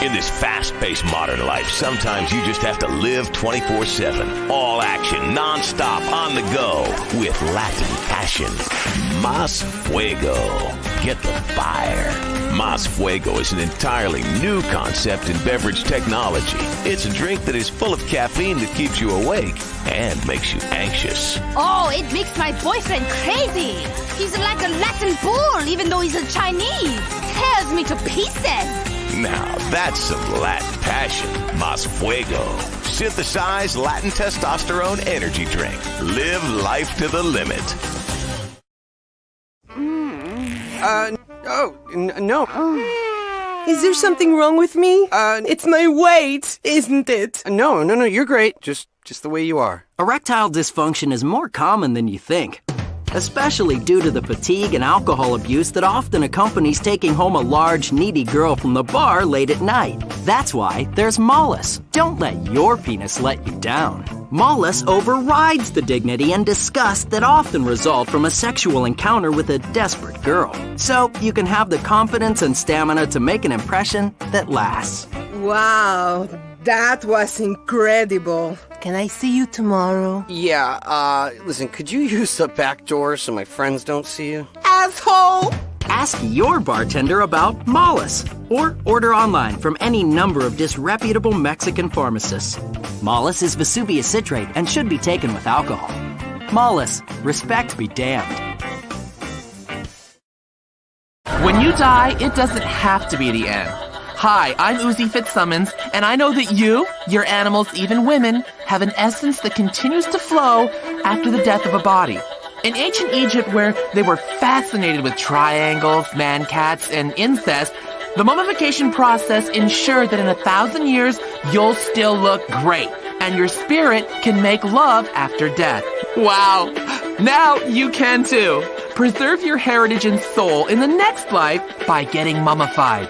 In this fast-paced modern life, sometimes you just have to live 24/7. All action, non-stop, on the go, with Latin passion. Mas Fuego. Get the fire. Mas Fuego is an entirely new concept in beverage technology. It's a drink that is full of caffeine that keeps you awake and makes you anxious. Oh, it makes my boyfriend crazy. He's like a Latin bull, even though he's a Chinese. Tears me to pieces. Now, that's some Latin passion. Mas Fuego. Synthesized Latin testosterone energy drink. Live life to the limit. No. Is there something wrong with me? It's my weight, isn't it? No, you're great. Just the way you are. Erectile dysfunction is more common than you think, especially due to the fatigue and alcohol abuse that often accompanies taking home a large, needy girl from the bar late at night. That's why there's Mollus. Don't let your penis let you down. Mollus overrides the dignity and disgust that often result from a sexual encounter with a desperate girl. So you can have the confidence and stamina to make an impression that lasts. Wow, that was incredible. Can I see you tomorrow? Yeah, listen, could you use the back door so my friends don't see you? Asshole! Ask your bartender about Mollus, or order online from any number of disreputable Mexican pharmacists. Mollus is Vesuvius citrate and should be taken with alcohol. Mollus, respect be damned. When you die, it doesn't have to be the end. Hi, I'm Uzi Fitzsimmons, and I know that you, your animals, even women, have an essence that continues to flow after the death of a body. In ancient Egypt, where they were fascinated with triangles, man-cats, and incest, the mummification process ensured that in 1,000 years, you'll still look great, and your spirit can make love after death. Wow! Now you can too! Preserve your heritage and soul in the next life by getting mummified.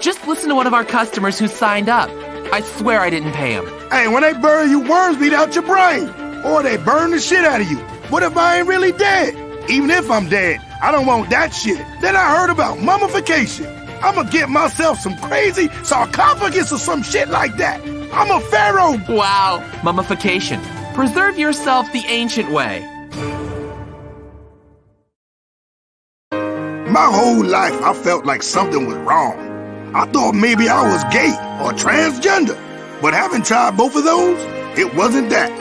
Just listen to one of our customers who signed up. I swear I didn't pay him. Hey, when they bury you, worms beat out your brain. Or they burn the shit out of you. What if I ain't really dead? Even if I'm dead, I don't want that shit. Then I heard about mummification. I'ma get myself some crazy sarcophagus or some shit like that. I'm a pharaoh. Wow, mummification. Preserve yourself the ancient way. My whole life, I felt like something was wrong. I thought maybe I was gay or transgender. But having tried both of those, it wasn't that.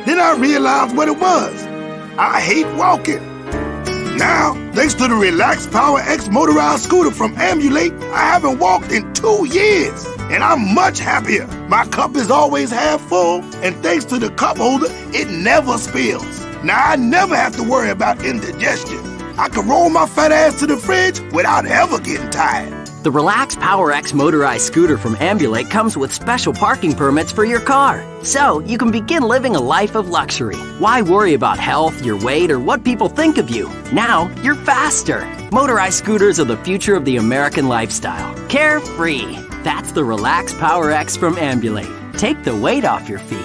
Then I realized what it was. I hate walking. Now, thanks to the Relax Power X motorized scooter from Ambulate, I haven't walked in 2 years, and I'm much happier. My cup is always half full, and thanks to the cup holder, it never spills. Now, I never have to worry about indigestion. I can roll my fat ass to the fridge without ever getting tired. The Relax Power X motorized scooter from Ambulate comes with special parking permits for your car, so you can begin living a life of luxury. Why worry about health, your weight, or what people think of you? Now, you're faster. Motorized scooters are the future of the American lifestyle. Carefree. That's the Relax Power X from Ambulate. Take the weight off your feet.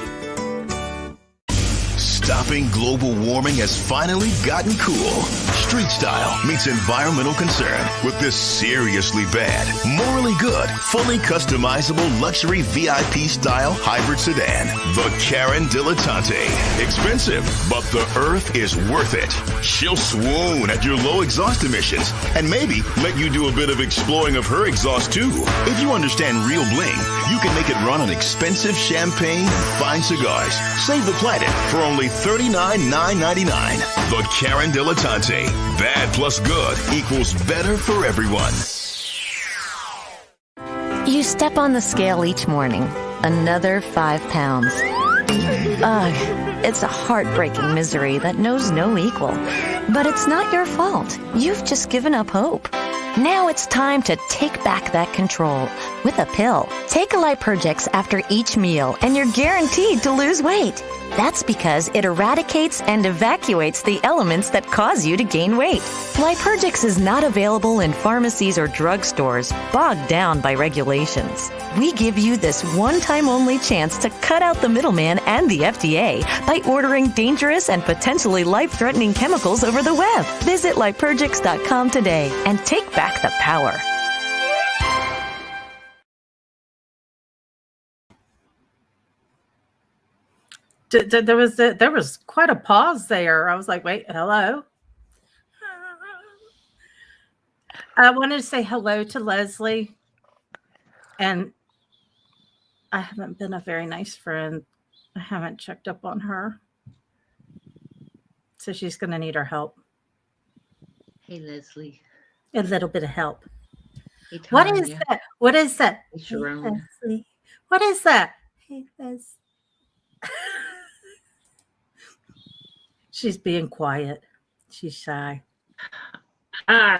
Stopping global warming has finally gotten cool. Street style meets environmental concern with this seriously bad, morally good, fully customizable luxury VIP style hybrid sedan. The Karen Dilettante. Expensive, but the earth is worth it. She'll swoon at your low exhaust emissions and maybe let you do a bit of exploring of her exhaust too. If you understand real bling, you can make it run on expensive champagne and fine cigars. Save the planet for only $39,999. The Karen Dilettante. Bad plus good equals better for everyone. You step on the scale each morning. Another 5 pounds. Ugh, it's a heartbreaking misery that knows no equal. But it's not your fault. You've just given up hope. Now it's time to take back that control with a pill. Take a Lipergix after each meal and you're guaranteed to lose weight. That's because it eradicates and evacuates the elements that cause you to gain weight. Lipergix is not available in pharmacies or drugstores, bogged down by regulations. We give you this one-time only chance to cut out the middleman and the FDA by ordering dangerous and potentially life-threatening chemicals over the web. Visit Lipergix.com today and take back the power. There was quite a pause there. I was like, wait, hello. I wanted to say hello to Leslie, and I haven't been a very nice friend. I haven't checked up on her, so she's going to need our help. Hey, Leslie. A little bit of help. Hey, what is Tanya. that? What is that? Hey, Sharon. Leslie. What is that? Hey, Leslie. She's being quiet. She's shy. I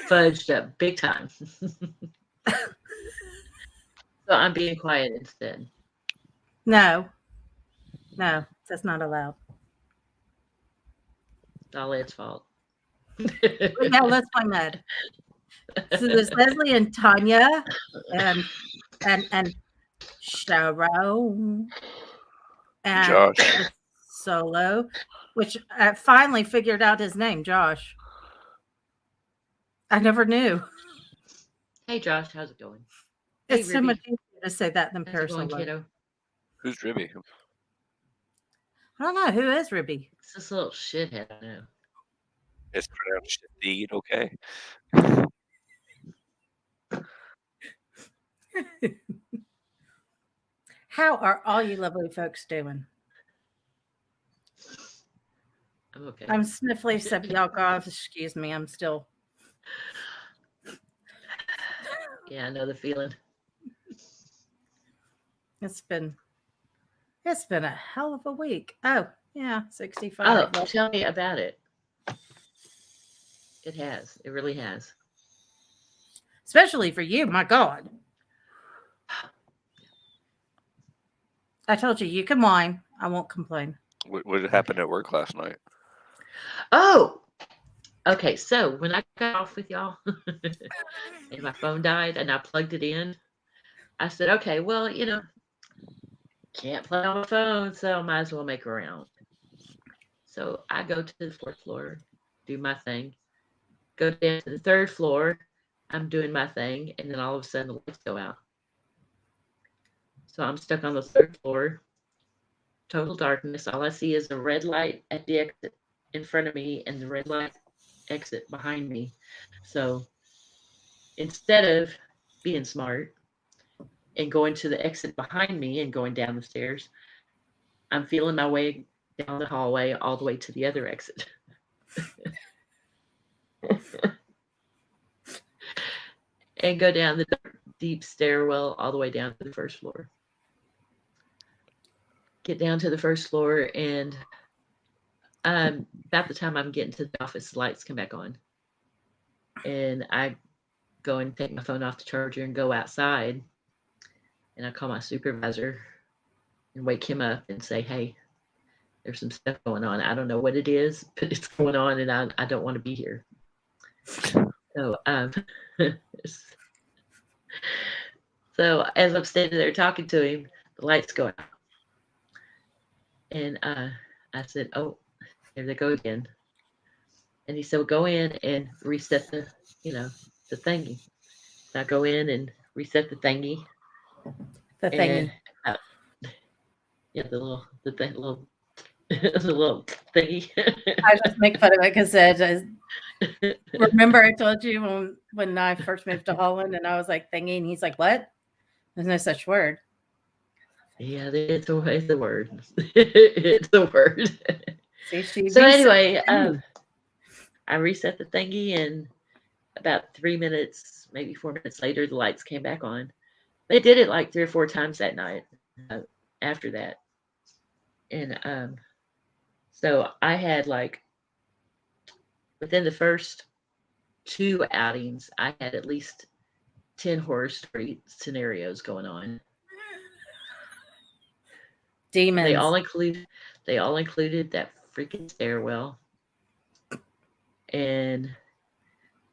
fudged up big time. So I'm being quiet instead. No, that's not allowed. It's all Ed's fault. Yeah, let's find Ned. So there's Leslie and Tanya and Sharon and Josh. Solo, which I finally figured out his name, Josh. I never knew. Hey, Josh, how's it going? It's hey, so much easier to say that than how's it going, personal. kiddo? Who's Ribby? I don't know. Who is Ribby? It's this little shithead, I know. It's pronounced indeed, okay. How are all you lovely folks doing? I'm okay. I'm sniffly, so y'all gotta excuse me. I'm still. Yeah, I know the feeling. It's been a hell of a week. Oh, yeah, 65. Oh, tell me about it. It has. It really has. Especially for you, my God. I told you, you can whine. I won't complain. What happened at work last night? Oh, okay. So when I got off with y'all and my phone died and I plugged it in, I said, okay, well, can't play on my phone, so might as well make a round. So I go to the 4th floor, do my thing, go down to the 3rd floor, I'm doing my thing, and then all of a sudden the lights go out. So I'm stuck on the 3rd floor, total darkness. All I see is a red light at the exit in front of me and the red light exit behind me. So instead of being smart and going to the exit behind me and going down the stairs, I'm feeling my way down the hallway all the way to the other exit. And go down the deep stairwell all the way down to the 1st floor. Get down to the 1st floor, and about the time I'm getting to the office, the lights come back on. And I go and take my phone off the charger and go outside. And I call my supervisor and wake him up and say, hey, there's some stuff going on. I don't know what it is, but it's going on, and I don't want to be here. So, so as I'm standing there talking to him, the lights go out. And I said, oh, there they go again. And he said, well, go in and reset the thingy. So I go in and reset the thingy. The thingy. And, yeah, the little the little thingy. I just make fun of it because remember I told you when I first moved to Holland and I was like thingy, and he's like, what? There's no such word. Yeah, it's a word. It's a word. See, so anyway, I reset the thingy, and about 3 minutes, maybe 4 minutes later, the lights came back on. They did it like 3 or 4 times that night after that. And so I had like, within the first 2 outings, I had at least 10 horror story scenarios going on. Demons. They all included that freaking stairwell. And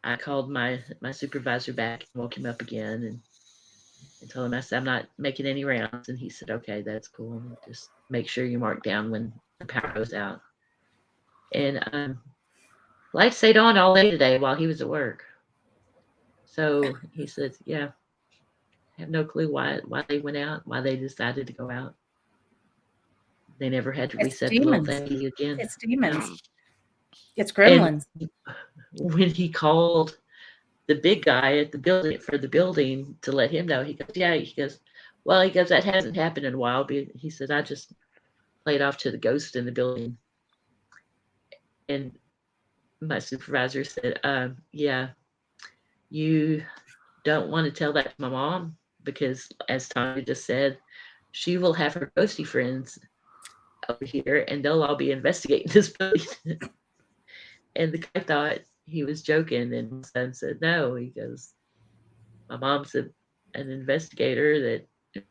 I called my supervisor back and woke him up again and told him, I said, I'm not making any rounds. And he said, okay, that's cool. Just make sure you mark down when the power goes out. And lights stayed on all day today while he was at work. So he said, yeah, I have no clue why they went out, why they decided to go out. They never had to It's reset the little demons. thingy again. It's demons. It's And gremlins. when he called the big guy at the building to let him know, he goes, yeah, he goes, well, he goes, that hasn't happened in a while. But he said, I just played off to the ghost in the building. And my supervisor said, yeah, you don't want to tell that to my mom because, as Tanya just said, she will have her ghosty friends over here and they'll all be investigating this place. And the guy thought he was joking, and my son said, no. He goes, my mom's an investigator that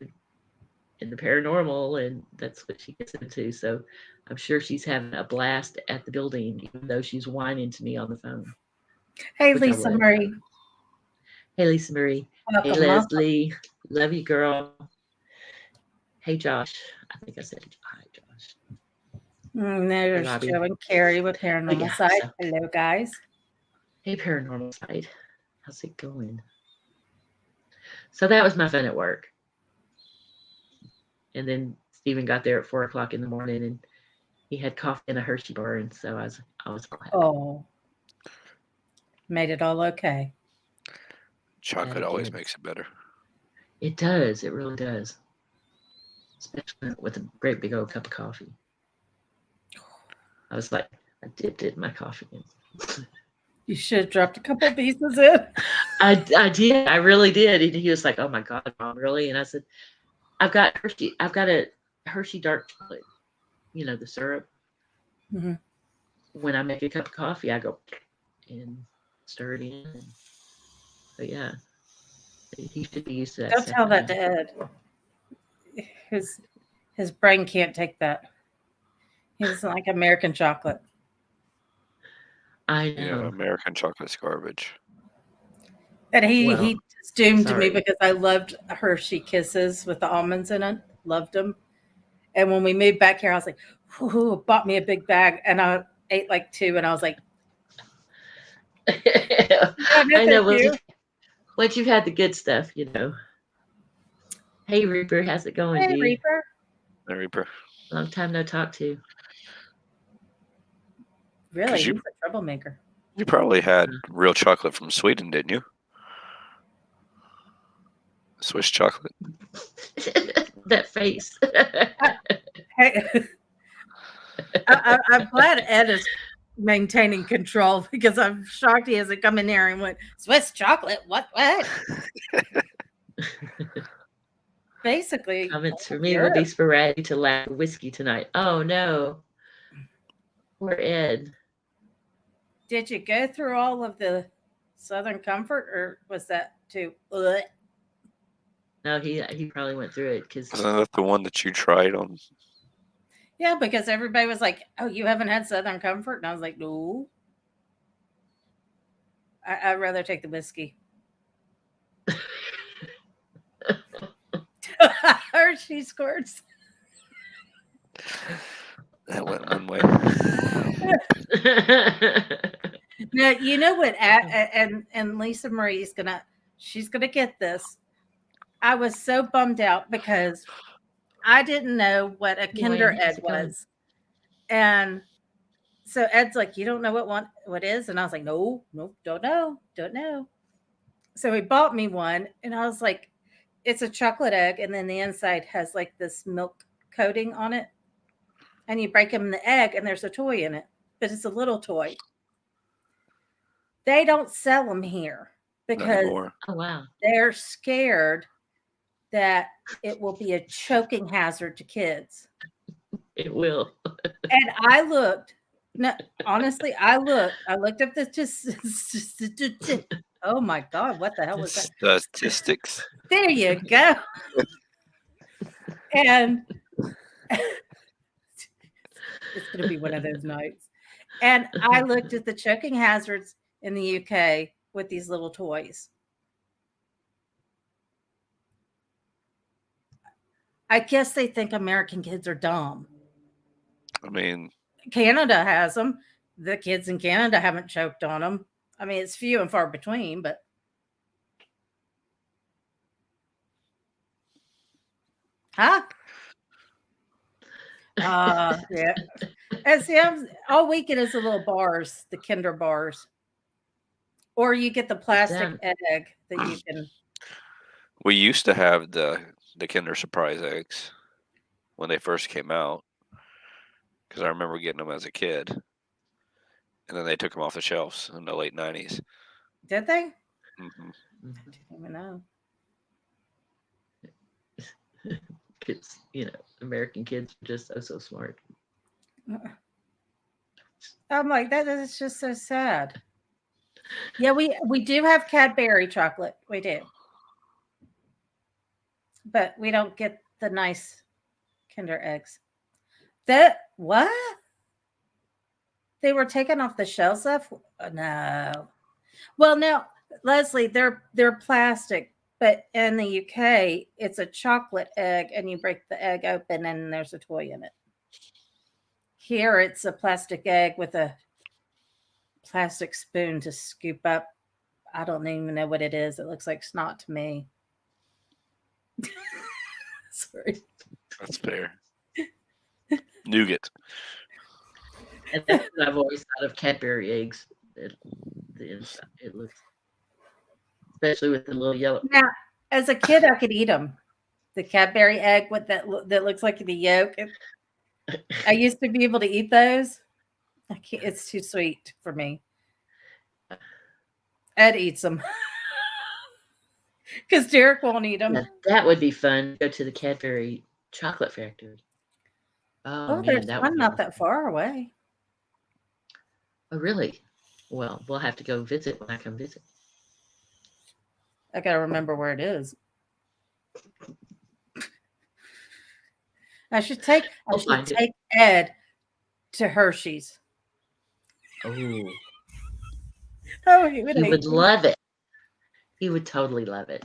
in the paranormal, and that's what she gets into. So I'm sure she's having a blast at the building, even though she's whining to me on the phone. Hey, Lisa Marie. Hey, Lisa Marie. Welcome, hey, Leslie. Love you, girl. Hey, Josh. I think I said hi, Josh. There's Joe and Carrie with Paranormal Side. So. Hello, guys. Hey, Paranormal Side. How's it going? So that was my fun at work. And then Stephen got there at 4 o'clock in the morning, and he had coffee and a Hershey bar, and so I was glad. Oh, made it all okay. Chocolate always makes it better. It does. It really does. Especially with a great big old cup of coffee. I was like, I dipped it in my coffee. You should have dropped a couple of pieces in. I did. I really did. And he was like, oh my God, Mom, really? And I said, I've got a Hershey dark chocolate, the syrup. Mm-hmm. When I make a cup of coffee, I go and stir it in. But yeah, he should be used to that. Don't tell that to Ed. His brain can't take that. He doesn't like American chocolate. I know. Yeah, American chocolate's garbage. And he just doomed me because I loved Hershey Kisses with the almonds in it. Loved them. And when we moved back here, I was like, "Ooh," bought me a big bag, and I ate like 2, and I was like, I know. Once you've had the good stuff, Hey, Reaper, how's it going, dude? Reaper. Hey, Reaper. Long time no talk to. Really? He's a troublemaker. You probably had real chocolate from Sweden, didn't you? Swiss chocolate. That face. I'm glad Ed is maintaining control because I'm shocked he hasn't come in here and went, Swiss chocolate? What? Basically. Comments for me will be sporadic to lack whiskey tonight. Oh, no. Poor Ed. Did you go through all of the Southern Comfort, or was that too? No, he probably went through it because. Isn't that the one that you tried on? Yeah, because everybody was like, "Oh, you haven't had Southern Comfort," and I was like, "No, I'd rather take the whiskey." Hershey squirts. That went one way. Now, you know what? And Lisa Marie's she's gonna get this. I was so bummed out because I didn't know what a Kinder Egg was, and so Ed's like, "You don't know what is?" And I was like, "No, don't know." So he bought me one, and I was like, "It's a chocolate egg, and then the inside has like this milk coating on it, and you break them in the egg, and there's a toy in it, but it's a little toy." They don't sell them here because they're scared that it will be a choking hazard to kids. It will. And I looked. No, honestly, I looked up the oh my God, what the hell was that? Statistics. There you go. And it's going to be one of those nights. And I looked at the choking hazards in the UK with these little toys. I guess they think American kids are dumb. I mean, Canada has them. The kids in Canada haven't choked on them. I mean, it's few and far between, but. Huh? Yeah. And see, all we get is the little bars, the Kinder bars. Or you get the plastic egg that you can. We used to have the Kinder Surprise eggs when they first came out, because I remember getting them as a kid, and then they took them off the shelves in the late '90s. Did they? Mm-hmm. I didn't even know. Kids, American kids are just so smart. I'm like, that is just so sad. Yeah, we do have Cadbury chocolate. We do. But we don't get the nice Kinder eggs. What? They were taken off the shelves of? No. Well, no, Leslie, they're plastic, but in the UK, it's a chocolate egg, and you break the egg open, and there's a toy in it. Here, it's a plastic egg with a plastic spoon to scoop up. I don't even know what it is. It looks like snot to me. Sorry. That's fair. Nougat. And that's what I've always thought of Cadbury eggs. The inside, it looks, especially with the little yellow. Now, as a kid, I could eat them. The Cadbury egg with that looks like the yolk. I used to be able to eat those. I can't. It's too sweet for me. Ed eats them because Derek won't eat them. Yeah, that would be fun. Go to the Cadbury chocolate factory. Oh, man, there's that one would be not that far away. Oh, really? Well, we'll have to go visit when I come visit. I gotta remember where it is. I should take Ed to Hershey's. Oh, He would love it. He would totally love it.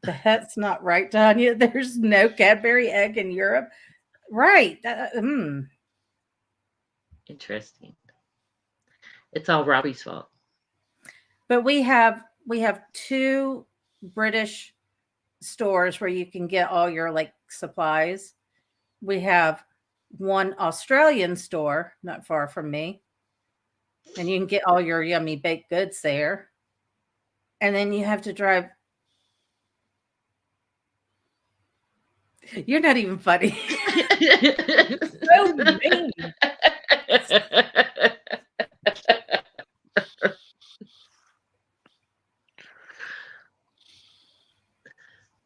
That's not right, Tanya. There's no Cadbury egg in Europe. Right. Interesting. It's all Robbie's fault. But we have 2 British stores where you can get all your supplies. We have one Australian store not far from me, and you can get all your yummy baked goods there. And then you have to drive. You're not even funny. So mean.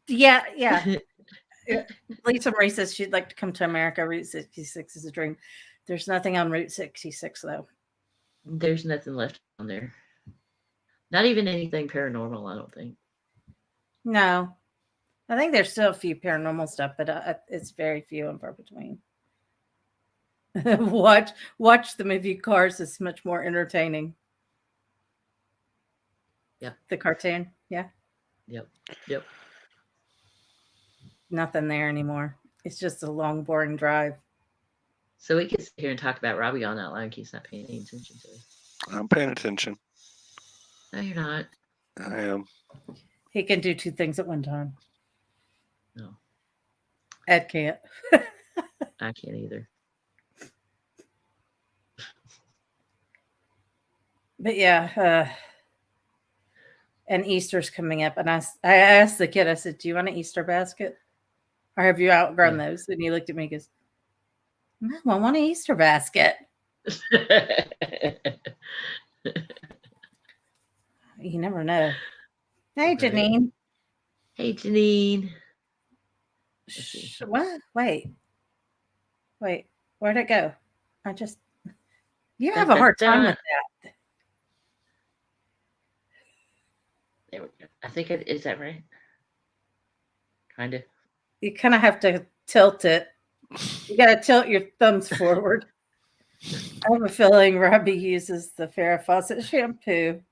Yeah. Lisa Marie says she'd like to come to America. Route 66 is a dream. There's nothing on Route 66, though. There's nothing left on there. Not even anything paranormal, I don't think. No. I think there's still a few paranormal stuff, but it's very few and far between. Watch the movie Cars. It's much more entertaining. Yep. The cartoon. Yeah. Yep. Nothing there anymore. It's just a long, boring drive. So we can sit here and talk about Robbie all night long. He's not paying any attention to it. I'm paying attention. No, you're not. I am. He can do 2 things at one time. No. Ed can't. I can't either. But yeah, and Easter's coming up, and I asked the kid, I said, "Do you want an Easter basket, or have you outgrown those?" And he looked at me and goes, "No, I want an Easter basket." You never know. Hey, Janine. Hey, Janine. What? Wait. Where'd it go? You have a hard time with that. There we go. I think is that right? Kind of. You kind of have to tilt it. You got to tilt your thumbs forward. I have a feeling Robbie uses the Farrah Fawcett shampoo.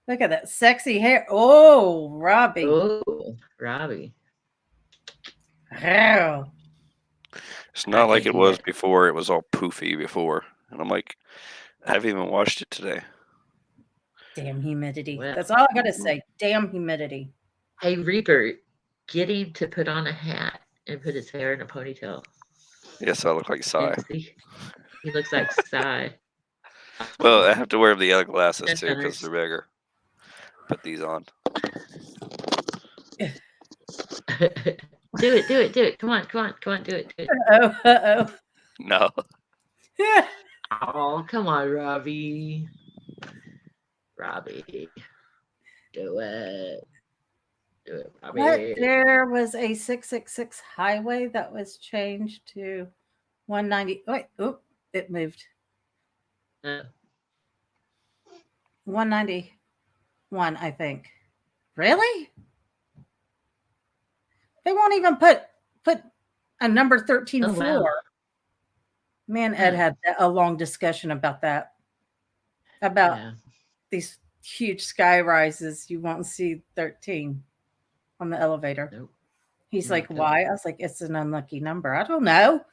Look at that sexy hair. Oh, Robbie. Oh, Robbie. Wow. It's not like it was before. It was all poofy before. And I'm like, I haven't even washed it today. Damn humidity. Well, that's all I got to say. Damn humidity. Hey, Reaper, get him to put on a hat and put his hair in a ponytail. Yes, I look like Psy. He looks like Psy. Well, I have to wear the other glasses That's too because nice. they're bigger. Put these on. Do it. Come on, do it. Uh-oh. No. Oh, come on, Robbie. Robbie. Do it. Do it, Robbie. What? There was a 666 highway that was changed to 190. Wait, it moved. 191, I think. Really? They won't even put a number 13 floor. Wow. Me and Ed had a long discussion about that. About these huge sky rises. You won't see 13 on the elevator. Nope. He's like, why? I was like, it's an unlucky number. I don't know.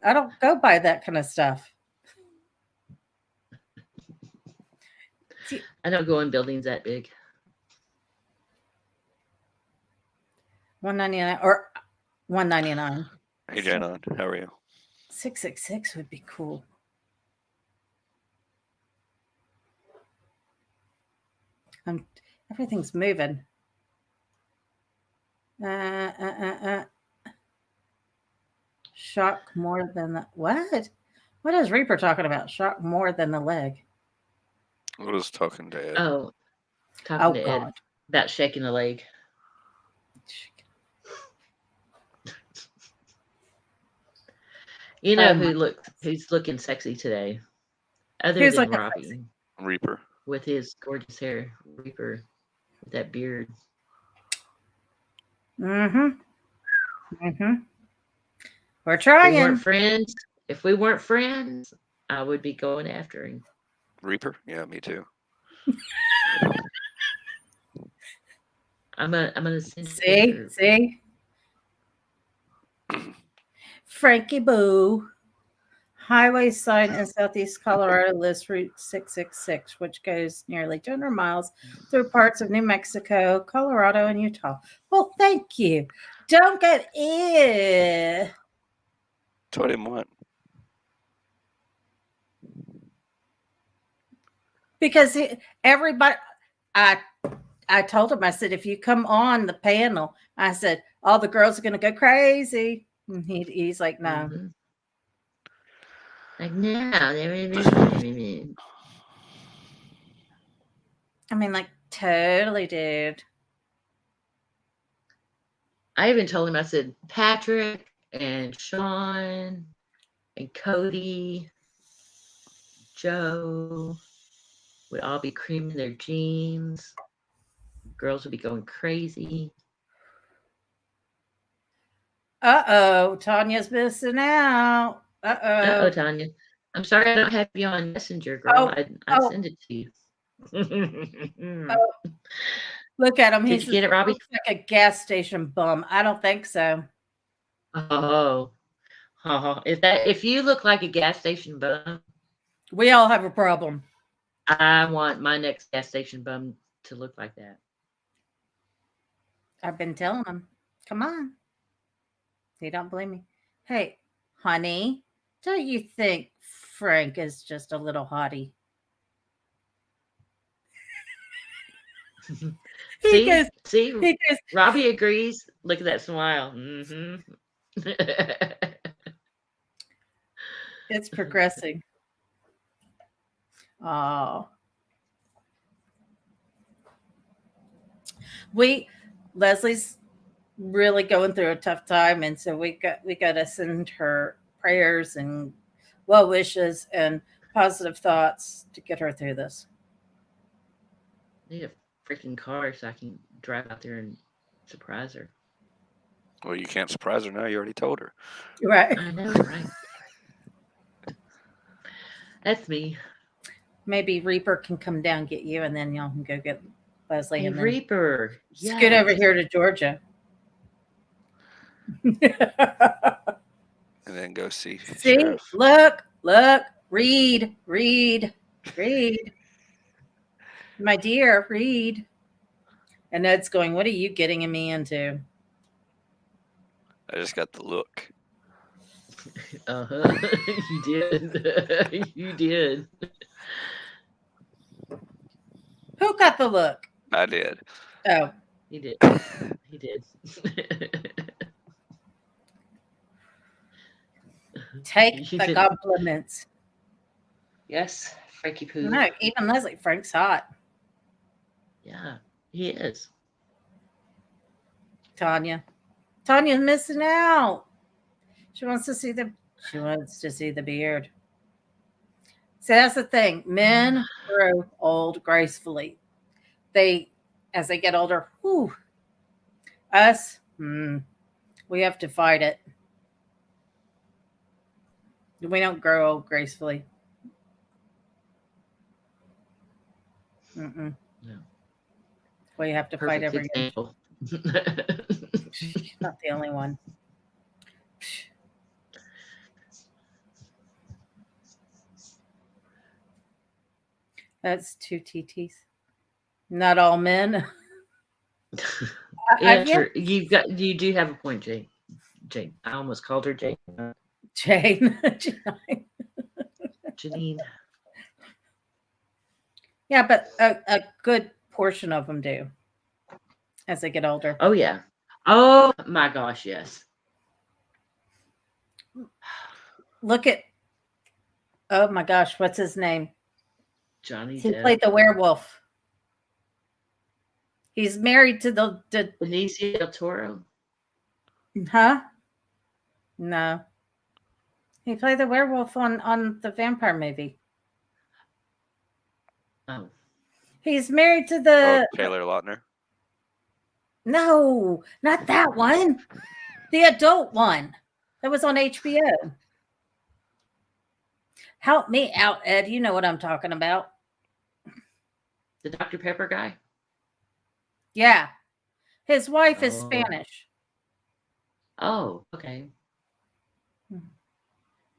I don't go by that kind of stuff. I don't go in buildings that big. 199 or 199. Hey, Janon, how are you? 666 would be cool. Everything's moving. Shock more than the what? What is Reaper talking about? Shock more than the leg. I was talking to Ed. Talking to Ed about shaking the leg. You know who's looking sexy today? Other than Robbie. Sexy? Reaper. With his gorgeous hair. Reaper. With that beard. Mm-hmm. We're trying. If we weren't friends, I would be going after him. Reaper? Yeah, me too. I'm gonna send see. Frankie Boo. Highway sign in southeast Colorado lists Route 666, which goes nearly 200 miles through parts of New Mexico, Colorado, and Utah. Well, thank you. Don't get in. Told him what? Because everybody, I told him, I said, if you come on the panel, I said, all the girls are going to go crazy. And he's like, no. Mm-hmm. Like, no. I mean, like, totally, dude. I even told him, I said, Patrick and Sean and Cody, Joe would all be creaming their jeans. Girls would be going crazy. Uh-oh, Tanya's missing out. Uh-oh, Tanya. I'm sorry I don't have you on Messenger, girl. I'd send it to you. Look at him. Did you get it, Robbie? He looks like a gas station bum. I don't think so. Oh. If you look like a gas station bum, we all have a problem. I want my next gas station bum to look like that. I've been telling him, come on. They don't believe me. Hey, honey, don't you think Frank is just a little hottie? See, Robbie agrees. Look at that smile. Mm-hmm. It's progressing. Oh. Leslie's really going through a tough time, and so we got to send her prayers and well wishes and positive thoughts to get her through this. I need a freaking car so I can drive out there and surprise her. Well, you can't surprise her now. You already told her. Right. I know, right? That's me. Maybe Reaper can come down get you, and then y'all can go get Leslie. Hey, and then Reaper, scoot over here to Georgia. And then go see. See, look, read. My dear, read. And Ed's going, what are you getting me into? I just got the look. You did. You did. Who got the look? I did. Oh, He did. He did. take You the did. compliments. Yes, Frankie Poo. No, even Leslie, Frank's hot. Yeah, he is. Tanya's missing out. She wants to see the beard. See, that's the thing. Men grow old gracefully. As they get older, us, we have to fight it. We don't grow old gracefully. No. We have to fight every example. Not the only one. That's 2 TTs. Not all men. You do have a point, Jane. Jane. I almost called her Jane. Jane. Janine. Yeah, but a good portion of them do as they get older. Oh, yeah. Oh, my gosh, yes. Look at, oh my gosh, what's his name? Johnny He Depp. played the werewolf. He's married to the Benicio del Toro. Huh? No. He played the werewolf on the vampire movie. Oh. He's married to the Taylor Lautner. No, not that one. The adult one that was on HBO. Help me out, Ed. You know what I'm talking about. The Dr. Pepper guy? Yeah. His wife is Spanish. Oh, okay.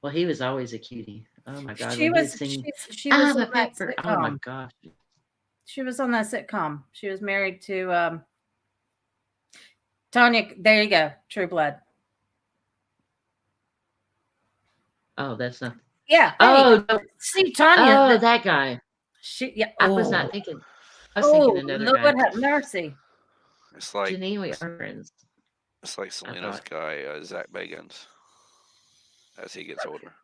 Well, he was always a cutie. Oh my God. She was on that Pepper. sitcom. Oh my gosh. She was on that sitcom. She was married to Tanya. There you go. True Blood. Oh, that's not. Yeah. Oh, no. See, Tanya. Oh, that guy. I was not thinking. I was thinking another guy. Lord have mercy. It's like Janine, we are friends. It's like Selena's guy, Zach Bagans, as he gets older.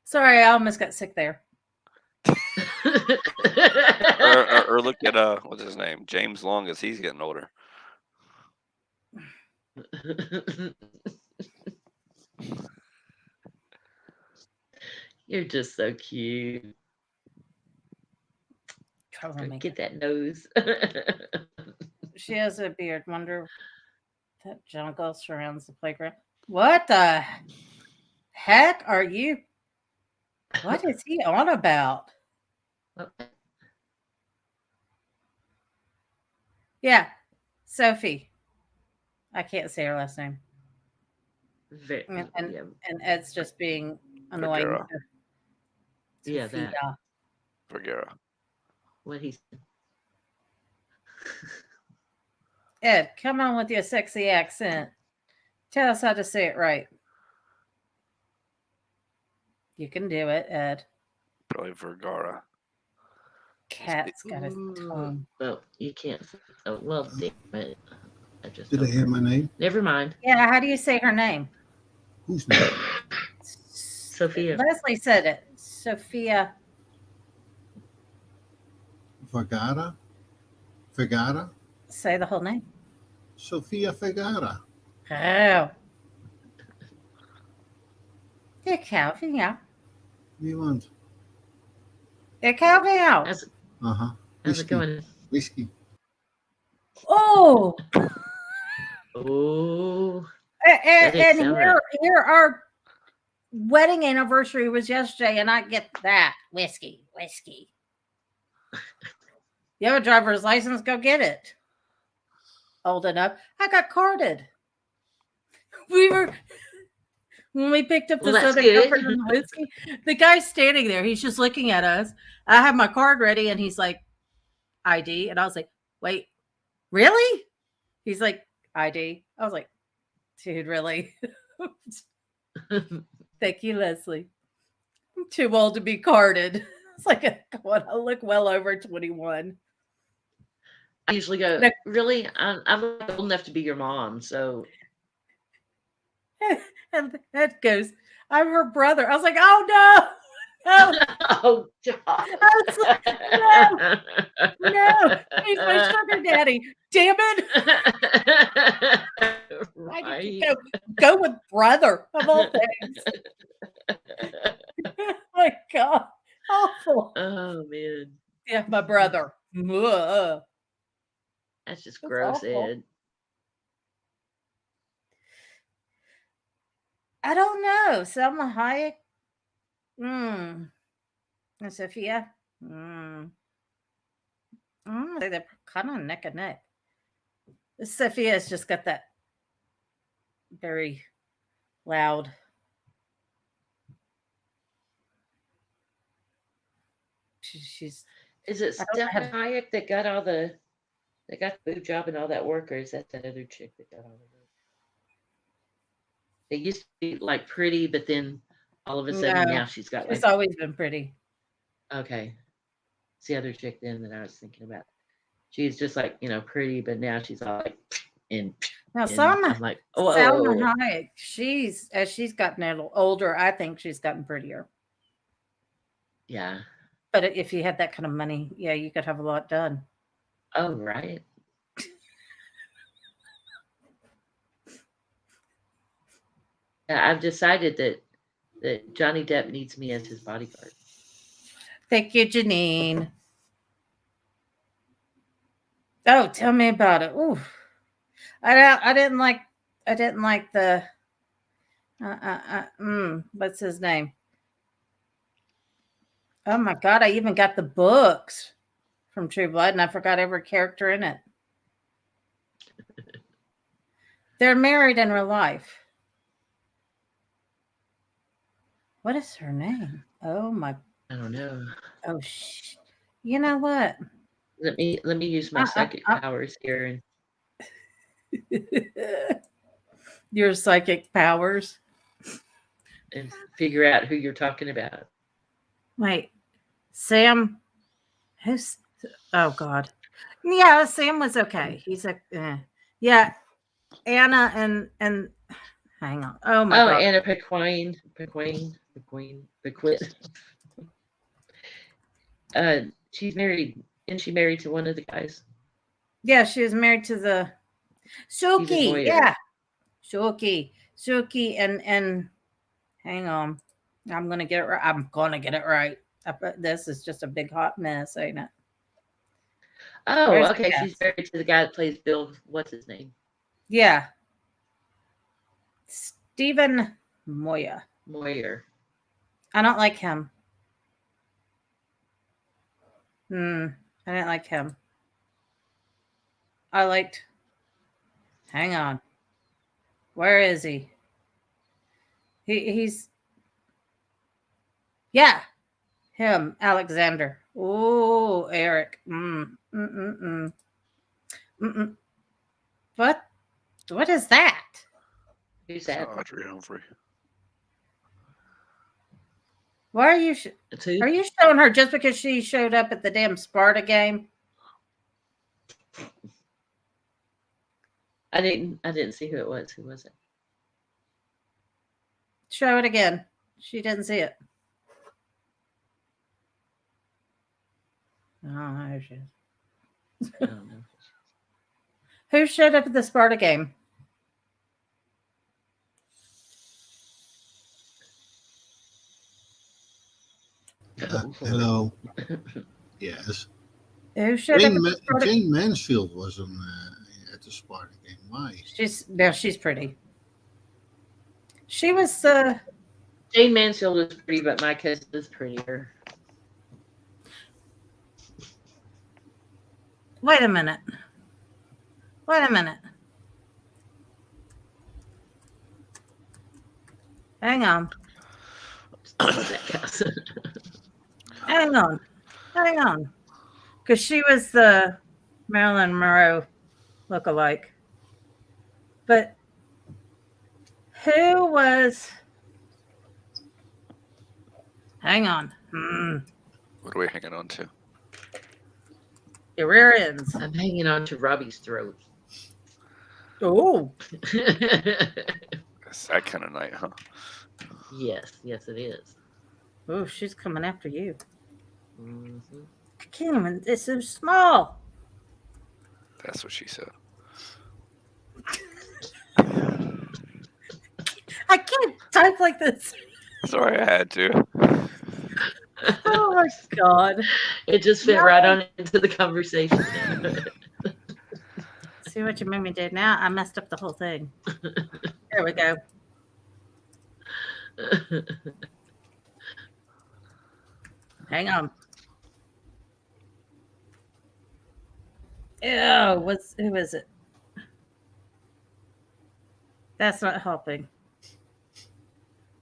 Sorry, I almost got sick there. or look at what's his name, James Long, as he's getting older. You're just so cute. Get that nose. She has a beard. Wonder that jungle surrounds the playground. What the heck are you? What is he on about? Yeah, Sophie. I can't say her last name. And Ed's just being annoying. Vergara. Yeah, that. Vergara. What he said. Ed, come on with your sexy accent. Tell us how to say it right. You can do it, Ed. Probably Vergara. Cat's got a tongue. Well, you can't. Oh, well, damn it. Did I hear my name? Never mind. Yeah, how do you say her name? Whose name? Sophia. Leslie said it. Sophia. Vergara? Vergara? Say the whole name. Sophia Vergara. Oh. Det kan vi, ja. Niemand. Det kan vi, ja. How's it going? Whiskey. Oh. Oh. And here our wedding anniversary was yesterday, and I get that. Whiskey. You have a driver's license, go get it. Old enough. I got carded. When we picked up the Southern Comfort and the whiskey, the guy's standing there. He's just looking at us. I have my card ready, and he's like, ID. And I was like, Wait, really? He's like, ID. I was like, dude, really? Thank you, Leslie. I'm too old to be carded. It's like, I look well over 21. I usually go, No. really? I'm old enough to be your mom, so. And that goes, I'm her brother. I was like, oh no. No. Oh, God. I was like, no, he's my sugar daddy. Damn it. Right. Why did you go with brother of all things? My God. Awful. Oh, man. Yeah, my brother. Ugh. That's just gross, awful. Ed. I don't know. Selma Hayek. And Sophia. I'm gonna say they're kind of neck and neck. Sophia's just got that very loud. She's. Is it Stephanie Hayek that got the boob job and all that work, or is that other chick that got all the work? They used to be like pretty, but then all of a sudden now she's got She's always been pretty. Okay. It's the other chick then that I was thinking about. She's just like, pretty, but now she's all like Now Selma, I'm like, Selma Hayek, as she's gotten a little older, I think she's gotten prettier. Yeah. But if you had that kind of money, yeah, you could have a lot done. Oh, right. Yeah, I've decided that Johnny Depp needs me as his bodyguard. Thank you, Janine. Oh, tell me about it. Ooh, I didn't like the what's his name? Oh my God, I even got the books from True Blood and I forgot every character in it. They're married in real life. What is her name? Oh my. I don't know. Oh you know what? Let me use my psychic powers here and your psychic powers and figure out who you're talking about. Wait, Sam. Who's? Oh God. Yeah, Sam was okay. He's like, yeah. Anna and hang on. Oh my God. Anna Paquin. She's married. Isn't she married to one of the guys? Yeah, she was married to the Suki. Yeah, Suki, and hang on. I'm gonna get it right. I'm gonna get it right. This is just a big hot mess, ain't it? Oh, okay. She's married to the guy that plays Bill. What's his name? Yeah, Stephen Moyer. I don't like him. I didn't like him. I liked. Hang on. Where is he? He's. Yeah, him, Alexander. Oh, Eric. What is that? Who's that? Audrey Humphrey. Why are you? Are you showing her just because she showed up at the damn Sparta game? I didn't see who it was. Who was it? Show it again. She didn't see it. Oh, there she is. I don't know. Who showed up at the Sparta game? Hello. Yes. Who showed up at the Sparta? Jane Mansfield wasn't at the Sparta game. Why? She's pretty. She was. Jane Mansfield is pretty, but my cousin is prettier. Wait a minute. Hang on. Hang on. Because she was the. Marilyn Monroe look-alike. But who was... Hang on. What are we hanging on to? Your rear ends. I'm hanging on to Robbie's throat. Oh. It's that kind of night, huh? Yes, it is. Oh, she's coming after you. Mm-hmm. I can't even. It's so small. That's what she said. I can't type like this. Sorry, I had to. Oh my God. It just fit right on into the conversation. See what you made me do now? I messed up the whole thing. There we go. Hang on. Ew, who is it? That's not helping.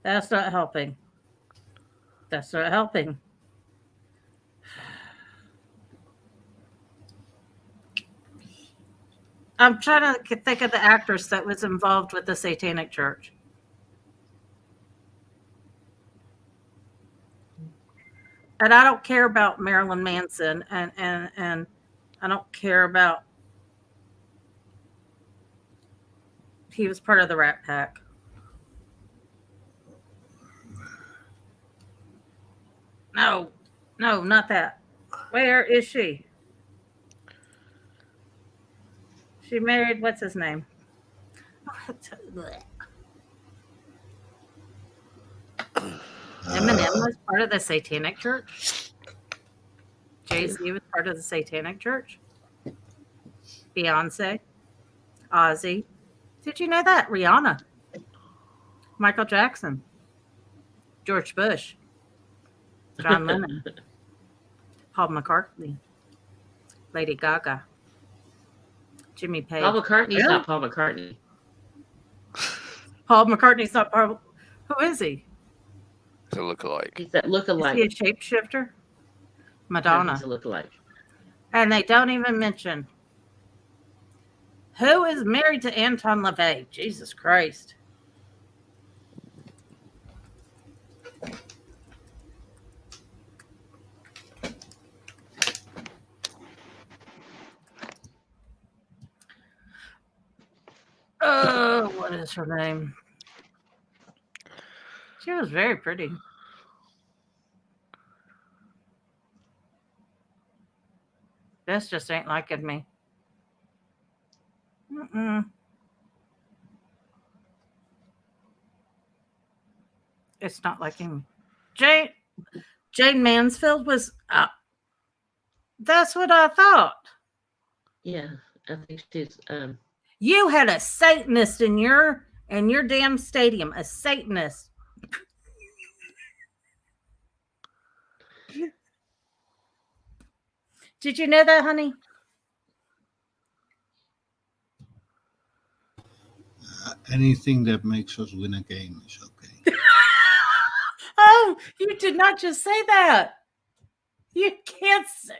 That's not helping. That's not helping. I'm trying to think of the actress that was involved with the Satanic Church. And I don't care about Marilyn Manson, and I don't care about... He was part of the Rat Pack. No, not that. Where is she? She married, what's his name? Eminem was part of the Satanic Church. Jay-Z was part of the Satanic Church. Beyonce. Ozzy. Did you know that? Rihanna. Michael Jackson. George Bush. John Lennon. Paul McCartney. Lady Gaga. Jimmy Page. Paul McCartney's not Paul McCartney. Paul McCartney's not Paul. Who is he? He's a look-alike. He's that look-alike. Is he a shapeshifter? Madonna. No, he's a look-alike. And they don't even mention who is married to Anton LaVey. Jesus Christ. Oh, what is her name? She was very pretty. This just ain't liking me. It's not liking me. Jane Mansfield was up. That's what I thought. Yeah, I think she's. You had a Satanist in your damn stadium. A Satanist. Did you know that, honey? Anything that makes us win a game is okay. Oh, you did not just say that. You can't say.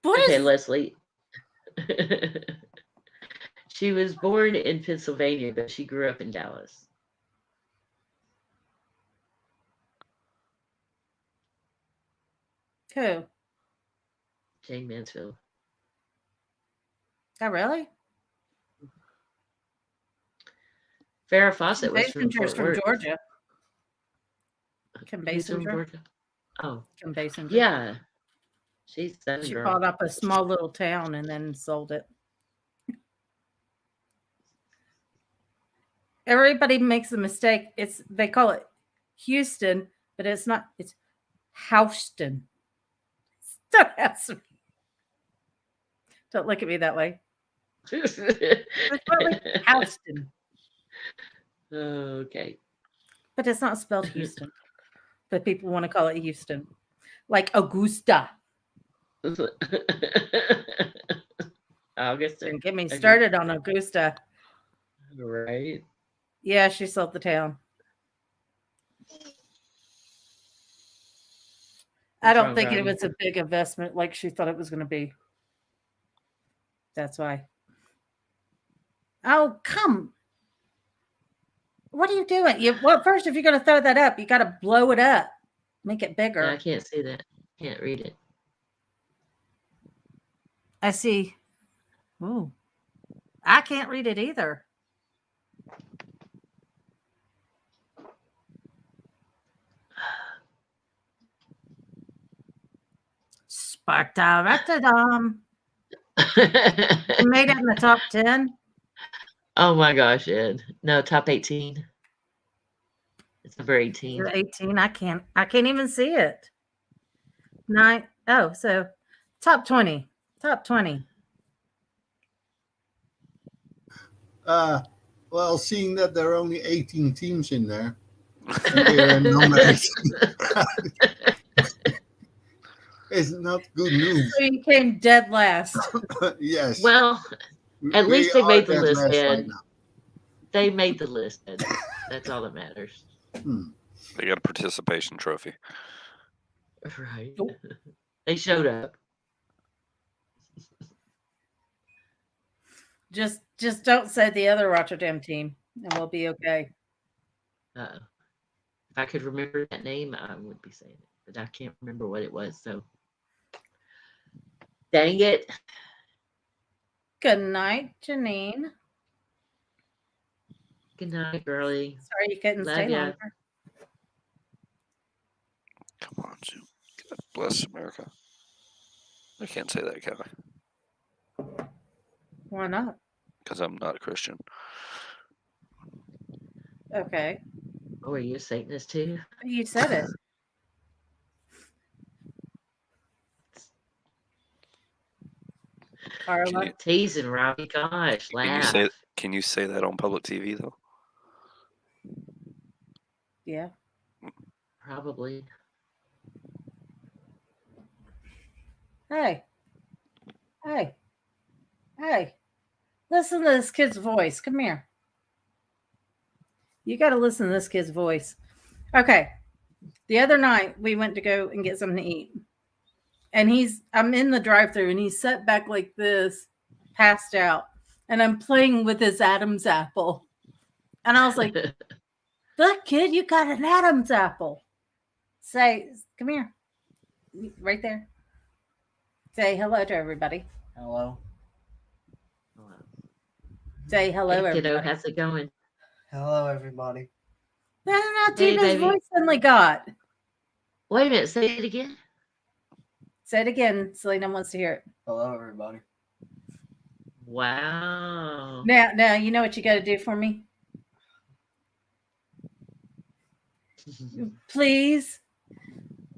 Okay, Leslie. She was born in Pennsylvania, but she grew up in Dallas. Who? Jane Mansfield. Oh, really? Farrah Fawcett was from Georgia. Kim Who's from Basinger. Georgia? Oh, Kim Basinger. yeah. She's that She girl. bought up a small little town and then sold it. Everybody makes a mistake. They call it Houston, but it's not. It's Houston. Don't ask me. Don't look at me that way. It's probably Houston. Okay. But it's not spelled Houston. But people want to call it Houston. Like Augusta. Augusta. And get me started on Augusta. Right. Yeah, she sold the town. I don't think it was a big investment like she thought it was going to be. That's why. Oh, come. What are you doing? First, if you're going to throw that up, you got to blow it up. Make it bigger. No, I can't see that. Can't read it. I see. Ooh. I can't read it either. Sparta Rotterdam. You made it in the top 10. Oh my gosh, Ed. No, top 18. It's number 18. You're 18. I can't even see it. 9. Oh, so top 20. Top 20. Well, seeing that there are only 18 teams in there, they're number 18. It's not good news. So you came dead last. Yes. Well, at least they made the dead list, last Ed. right now. They made the list, Ed. That's all that matters. They got a participation trophy. Right. They showed up. Just don't say the other Rotterdam team, and we'll be okay. If I could remember that name, I would be saying it, but I can't remember what it was. So, dang it. Good night, Janine. Good night, girlie. Sorry you couldn't Love stay ya. longer. Come on, Sue. God bless America. I can't say that, can I? Why not? Because I'm not a Christian. Okay. Oh, are you a Satanist too? You said it. Carla. Teasing, Robbie. Gosh, laugh. Can you say that on public TV though? Yeah. Probably. Hey. Hey. Hey. Listen to this kid's voice. Come here. You got to listen to this kid's voice. Okay. The other night we went to go and get something to eat. And I'm in the drive-thru and he's set back like this, passed out. And I'm playing with his Adam's apple. And I was like, look, kid, you got an Adam's apple. Say, come here. Right there. Say hello to everybody. Hello. Say hello, Hey, kiddo, everybody. how's it going? Hello, everybody. No, Hey, Tina's baby. voice suddenly got. Wait a minute. Say it again. Say it again. Selena wants to hear it. Hello, everybody. Wow. Now, you know what you got to do for me? Please.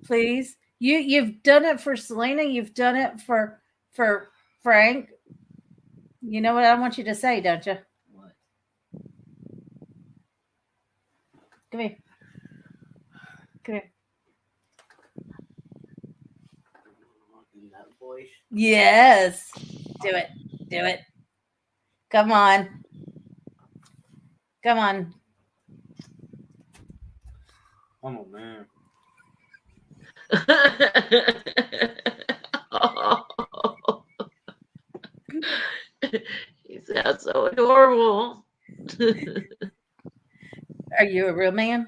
Please. You've done it for Selena. You've done it for Frank. You know what I want you to say, don't you? What? Come here. Come here. In that voice. Yes. Do it. Do it. Come on. Come on. I'm a man. You sound so adorable. Are you a real man?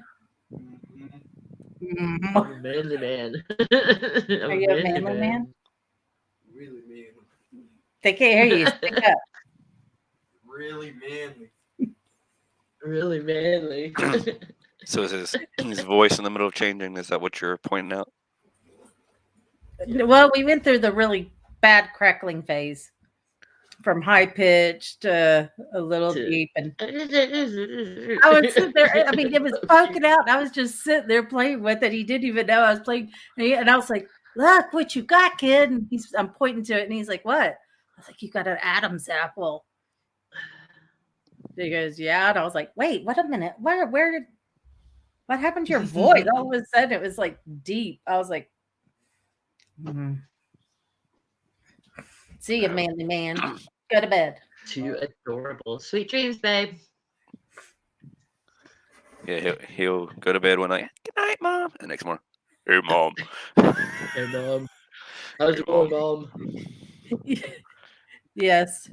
I'm a manly man. Are you a manly man? Really man. They can't hear you. Speak up. Really manly. Really manly. So is his voice in the middle of changing? Is that what you're pointing out? Well, we went through the really bad crackling phase, from high pitched to a little deep, and I would sit there. I mean, it was poking out. And I was just sitting there playing with it. He didn't even know I was playing, and I was like, "Look what you got, kid!" And I'm pointing to it, and he's like, "What?" I was like, "You got an Adam's apple." He goes, "Yeah," and I was like, "Wait, what a minute? What happened to your voice?" All of a sudden, it was like deep. I was like, "See you, manly man. Go to bed." Too adorable. Sweet dreams, babe. Yeah, he'll go to bed one night. Good night, Mom. And next morning, Hey, Mom. Hey, Mom. How's Hey, it going, Mom. Mom? Yes.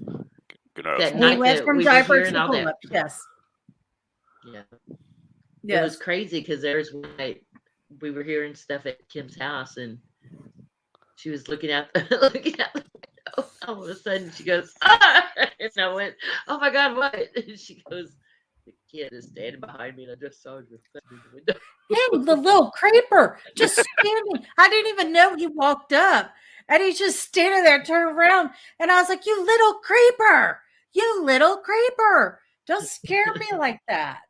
Can I have That some He night milk? went that from we were diapers hearing to all that. pull-ups. Yes. Yeah. It was Yes. crazy because there's one night we were hearing stuff at Kim's house and she was looking out looking out the window. All of a sudden she goes, ah! And I went, oh my God, what? And she goes, the kid is standing behind me and I just saw his reflection in the window. Him, the little creeper, just standing. I didn't even know he walked up. And he's just standing there, turned around. And I was like, you little creeper. You little creeper. Don't scare me like that.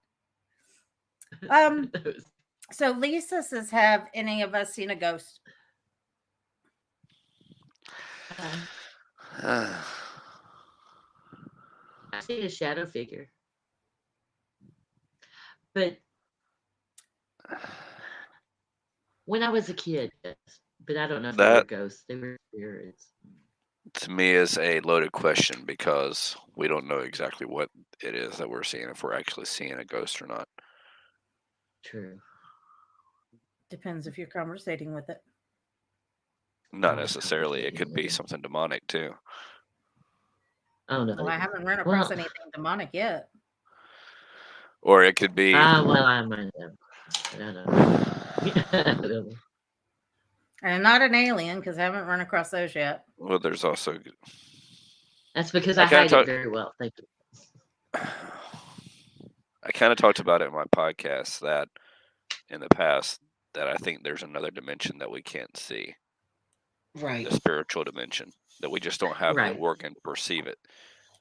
So Lisa says, have any of us seen a ghost? I see a shadow figure. But when I was a kid, yes. But I don't know if they were That, ghosts. They were spirits. to me, is a loaded question because we don't know exactly what it is that we're seeing, if we're actually seeing a ghost or not. True. Depends if you're conversating with it. Not necessarily. It could be something demonic, too. Oh, no. Well, I haven't run across anything demonic yet. Or it could be. Well, I might have. I don't know. I don't know. And not an alien because I haven't run across those yet. Well, there's also. That's because I hide it very well. Thank you. I kind of talked about it in my podcast that in the past that I think there's another dimension that we can't see. Right. The spiritual dimension that we just don't have the Right. organ to perceive it.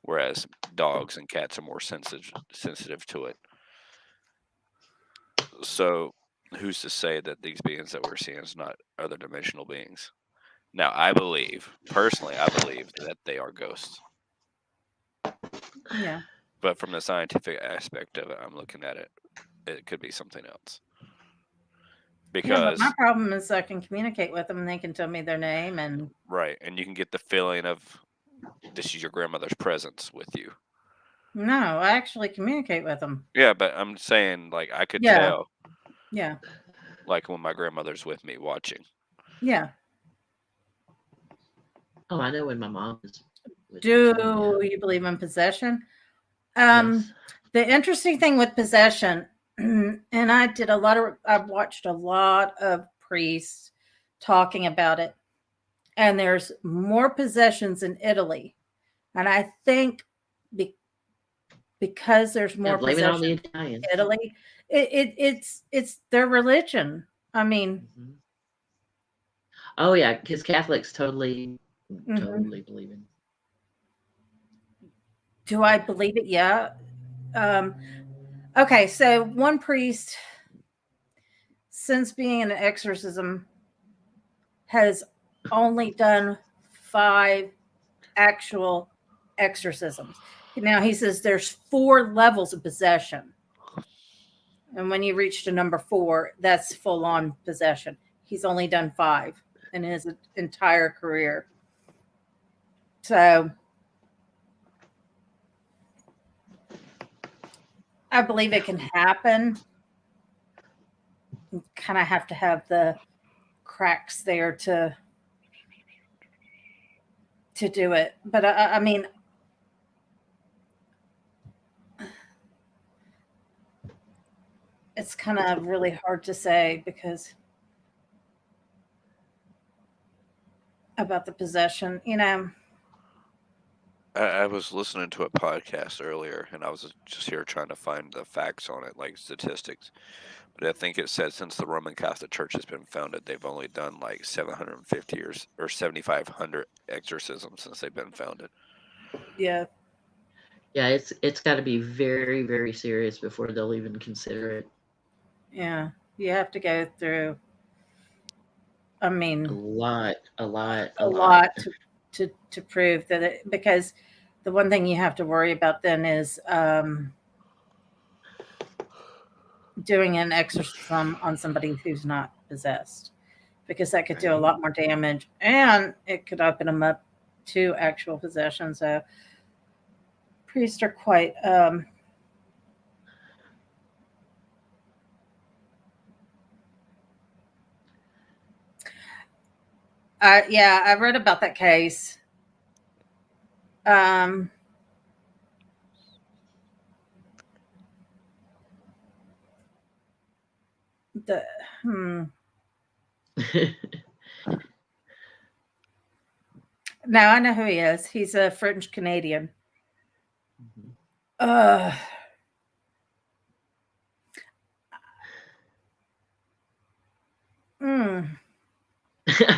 Whereas dogs and cats are more sensitive to it. So who's to say that these beings that we're seeing is not other dimensional beings? Now, personally, I believe that they are ghosts. Yeah. But from the scientific aspect of it, I'm looking at it. It could be something else. Yeah, but Because my problem is I can communicate with them and they can tell me their name and right, and you can get the feeling of this is your grandmother's presence with you. no, I actually communicate with them. Yeah, but I'm saying like I could Yeah. tell. Yeah. Like when my grandmother's with me watching. Yeah. Oh, I know when my mom is. Do you believe in possession? Yes. The interesting thing with possession, and I've watched a lot of priests talking about it, and there's more possessions in Italy. And I think because there's more blame it on possessions the Italians. in Italy, it's their religion. I mean, oh yeah, because Catholics totally believe in. Do I believe it? Yeah. Okay, so one priest, since being in an exorcism, has only done 5 actual exorcisms. Now he says there's 4 levels of possession. And when you reach to number 4, that's full on possession. He's only done 5 in his entire career. So I believe it can happen. You kind of have to have the cracks there to do it. But I mean, it's kind of really hard to say because about the possession, I was listening to a podcast earlier, and I was just here trying to find the facts on it, like statistics. But I think it said since the Roman Catholic Church has been founded, they've only done like 750 or 7,500 exorcisms since they've been founded. Yeah. Yeah, it's got to be very, very serious before they'll even consider it. Yeah, you have to go through. I mean, a lot to prove that it, because the one thing you have to worry about then is doing an exorcism on somebody who's not possessed, because that could do a lot more damage and it could open them up to actual possession. So priests are quite I read about that case. Um, the Now I know who he is. He's a French Canadian. Uh, mm,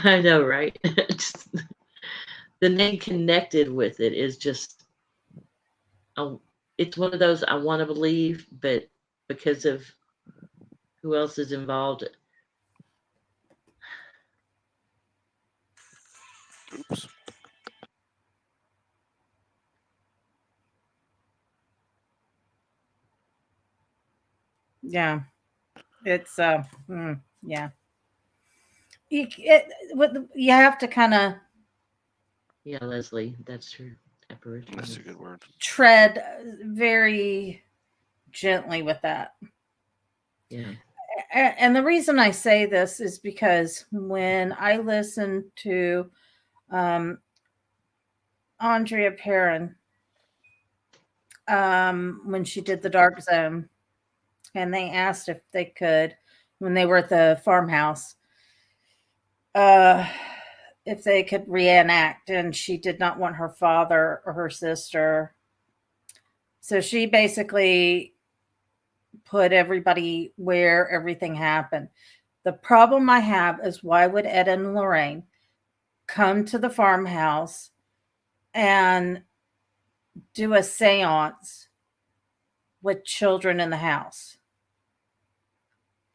I know, right? The name connected with it is just, it's one of those I want to believe, but because of who else is involved, Oops. yeah, it's yeah. You have to kind of yeah, Leslie, that's her apparition. That's a good word. tread very gently with that. Yeah. And the reason I say this is because when I listened to um, Andrea Perrin when she did the Dark Zone, and they asked if they could, when they were at the farmhouse, uh, if they could reenact, and she did not want her father or her sister. So she basically put everybody where everything happened. The problem I have is, why would Ed and Lorraine come to the farmhouse and do a seance with children in the house?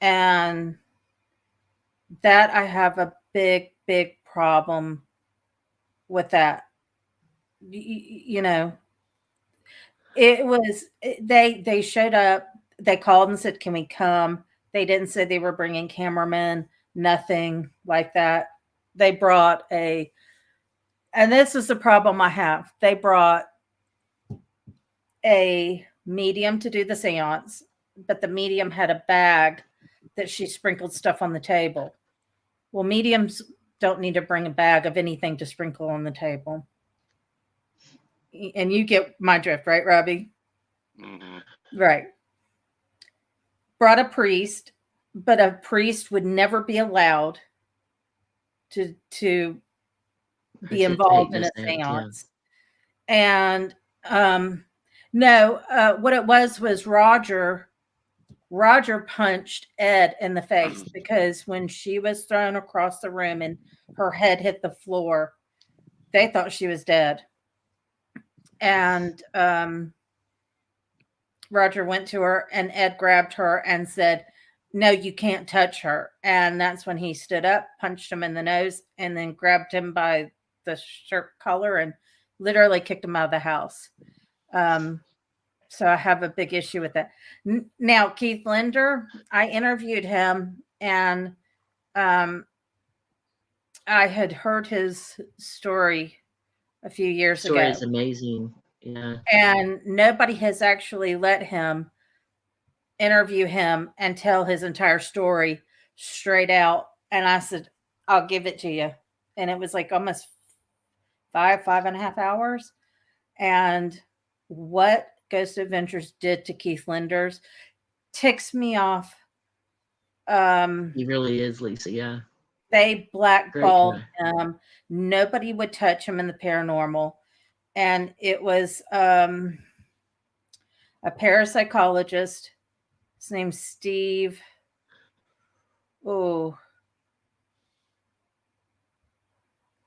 And that I have a big problem with that. You know, it was they showed up, they called and said, "Can we come?" They didn't say they were bringing cameramen, nothing like that. They brought and this is the problem I have. They brought a medium to do the seance, but the medium had a bag that she sprinkled stuff on the table. Well, mediums don't need to bring a bag of anything to sprinkle on the table. And you get my drift, right, Robbie? Mm-hmm. Right. Brought a priest, but a priest would never be allowed to be involved in a seance. Yeah. And no, what it was Roger punched Ed in the face, because when she was thrown across the room and her head hit the floor, they thought she was dead. And Roger went to her, and Ed grabbed her and said, "No, you can't touch her." And that's when he stood up, punched him in the nose, and then grabbed him by the shirt collar and literally kicked him out of the house. So I have a big issue with that. Now, Keith Linder, I interviewed him, and I had heard his story a few years ago. Story is amazing. Yeah. And nobody has actually let him interview him and tell his entire story straight out. And I said, "I'll give it to you." And it was like almost 5.5 hours. And what Ghost Adventures did to Keith Linders ticks me off. He really is, Lisa. Yeah. They blackballed him. Nobody would touch him in the paranormal. And it was a parapsychologist. His name's Steve. Oh,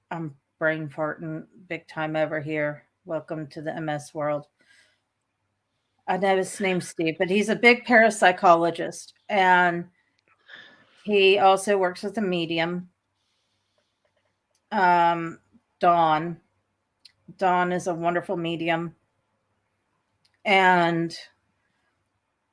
I'm brain farting big time over here. Welcome to the MS world. I know his name's Steve, but he's a big parapsychologist, and he also works with a medium. Dawn is a wonderful medium, and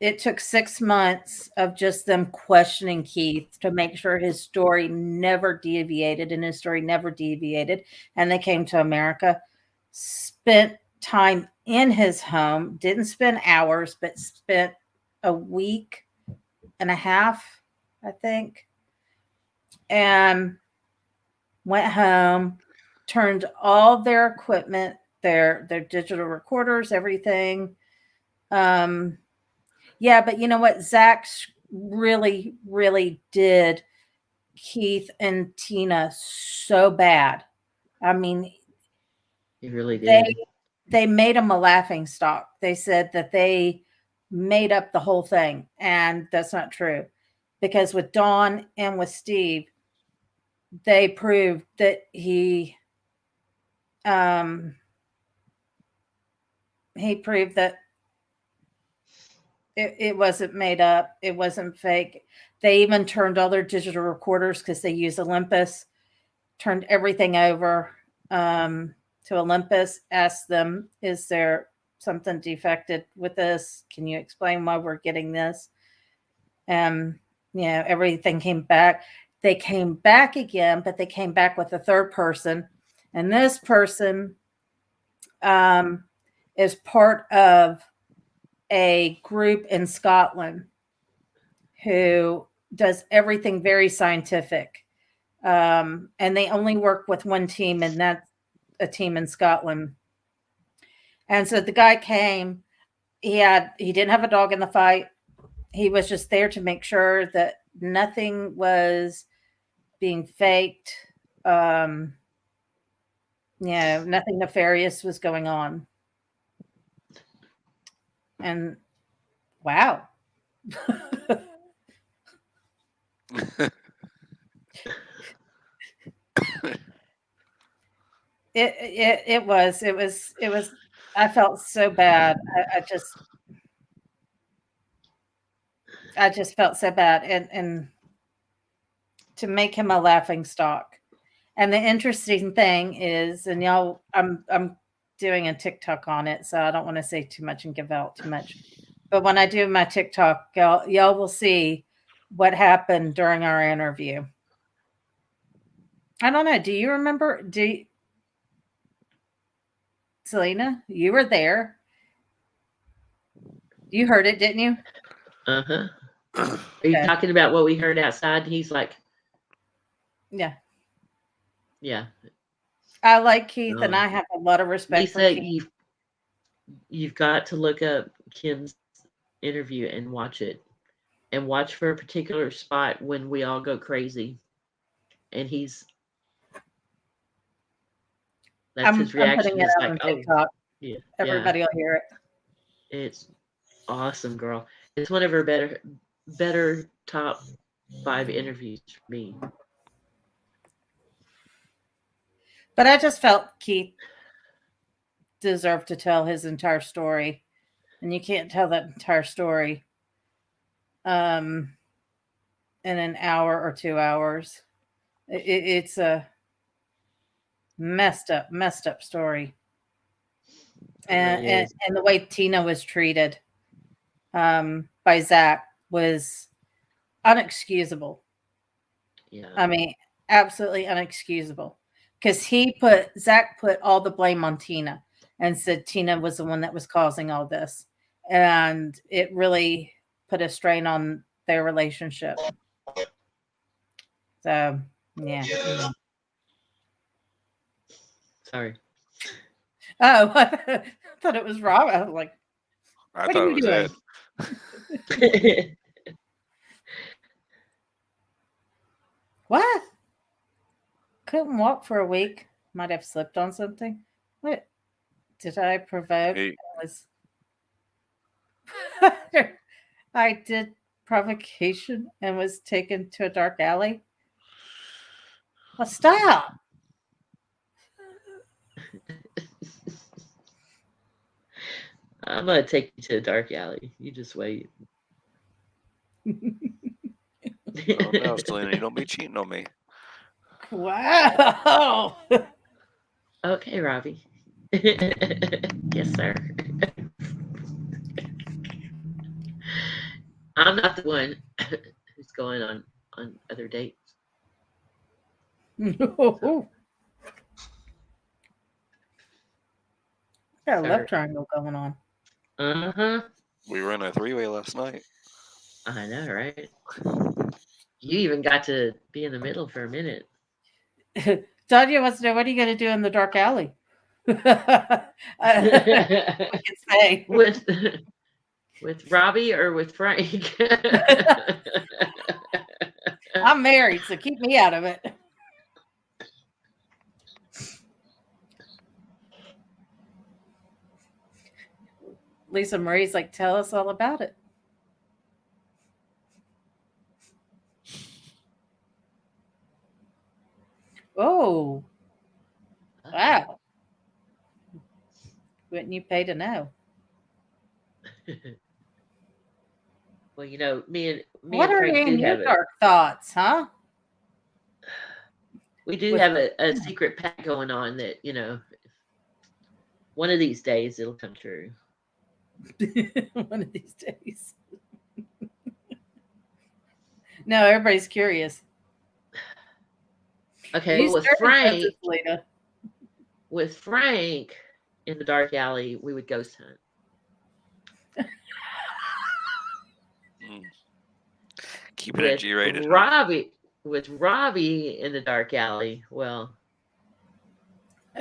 it took 6 months of just them questioning Keith to make sure his story never deviated, and his story never deviated. And they came to America, spent time in his home, didn't spend hours, but spent a week and a half, I think. And went home, turned all their equipment, their digital recorders, everything. Yeah, but you know what? Zach really, really did Keith and Tina so bad. I mean, He really they did. they made him a laughing stock. They said that they made up the whole thing, and that's not true. Because with Dawn and with Steve, they proved that um he proved that it wasn't made up, it wasn't fake. They even turned all their digital recorders because they use Olympus, turned everything over to Olympus, asked them, is there something defected with this? Can you explain why we're getting this? Everything came back. They came back again, but they came back with a third person. And this person is part of a group in Scotland who does everything very scientific. And they only work with one team, and that's a team in Scotland. And so the guy came, he didn't have a dog in the fight. He was just there to make sure that nothing was being faked. Nothing nefarious was going on. And wow. It was I felt so bad. I just felt so bad, and to make him a laughing stock. And the interesting thing is, and y'all, I'm doing a TikTok on it, so I don't want to say too much and give out too much. But when I do my TikTok, y'all will see what happened during our interview. I don't know. Do you remember? Selena, you were there. You heard it, didn't you? Uh-huh. Are you talking about what we heard outside? He's like, yeah. Yeah. I like Keith, and I have a lot of respect for Lisa, Keith. you've got to look up Kim's interview and watch it. And watch for a particular spot when we all go crazy. And that's his reaction. I'm putting it out on TikTok. Yeah. Everybody will hear it. It's awesome, girl. It's one of her better top 5 interviews for me. But I just felt Keith deserved to tell his entire story. And you can't tell that entire story in an hour or 2 hours. It's a messed up story. And the way Tina was treated by Zach was unexcusable. Yeah. I mean, absolutely unexcusable. Because Zach put all the blame on Tina and said Tina was the one that was causing all this. And it really put a strain on their relationship. So, yeah. Sorry. Oh, I thought it was Rob. I was like, what are you doing? What? Couldn't walk for a week. Might have slipped on something. What? Did I provoke? I did provocation and was taken to a dark alley. Well, stop. I'm going to take you to a dark alley. You just wait. Oh no, Selena, you don't be cheating on me. Wow. Okay, Robbie. Yes, sir. I'm not the one who's going on other dates. No. Got a love triangle going on. Uh-huh. We were in a 3-way last night. I know, right? You even got to be in the middle for a minute. Tanya wants to know, what are you going to do in the dark alley? We can say. With Robbie or with Frank? I'm married, so keep me out of it. Lisa Marie's like, tell us all about it. Oh, wow. Wouldn't you pay to know? Well, you know, me What and are Frank in do your have it. dark thoughts, huh? We do With- have a secret pact going on that, you know, one of these days it'll come true. One of these days. No, everybody's curious. Okay, You well, with started Frank, this, Lita. with Frank in the dark alley, we would ghost hunt. Keeping it G-rated. With Robbie in the dark alley, well,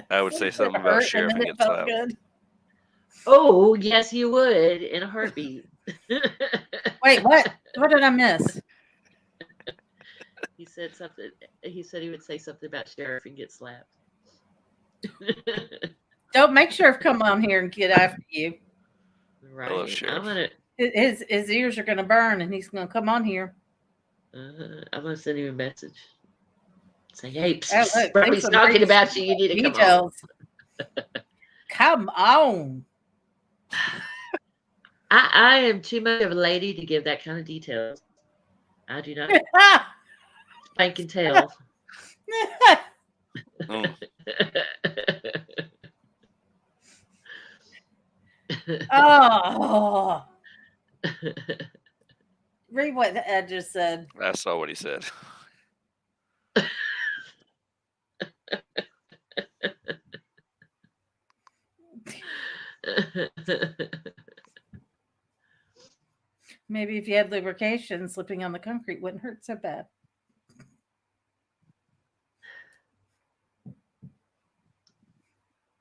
I would say something about sheriff and get slapped. Good. Oh, yes, you would in a heartbeat. Wait, what? What did I miss? He said something. He said he would say something about sheriff and get slapped. Don't make sheriff come on here and get after you. Right. love sheriff. I'm gonna His ears are gonna burn, and he's gonna come on here. I'm gonna send him a message. Say, hey, Oh, look, Robbie's Lisa talking Marie's about you. You need to come on. details. Come on. I am too much of a lady to give that kind of details. I do not. Spank and tell. Oh. Read what Ed just said. I saw what he said. Maybe if you had lubrication, slipping on the concrete wouldn't hurt so bad.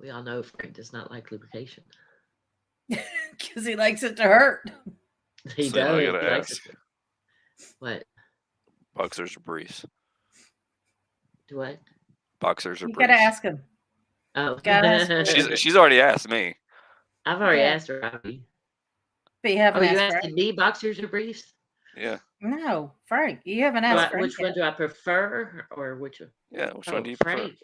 We all know Frank does not like lubrication. Because he likes it to hurt. He So now I does. gotta He likes ask. it. What? Boxers or briefs? Do what? Boxers or You briefs? gotta ask him. Oh, Gotta ask her. She's already asked me. I've already Yeah. asked her, Robbie. But you Oh, haven't you asked asking me boxers or briefs? Yeah. No, Frank. You haven't Do asked Frank. which one do I prefer, or which one? Yeah. Which Oh, one do you prefer? Frank.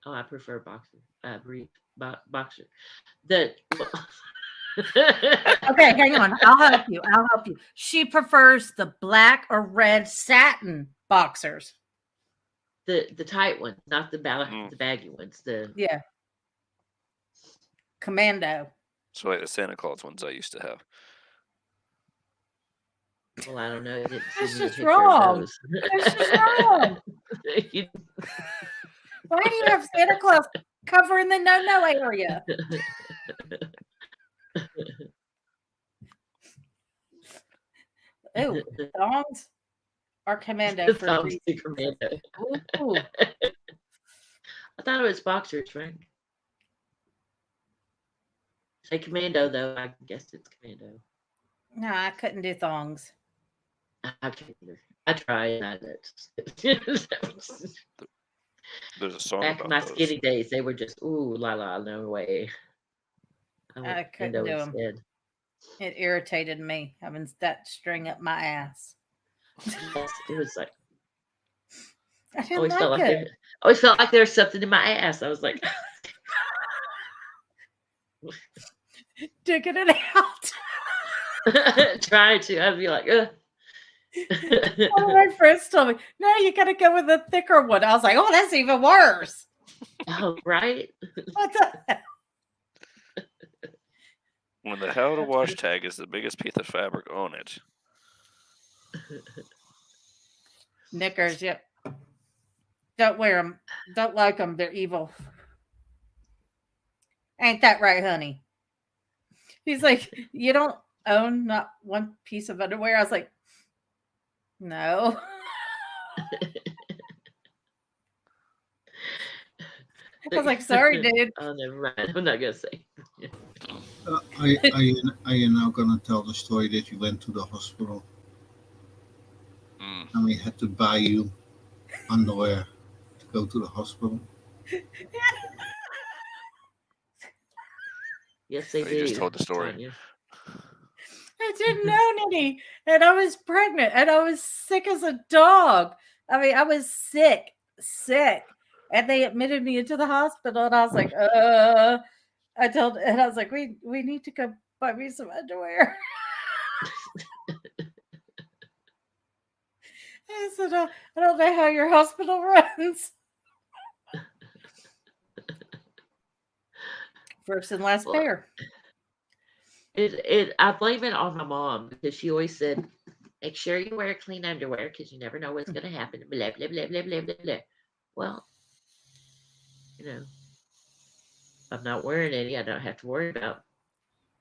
Oh, I prefer boxer. Brief boxer. The Okay, hang on. I'll help you. She prefers the black or red satin boxers. the tight ones, not the baggy ones. Yeah. Commando. It's like the Santa Claus ones I used to have. Well, I don't know. You didn't That's send me a just picture of wrong. those. That's just wrong. You- Why do you have Santa Claus covering the no area? Ooh, thongs are commando for Thongs reasons. to commando. Ooh. I thought it was boxers, Frank. Say commando though. I guess it's commando. No, I couldn't do thongs. I can't either. I tried. There's a song Back in about my those. skinny days, they were just ooh la la, no way. I couldn't do them. instead. It irritated me having that string up my ass. Yes, it was like I didn't always felt like like it. always felt like there was something in my ass. I was like, Digging it out. trying to. I'd be like, ugh. One of my friends told me, no, you got to go with a thicker one. I was like, oh, that's even worse. Oh, right. What the hell? When the how to wash tag is the biggest piece of fabric on it. Knickers, yep. Don't wear them. Don't like them. They're evil. Ain't that right, honey? He's like, you don't own not one piece of underwear? I was like, no. I was like, sorry, dude. Oh, never mind. I'm not gonna say. Are you now gonna tell the story that you went to the hospital and we had to buy you underwear to go to the hospital? Yes, they You do. just told the story. Tanya. I didn't know any, and I was pregnant, and I was sick as a dog. I mean, I was sick, and they admitted me into the hospital, and I was like, and I was like, we need to go buy me some underwear. I said, I don't know how your hospital runs. First and last pair. I blame it on my mom because she always said, make sure you wear clean underwear because you never know what's going to happen. Blah, blah, blah, blah, blah, blah, blah. Well, you know, I'm not wearing any. I don't have to worry about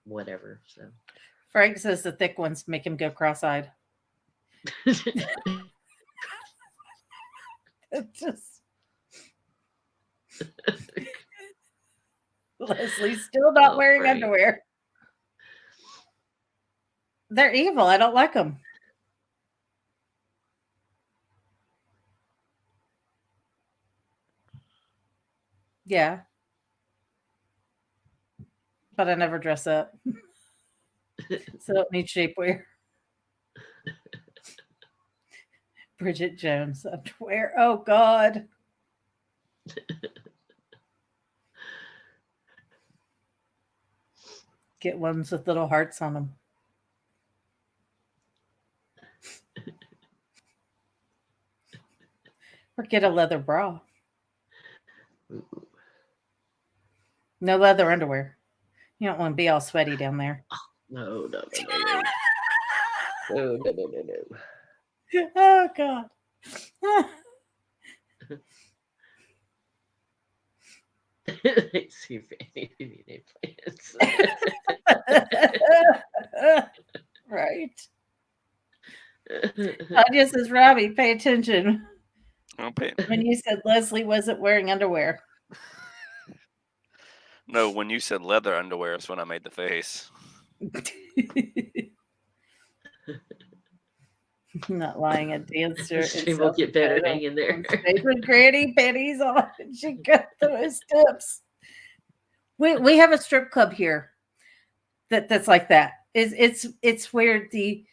whatever. So Frank says the thick ones make him go cross-eyed. It's just Leslie's still not wearing Frank. underwear. They're evil. I don't like them. Yeah. But I never dress up. So I don't need shapewear. Bridget Jones underwear. Oh, God. Get ones with little hearts on them. Or get a leather bra. No leather underwear. You don't want to be all sweaty down there. No. No. Oh, God. See if plans. Right. Tanya says, Robbie, pay attention. I'm paying. When you said Leslie wasn't wearing underwear. No, when you said leather underwear is when I made the face. Not lying, a dancer. She will get better hanging there. With granny pennies on, and she got those steps. We have a strip club here that's like that. It's where the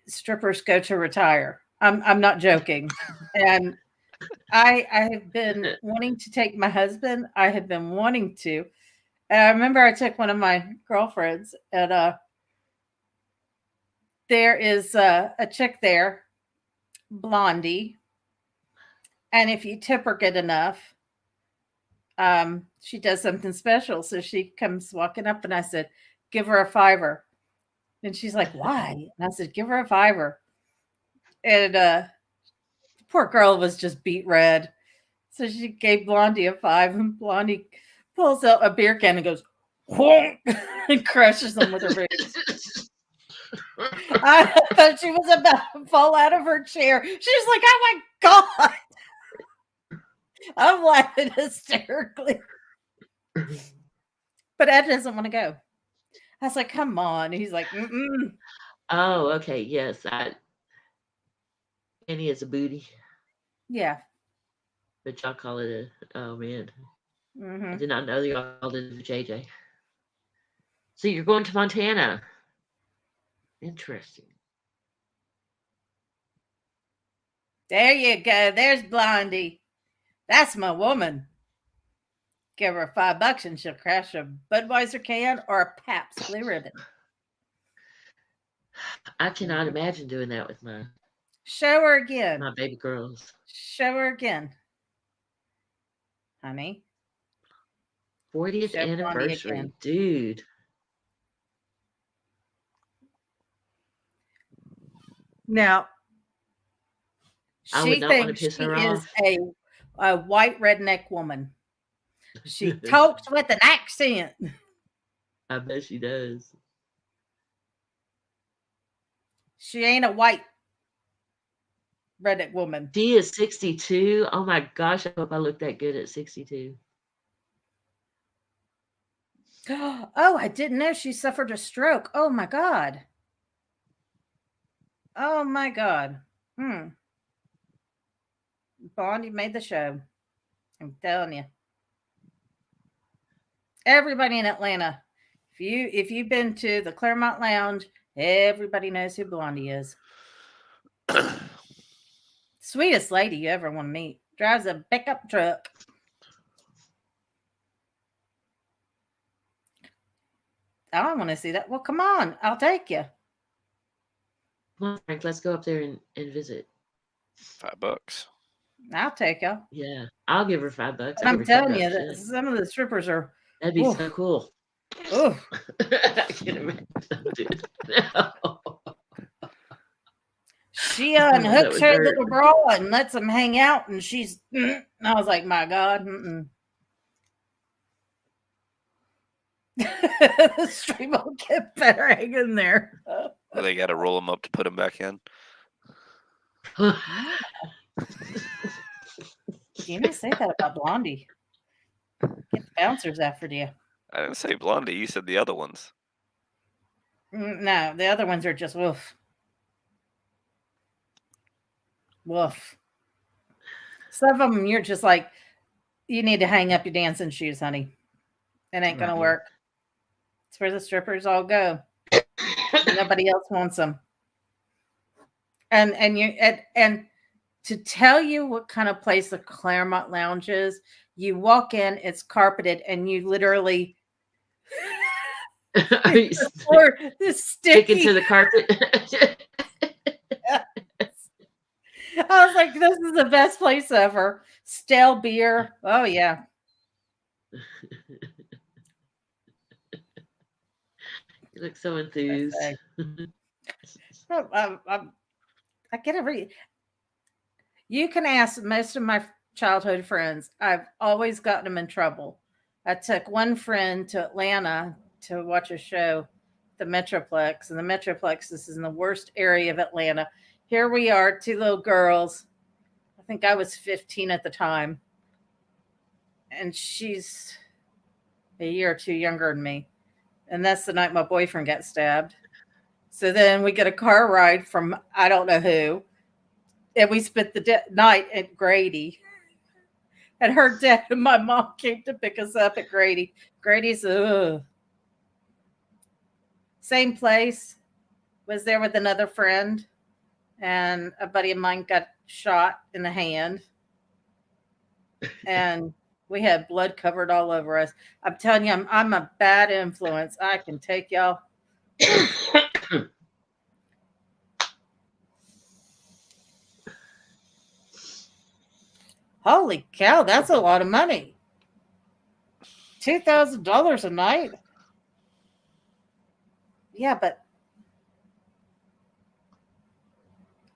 strippers go to retire. I'm not joking, and I have been wanting to take my husband. I have been wanting to. And I remember I took one of my girlfriends, and there is a chick there, Blondie, and if you tip her good enough, she does something special. So she comes walking up, and I said, "Give her a $5." And she's like, "Why?" And I said, "Give her a $5." And poor girl was just beet red. So she gave Blondie a $5, and Blondie pulls out a beer can and goes, "Whonk," and crushes them with her boots. I thought she was about to fall out of her chair. She was like, "Oh my God." I'm laughing hysterically. But Ed doesn't want to go. I was like, "Come on." He's like, "Mm-mm." Oh, okay. Yes. Penny is a booty. Yeah. But y'all call it oh man. Mm-hmm. I did not know y'all called it a JJ. So you're going to Montana. Interesting. There you go. There's Blondie. That's my woman. Give her $5 and she'll crash a Budweiser can or a Pabst Blue Ribbon. I cannot imagine doing that with my Show her again. My baby girls. Show her again. Honey. 40th Show anniversary. Dude. Now, I she would not want to thinks piss she her is off. a white redneck woman. She talks with an accent. I bet she does. She ain't a white redneck woman. She is 62. Oh my gosh, I hope I look that good at 62. Oh, I didn't know she suffered a stroke. Oh my God. Oh my God. Blondie made the show. I'm telling you. Everybody in Atlanta. If you've been to the Claremont Lounge, everybody knows who Blondie is. Sweetest lady you ever want to meet. Drives a pickup truck. I want to see that. Well, come on. I'll take you. Come on, Frank, let's go up there and visit. $5. I'll take you. Yeah, I'll give her $5. And I'm telling you that some of the strippers are. That'd be so cool. Oh, I can't imagine, dude. No. She unhooks her little bra and lets them hang out, and she's. And I was like, my God. The stream will get better hanging there. Well, they got to roll them up to put them back in. You didn't say that about Blondie. Get the bouncers after you. I didn't say Blondie. You said the other ones. No, the other ones are just woof. Woof. Some of them, you're just like, you need to hang up your dancing shoes, honey. It ain't going to work. It's where the strippers all go. Nobody else wants them. And to tell you what kind of place the Claremont Lounge is, you walk in, it's carpeted, and you literally stick into the carpet. I was like, this is the best place ever. Stale beer. Oh, yeah. You look so enthused. I get every. You can ask most of my childhood friends. I've always gotten them in trouble. I took one friend to Atlanta to watch a show, the Metroplex, and the Metroplex is in the worst area of Atlanta. Here we are, two little girls. I think I was 15 at the time. And she's a year or two younger than me. And that's the night my boyfriend got stabbed. So then we get a car ride from I don't know who. And we spent the night at Grady. And her dad and my mom came to pick us up at Grady. Grady's, same place. Was there with another friend. And a buddy of mine got shot in the hand. And we had blood covered all over us. I'm telling you, I'm a bad influence. I can take y'all. Holy cow, that's a lot of money. $2,000 a night. Yeah, but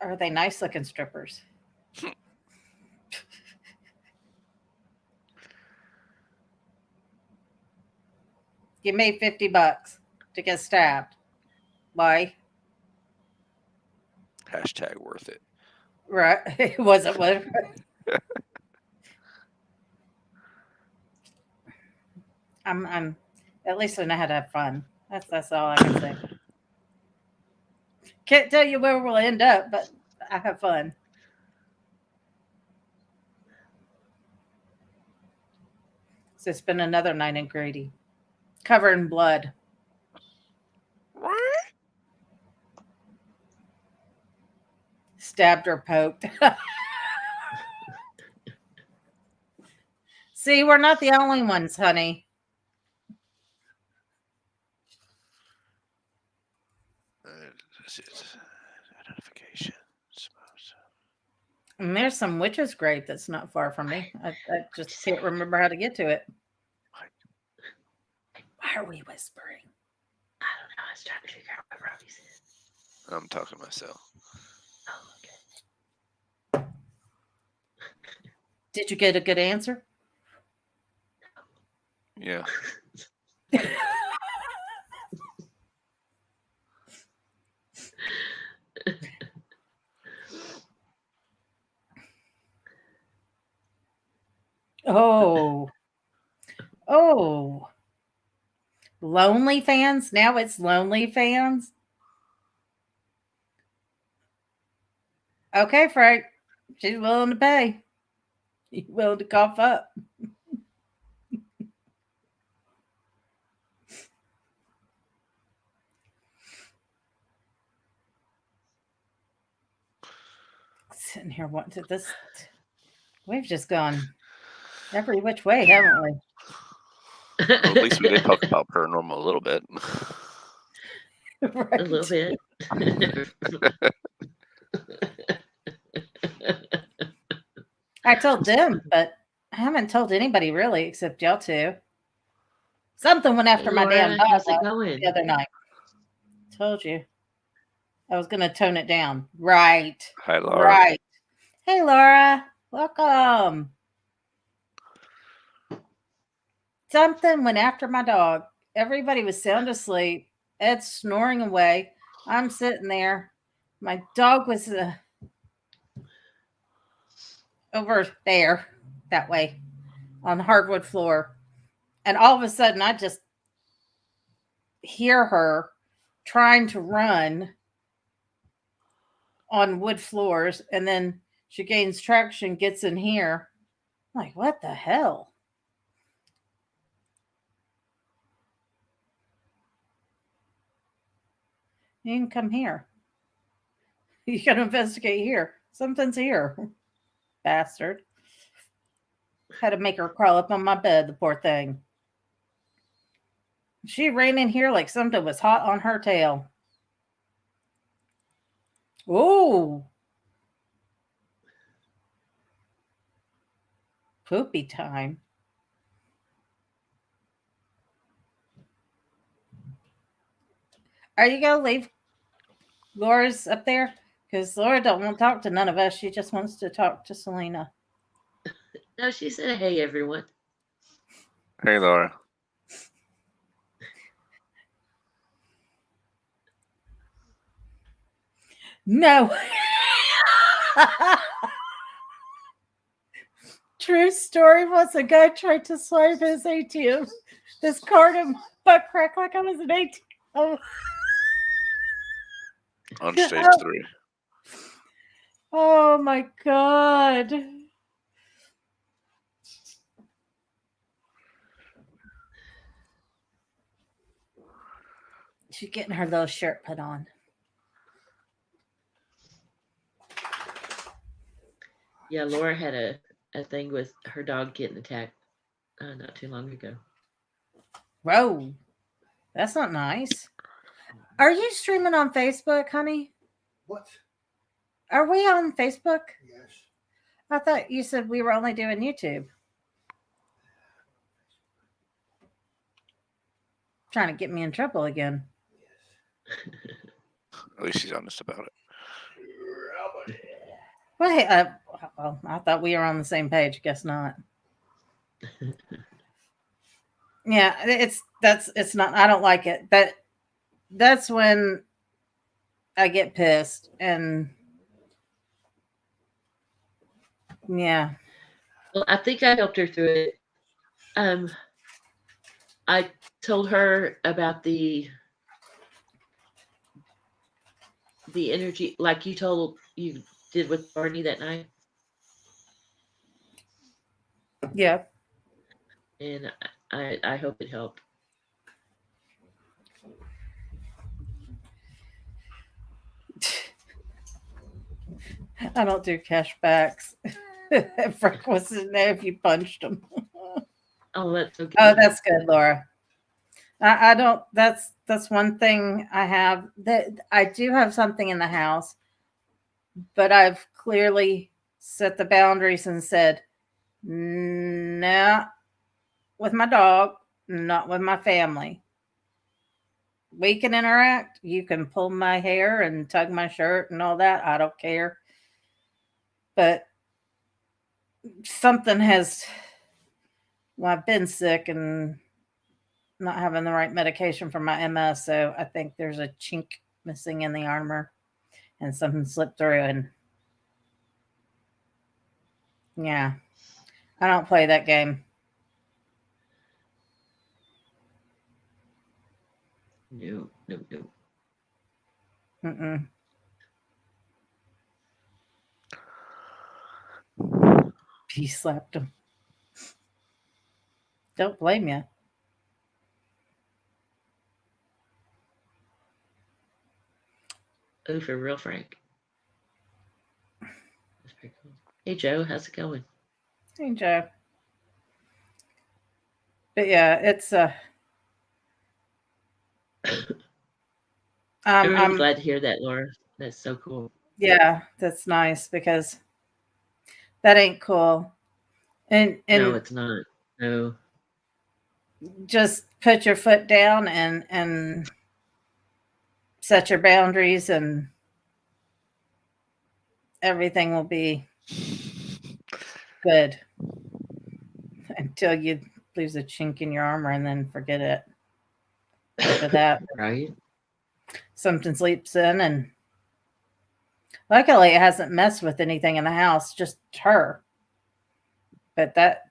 are they nice looking strippers? You made $50 to get stabbed. Why? # worth it. Right. It wasn't worth it. I'm at least I know how to have fun. That's all I can say. Can't tell you where we'll end up, but I have fun. So spend another night in Grady. Covered in blood. Stabbed or poked. See, we're not the only ones, honey. Identification. And there's some witch's grave that's not far from me. I just can't remember how to get to it. Why are we whispering? I don't know. I was trying to figure out what Robbie said. I'm talking to myself. Oh, okay. Did you get a good answer? Yeah. Oh. Oh. Lonely fans? Now it's lonely fans? Okay, Frank. She's willing to pay. You willing to cough up? Sitting here wanting to this. We've just gone every which way, haven't we? Well, at least we did talk about paranormal a little bit. A little bit. I told them, but I haven't told anybody really except y'all two. Something went after my damn Laura, dog how's it going? the other night. Told you. I was going to tone it down. Right. Hi, Laura. Right. Hey, Laura. Welcome. Something went after my dog. Everybody was sound asleep. Ed's snoring away. I'm sitting there. My dog was over there, that way, on the hardwood floor. And all of a sudden, I just hear her trying to run on wood floors. And then she gains traction, gets in here. I'm like, what the hell? You can come here. You can investigate here. Something's here. Bastard. Had to make her crawl up on my bed, the poor thing. She ran in here like something was hot on her tail. Oh. Poopy time. Are you going to leave Laura's up there? Because Laura don't want to talk to none of us. She just wants to talk to Selena. No, she said, hey, everyone. Hey, Laura. No. True story was a guy tried to swipe his ATM. This card and butt crack like I was an ATM. On stage 3. Oh my God. She's getting her little shirt put on. Yeah, Laura had a thing with her dog getting attacked not too long ago. Whoa. That's not nice. Are you streaming on Facebook, honey? What? Are we on Facebook? Yes. I thought you said we were only doing YouTube. Trying to get me in trouble again. At least she's honest about it. Well, hey, well, I thought we were on the same page. Guess not. Yeah, it's not. I don't like it. That's when I get pissed, and yeah. Well, I think I helped her through it. I told her about the energy, like you did with Barney that night. Yeah. And I hope it helped. I don't do cashbacks. Frank wants to know if you punched him. Oh, that's okay. Oh, that's good, Laura. I don't. That's one thing I have. That I do have something in the house, but I've clearly set the boundaries and said, no, with my dog, not with my family. We can interact. You can pull my hair and tug my shirt and all that. I don't care. But something has, well, I've been sick and not having the right medication for my MS. So I think there's a chink missing in the armor and something slipped through. And yeah, I don't play that game. No. Mm-mm. He slapped him. Don't blame you. Oh, for real, Frank. That's pretty cool. Hey, Joe, how's it going? Hey, Joe. But yeah, it's I'm really I'm glad to hear that, Laura. That's so cool. yeah, that's nice because that ain't cool. No, And it's not. No. just put your foot down and set your boundaries and everything will be good until you lose a chink in your armor and then forget it. After that, Right? something sleeps in, and luckily it hasn't messed with anything in the house, just her. But that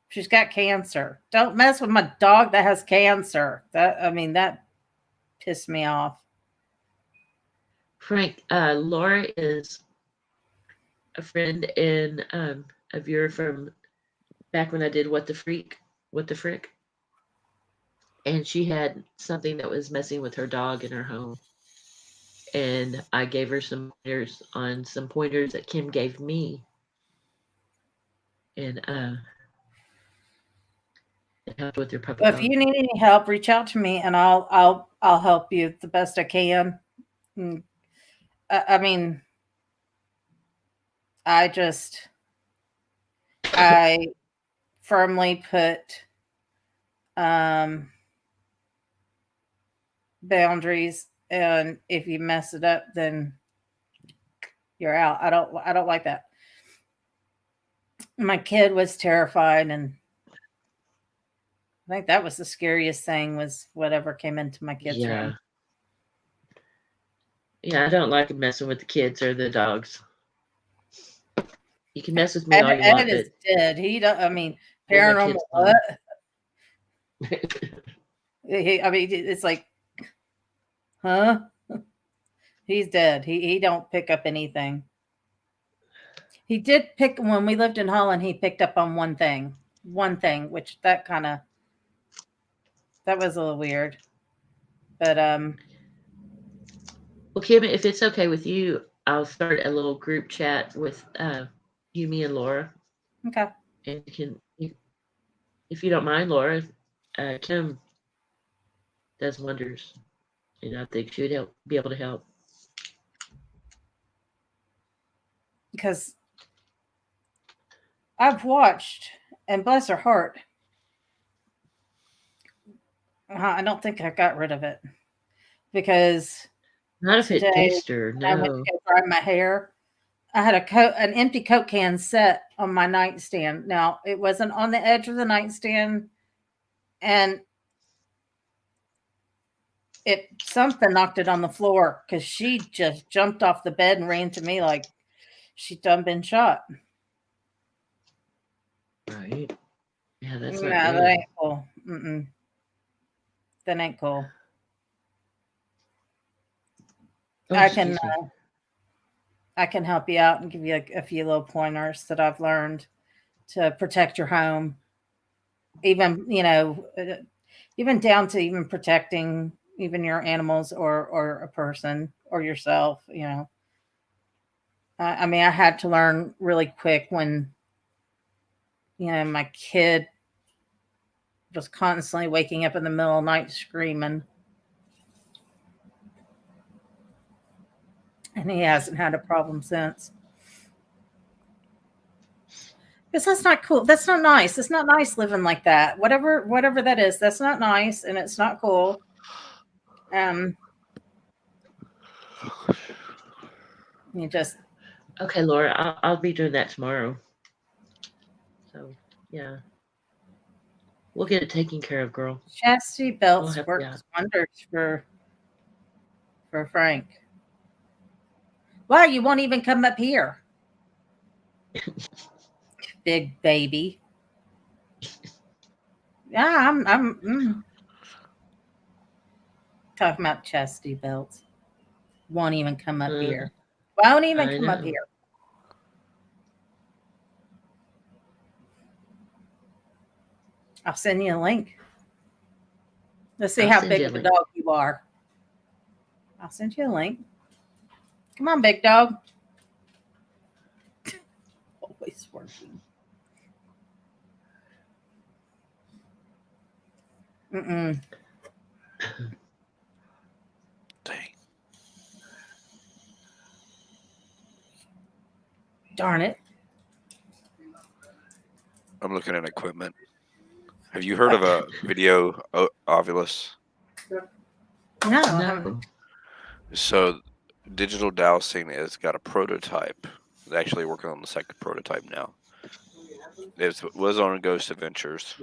she's got cancer. Don't mess with my dog that has cancer. That pissed me off. Frank, Laura is a friend in a viewer from back when I did What the Frick. And she had something that was messing with her dog in her home. And I gave her some pointers that Kim gave me. And it helped with your puppy Well, if dog. you need any help, reach out to me and I'll help you the best I can. I mean, I firmly put boundaries, and if you mess it up, then you're out. I don't like that. My kid was terrified, and I think that was the scariest thing was whatever came into my kid's room. Yeah, I don't like messing with the kids or the dogs. You can mess with me Ed, all you Ed want, is but dead. He don't. I mean, leave my paranormal. kids alone. What? It's like, huh? He's dead. He don't pick up anything. He did pick when we lived in Holland. He picked up on one thing, which that was a little weird. But Well, Kim, if it's okay with you, I'll start a little group chat with you, me, and Laura. Okay. And if you don't mind, Laura, Kim does wonders, and I think she would be able to help. Because I've watched, and bless her heart, I don't think I got rid of it because Not if it today tastes her, when I went no. to go dry my hair, I had an empty Coke can set on my nightstand. Now it wasn't on the edge of the nightstand, and something knocked it on the floor because she just jumped off the bed and ran to me like she'd done been shot. Right. Yeah, that's No, not good. that ain't cool. Mm-mm. That ain't cool. Oh, I excuse me. I can help you out and give you a few little pointers that I've learned to protect your home. Even, even down to even protecting even your animals or a person or yourself, I mean, I had to learn really quick when, my kid was constantly waking up in the middle of the night screaming. And he hasn't had a problem since. Because that's not cool. That's not nice. It's not nice living like that. Whatever that is, that's not nice and it's not cool. You just Okay, Laura, I'll be doing that tomorrow. So yeah, we'll get it taken care of, girl. chastity We'll belts help you out. works wonders for Frank. Wow, you won't even come up here. Big baby. Yeah, I'm talking about chesty belts. Won't even come up here. Won't even I come up know. here. I'll send you a link. Let's see I'll how send big you a of a link. dog you are. I'll send you a link. Come on, big dog. Always working. Mm-mm. Dang. Darn it. I'm looking at equipment. Have you heard of a video ovulus? No. No. So, digital dowsing has got a prototype. They're actually working on the second prototype now. It was on Ghost Adventures,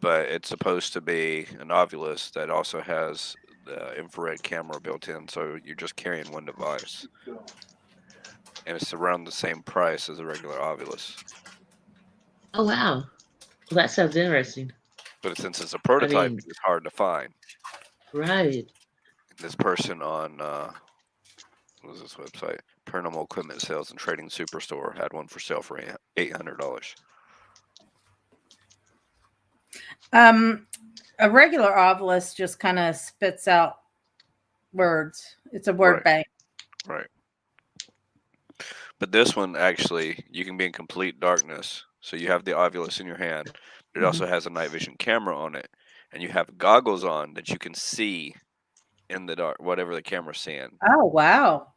but it's supposed to be an ovulus that also has the infrared camera built in, so you're just carrying one device. And it's around the same price as a regular ovulus. Oh wow. Well, that sounds interesting. But since it's a prototype, mean- it's hard to find. Right. This person on what was this website? Paranormal Equipment Sales and Trading Superstore had one for sale for $800. A regular ovulus just kind of spits out words. It's a word bank. Right. But this one actually, you can be in complete darkness. So you have the ovulus in your hand. But it also has a night vision camera on it, and you have goggles on that you can see in the dark, whatever the camera's seeing. Oh wow.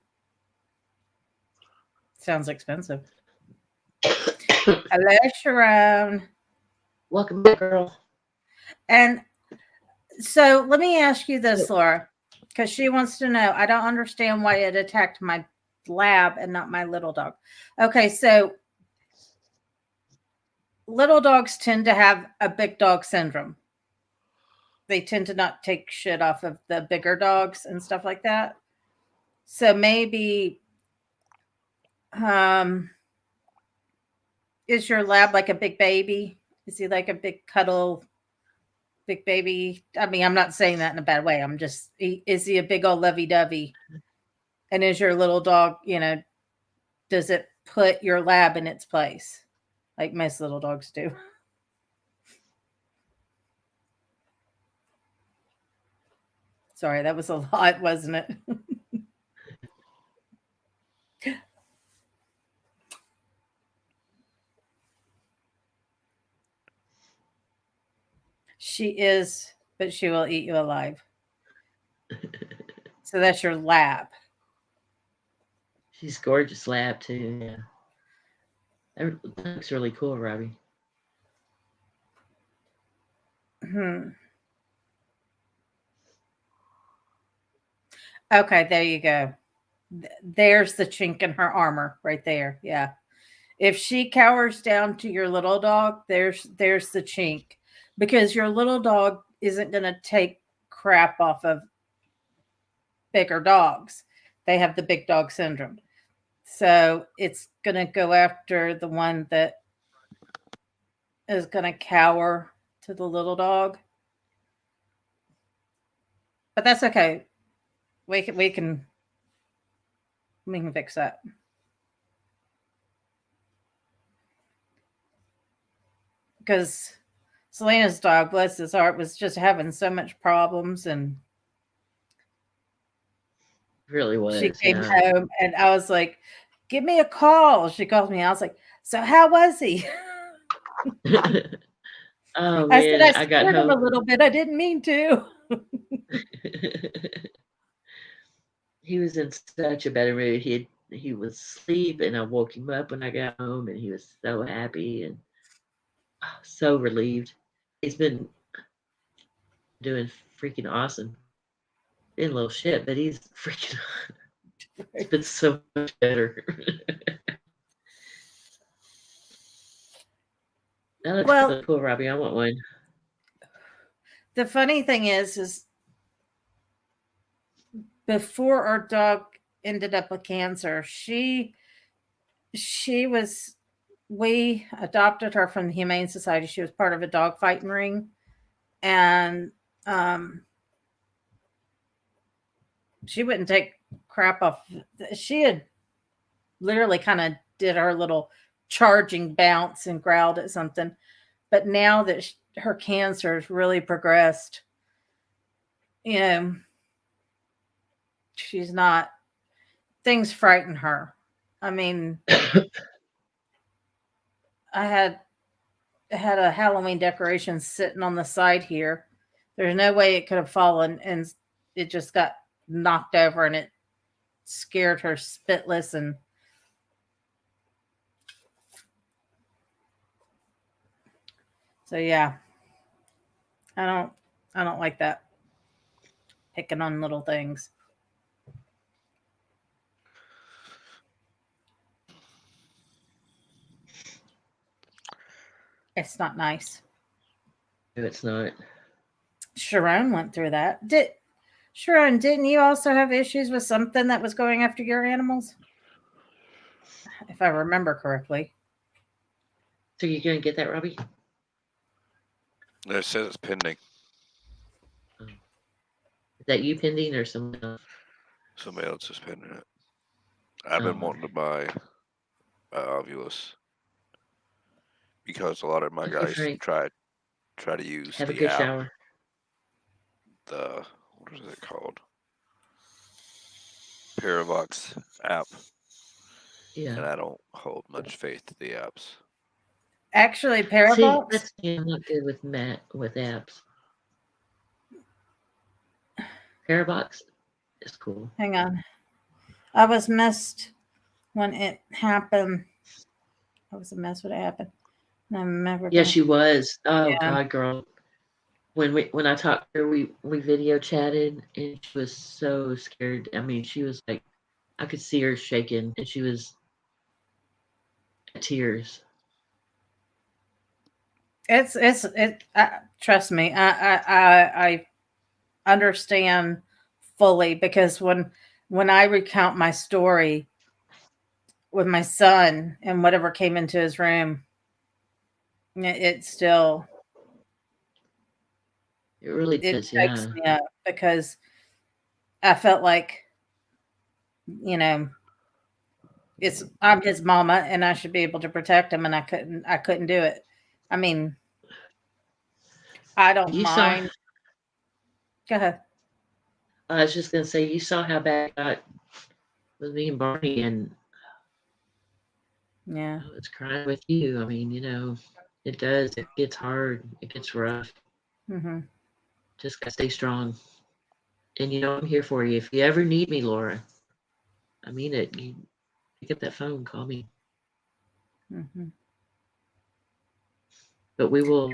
Sounds expensive. Hello, Sharon. Welcome back, girl. And so let me ask you this, Laura, because she wants to know. I don't understand why it attacked my lab and not my little dog. Okay, so little dogs tend to have a big dog syndrome. They tend to not take shit off of the bigger dogs and stuff like that. So maybe is your lab like a big baby? Is he like a big cuddle big baby? I mean, I'm not saying that in a bad way. I'm just, is he a big old lovey-dovey? And is your little dog, does it put your lab in its place like most little dogs do? Sorry, that was a lot, wasn't it? She is, but she will eat you alive. So that's your lab. She's gorgeous lab too. Yeah. That looks really cool, Robbie. Okay, there you go. There's the chink in her armor right there. Yeah. If she cowers down to your little dog, there's the chink, because your little dog isn't going to take crap off of bigger dogs. They have the big dog syndrome. So it's going to go after the one that is going to cower to the little dog. But that's okay. We can fix that. Because Selena's dog, bless his heart, was just having so much problems, and Really was. she came home, and I was like, "Give me a call." She called me. I was like, "So how was he?" Oh I said, man, "I I got scared him a home. little bit. I didn't mean to." He was in such a better mood. He was asleep, and I woke him up when I got home, and he was so happy and so relieved. He's been doing freaking awesome. Been a little shit, but he's freaking. It's been so much better. That looks Well, really cool, Robbie. I want one. the funny thing is before our dog ended up with cancer, she was we adopted her from the Humane Society. She was part of a dog fighting ring, and she wouldn't take crap off. She had literally kind of did her little charging bounce and growled at something. But now that her cancer has really progressed, you know, she's not, things frighten her. I mean, I had a Halloween decoration sitting on the side here. There's no way it could have fallen, and it just got knocked over, and it scared her spitless. And so, yeah, I don't like that, picking on little things. It's not nice. No, it's not. Sharon went through that. Sharon, didn't you also have issues with something that was going after your animals? If I remember correctly. So you're going to get that, Robbie? It says it's pending. Is that you pending or someone else? Somebody else is pending it. I've been wanting to buy Ovulus because a lot of my guys try to use Have a the good app. shower. What is it called? Paravox app. Yeah. And I don't hold much faith to the apps. Actually, Paravox. I'm not good with apps. Paravox is cool. Hang on. I was messed when it happened. I was a mess when it happened. And I remember. Yeah, she was. Oh Yeah. God, girl. When I talked to her, we video chatted, and she was so scared. I mean, she was like, I could see her shaking, and she was tears. Trust me, I understand fully, because when I recount my story with my son and whatever came into his room, it still, it really does, takes me up, because I felt like, I'm his mama and I should be able to protect him, and I couldn't do it. I mean, I don't mind. Go ahead. I was just gonna say, you saw how bad it got with me and Barney, and yeah, it's crying with you. I mean, it does. It gets hard. It gets rough. Mm-hmm. Just gotta stay strong. And I'm here for you. If you ever need me, Laura, I mean it. You pick up that phone, call me. Mm-hmm. But we'll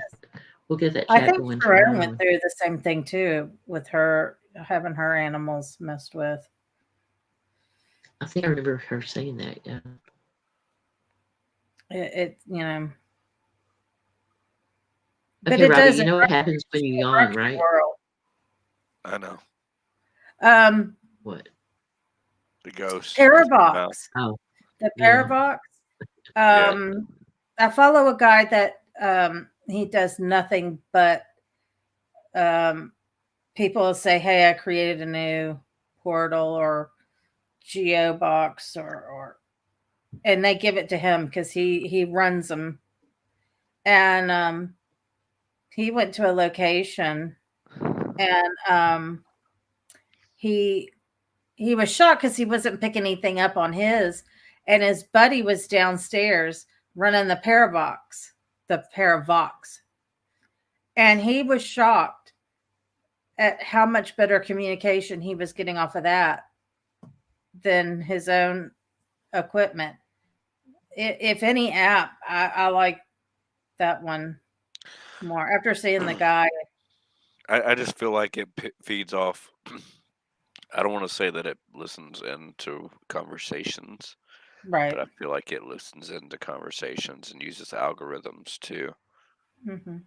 get that I chat think going Sharon tomorrow. went through the same thing too, with her having her animals messed with. I think I remember her saying that. Yeah. But okay, it Robbie, does. you know what happens when you yawn, right? I know. What? The ghost. Paravox. Oh. The Paravox. I follow a guy that he does nothing but people say, "Hey, I created a new portal or geo box," or and they give it to him because he runs them. And he went to a location, and he was shocked because he wasn't picking anything up on his, and his buddy was downstairs running the Paravox, and he was shocked at how much better communication he was getting off of that than his own equipment. If any app, I like that one more after seeing the guy. I just feel like it feeds off. I don't want to say that it listens into conversations, right? But I feel like it listens into conversations and uses algorithms too. Mm-hmm.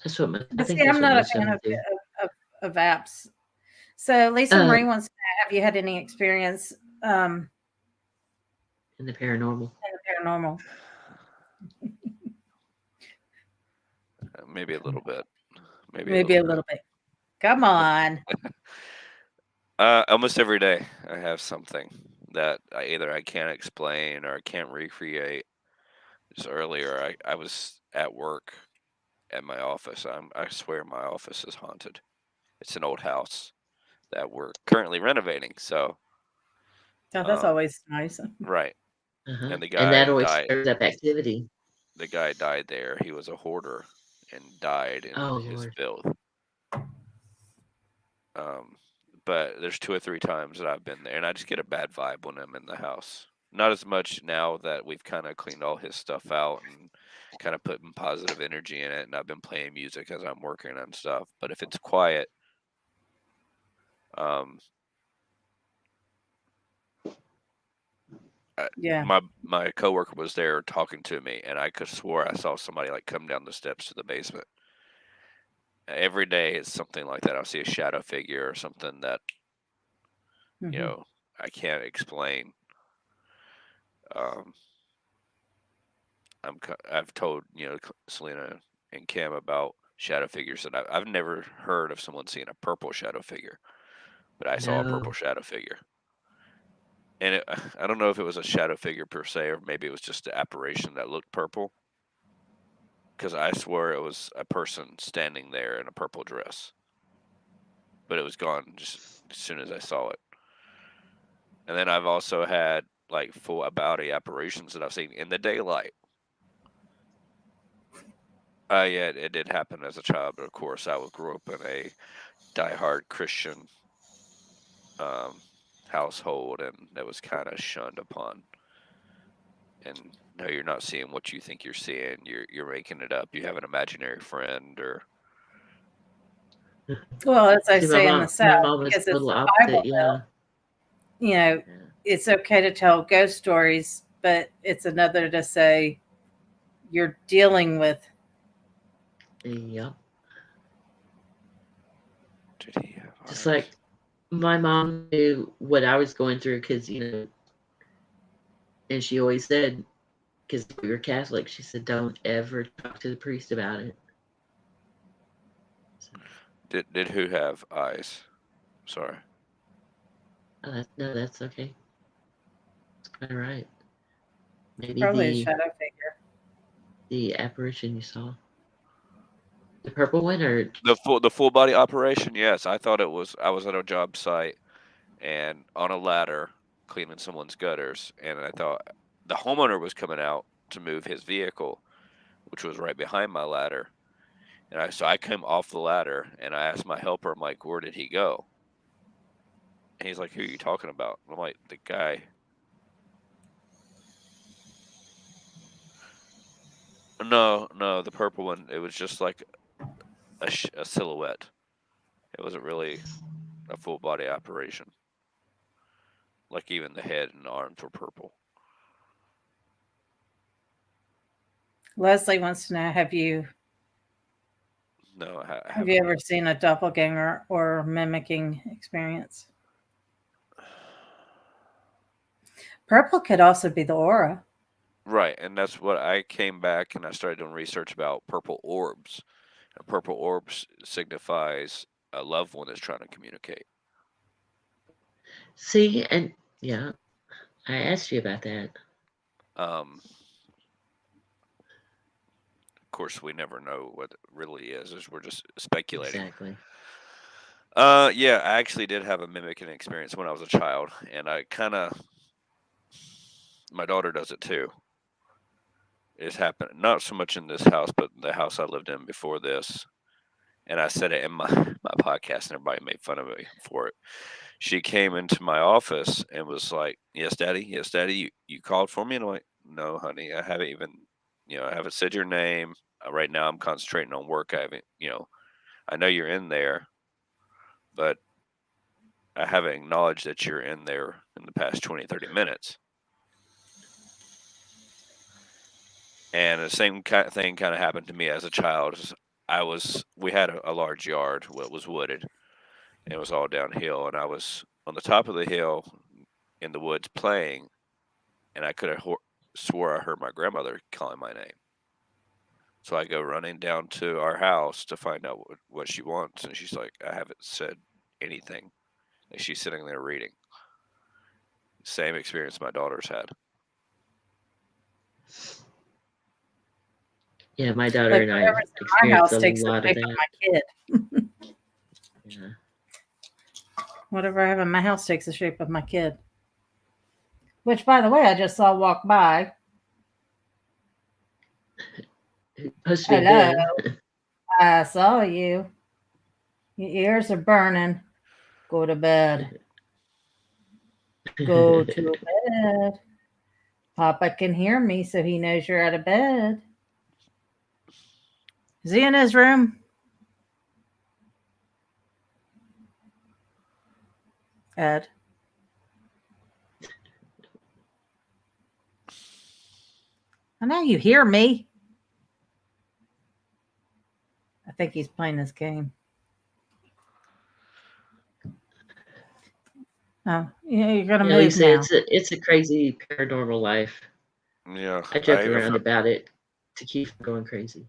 That's what I think. I'm not a fan of apps. So Lisa Marie wants to know, have you had any experience in the paranormal? paranormal. Maybe a little bit. Maybe a Maybe little a bit. little bit. Come on. Almost every day I have something that I can't explain or I can't recreate. Just earlier, I was at work at my office. I swear my office is haunted. It's an old house that we're currently renovating. So, Oh, that's always nice. right. Uh-huh. And the And guy that always died. stirs up activity. The guy died there. He was a hoarder and died in Oh his Lord. filth. Um, but there's 2 or 3 times that I've been there, and I just get a bad vibe when I'm in the house. Not as much now that we've kind of cleaned all his stuff out and kind of putting positive energy in it, and I've been playing music as I'm working on stuff. But if it's quiet, um, Yeah. my coworker was there talking to me, and I could swore I saw somebody like come down the steps to the basement. Every day it's something like that. I'll see a shadow figure or something that Mhm. I can't explain. Um, I've told Selena and Cam about shadow figures that I've never heard of someone seeing a purple shadow figure, but I saw a purple No. shadow figure, and I don't know if it was a shadow figure per se, or maybe it was just an apparition that looked purple. Because I swear it was a person standing there in a purple dress, but it was gone just as soon as I saw it. And then I've also had like full body apparitions that I've seen in the daylight. Yeah, it did happen as a child, but of course I grew up in a diehard Christian household, and that was kind of shunned upon. And no, you're not seeing what you think you're seeing. You're making it up. You have an imaginary friend, or Well, as I See, say in the my South, mom was because it's total the opposite. Bible Yeah. Belt, it's okay to tell ghost stories, but it's another to say you're dealing with. Yep. did he have Just eyes? like my mom knew what I was going through because and she always said, because we were Catholic, she said, don't ever talk to the priest about it. So, Did who have eyes? Sorry. no, that's okay. That's quite right. Maybe Probably a shadow figure. the apparition you saw, the purple one, or The full body operation, yes. I thought it was. I was at a job site and on a ladder cleaning someone's gutters, and I thought the homeowner was coming out to move his vehicle, which was right behind my ladder. And I came off the ladder and I asked my helper, I'm like, where did he go? And he's like, who are you talking about? I'm like, the guy. No, no, the purple one. It was just like a silhouette. It wasn't really a full body operation. Like even the head and arms were purple. Leslie wants to know: No, I have haven't. you ever seen a doppelganger or mimicking experience? Purple could also be the aura. Right, and that's what I came back and I started doing research about purple orbs. And purple orbs signifies a loved one is trying to communicate. see, and yeah, I asked you about that. Of course, we never know what it really is. We're just speculating. Exactly. Yeah, I actually did have a mimicking experience when I was a child, and my daughter does it too. It's happened not so much in this house, but the house I lived in before this. And I said it in my podcast, and everybody made fun of me for it. She came into my office and was like, yes, daddy, you called for me? And I'm like, no, honey, I haven't even, I haven't said your name. Right now I'm concentrating on work. I haven't, I know you're in there, but I haven't acknowledged that you're in there in the past 20, 30 minutes. And the same kind of thing kind of happened to me as a child. We had a large yard. It was wooded. And it was all downhill. And I was on the top of the hill in the woods playing, and I could have swore I heard my grandmother calling my name. So I go running down to our house to find out what she wants, and she's like, I haven't said anything. And she's sitting there reading. Same experience my daughter's had. Yeah, my daughter Like and I whatever's in my experienced house a takes the lot of shape of that. my kid. Yeah. Whatever I have in my house takes the shape of my kid. Which, by the way, I just saw walk by. Supposed to be Hello. Ben. I saw you. Your ears are burning. Go to bed. Go to bed. Papa can hear me, so he knows you're out of bed. Is he in his room? Ed. I know you hear me. I think he's playing this game. Oh, yeah, you're gonna move Lisa, now. it's a crazy paranormal life. Yeah, I joke around about it to keep from going crazy.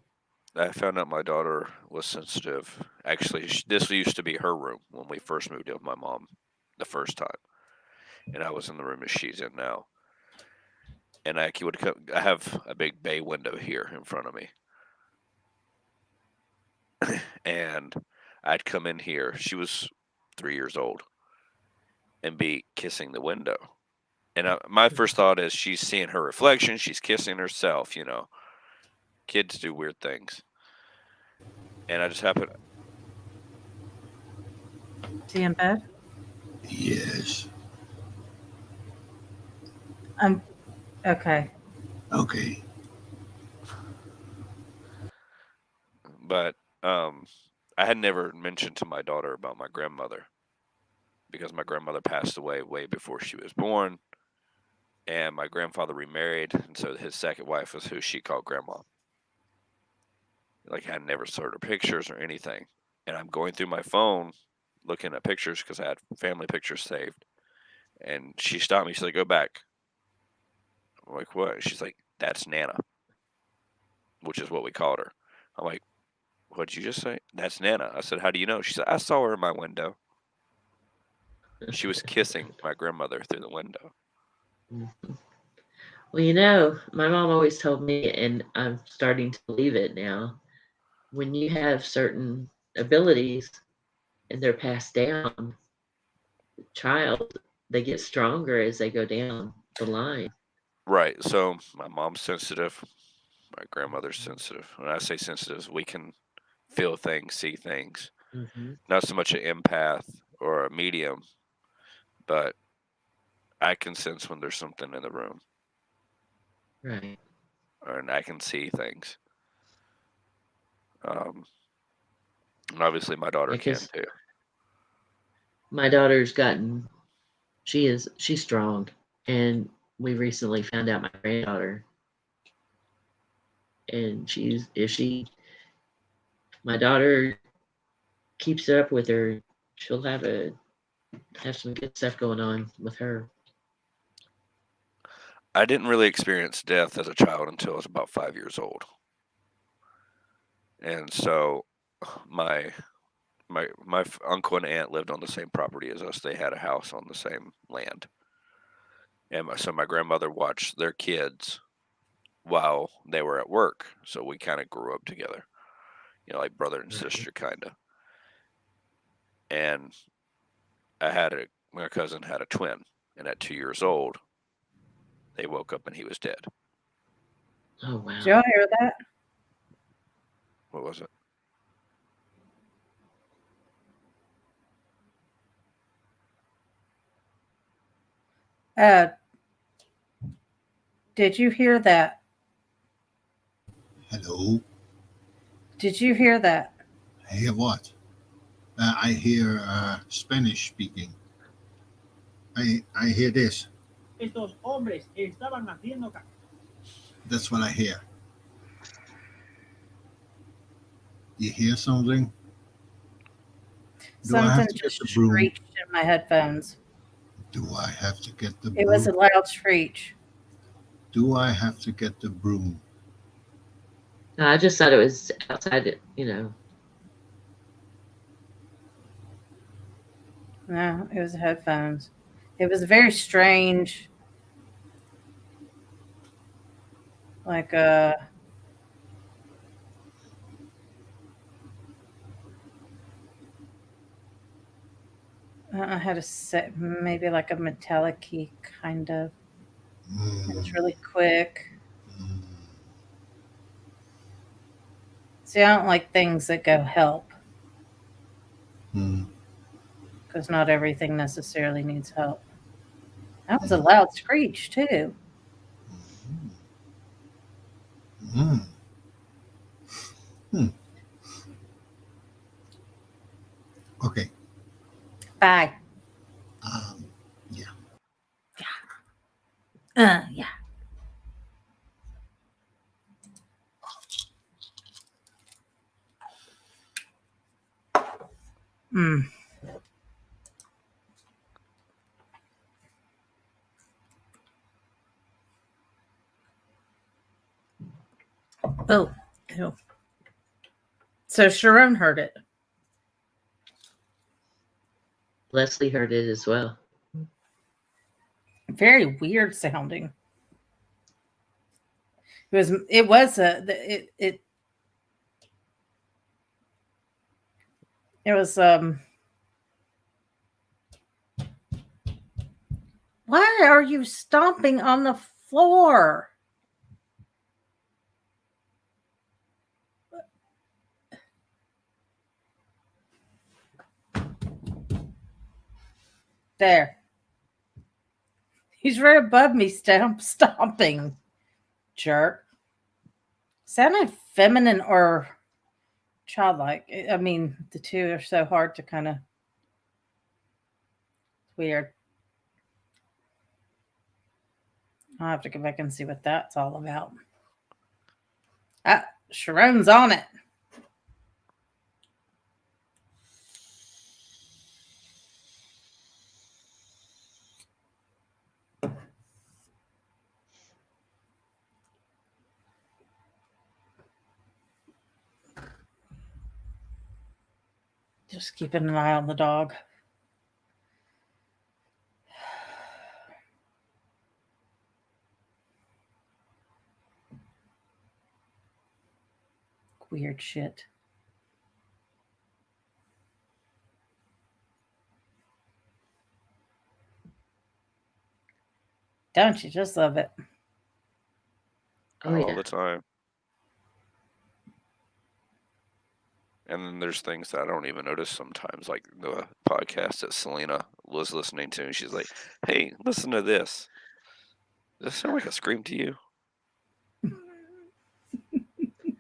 I found out my daughter was sensitive. Actually, this used to be her room when we first moved in with my mom the first time, and I was in the room as she's in now. And I have a big bay window here in front of me, and I'd come in here. She was 3 years old, and be kissing the window. And my first thought is she's seeing her reflection. She's kissing herself. You know, kids do weird things. And I just happened. Is he in bed? Yes. Okay. Okay. But I had never mentioned to my daughter about my grandmother because my grandmother passed away way before she was born, and my grandfather remarried, and so his second wife was who she called grandma. Like I never saw her pictures or anything, and I'm going through my phone looking at pictures because I had family pictures saved, and she stopped me. She's like, "Go back." I'm like, "What?" She's like, "That's Nana," which is what we called her. I'm like, "What'd you just say?" "That's Nana." I said, "How do you know?" She said, "I saw her in my window." She was kissing my grandmother through the window. Well, my mom always told me, and I'm starting to believe it now, when you have certain abilities and they're passed down, the child, they get stronger as they go down the line. Right. So my mom's sensitive. My grandmother's sensitive. When I say sensitive, we can feel things, see things. Mm-hmm. Not so much an empath or a medium, but I can sense when there's something in the room. Right. And I can see things. And obviously my daughter can too. My daughter's she's strong, and we recently found out my granddaughter, and my daughter keeps it up with her, she'll have some good stuff going on with her. I didn't really experience death as a child until I was about 5 years old. And so my uncle and aunt lived on the same property as us. They had a house on the same land. And so my grandmother watched their kids while they were at work. So we kind of grew up together, like brother and sister kind of. And my cousin had a twin, and at 2 years old, they woke up and he was dead. Oh, wow. Did y'all hear that? What was it? Did you hear that? Hello. Did you hear that? I hear what? I hear Spanish speaking. I hear this. Estos hombres estaban haciendo. That's what I hear. You hear something? Something just screeched in my headphones. Do I have to get the broom? It was a loud screech. Do I have to get the broom? No, I just thought it was outside, No, it was headphones. It was very strange. Like I don't know how to say, maybe like a metallic key kind of. It was really quick. See, I don't like things that go help Hmm. because not everything necessarily needs help. That was a loud screech too. Hmm. Hmm. Okay. Bye. Yeah. Yeah. Mm. Oh, ew. So Sharon heard it. Leslie heard it as well. Very weird sounding. It was why are you stomping on the floor? There. He's right above me stomping. Jerk. Sounded feminine or childlike. I mean, the two are so hard to kind of weird. I'll have to go back and see what that's all about. Sharon's on it. Just keeping an eye on the dog. Weird shit. Don't you just love it? All the time. And then there's things that I don't even notice sometimes, like the podcast that Selena was listening to, and she's like, "Hey, listen to this. Does this sound like a scream to you?"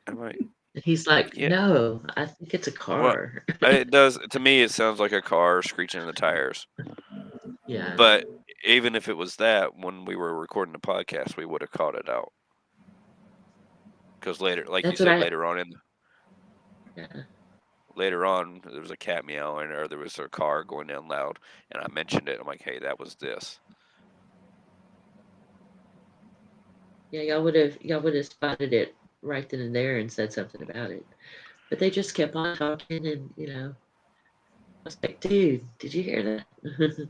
I'm like, He's like, "Yeah." no, I think it's a Well, car. it does. To me, it sounds like a car screeching in the tires. Yeah. But even if it was that, when we were recording the podcast, we would have caught it out. Because later, like That's you what said, I. Yeah. later on, there was a cat meowing or there was a car going down loud, and I mentioned it. I'm like, "Hey, that was this." Yeah, y'all would have spotted it right then and there and said something about it. But they just kept on talking and I was like, dude, did you hear that?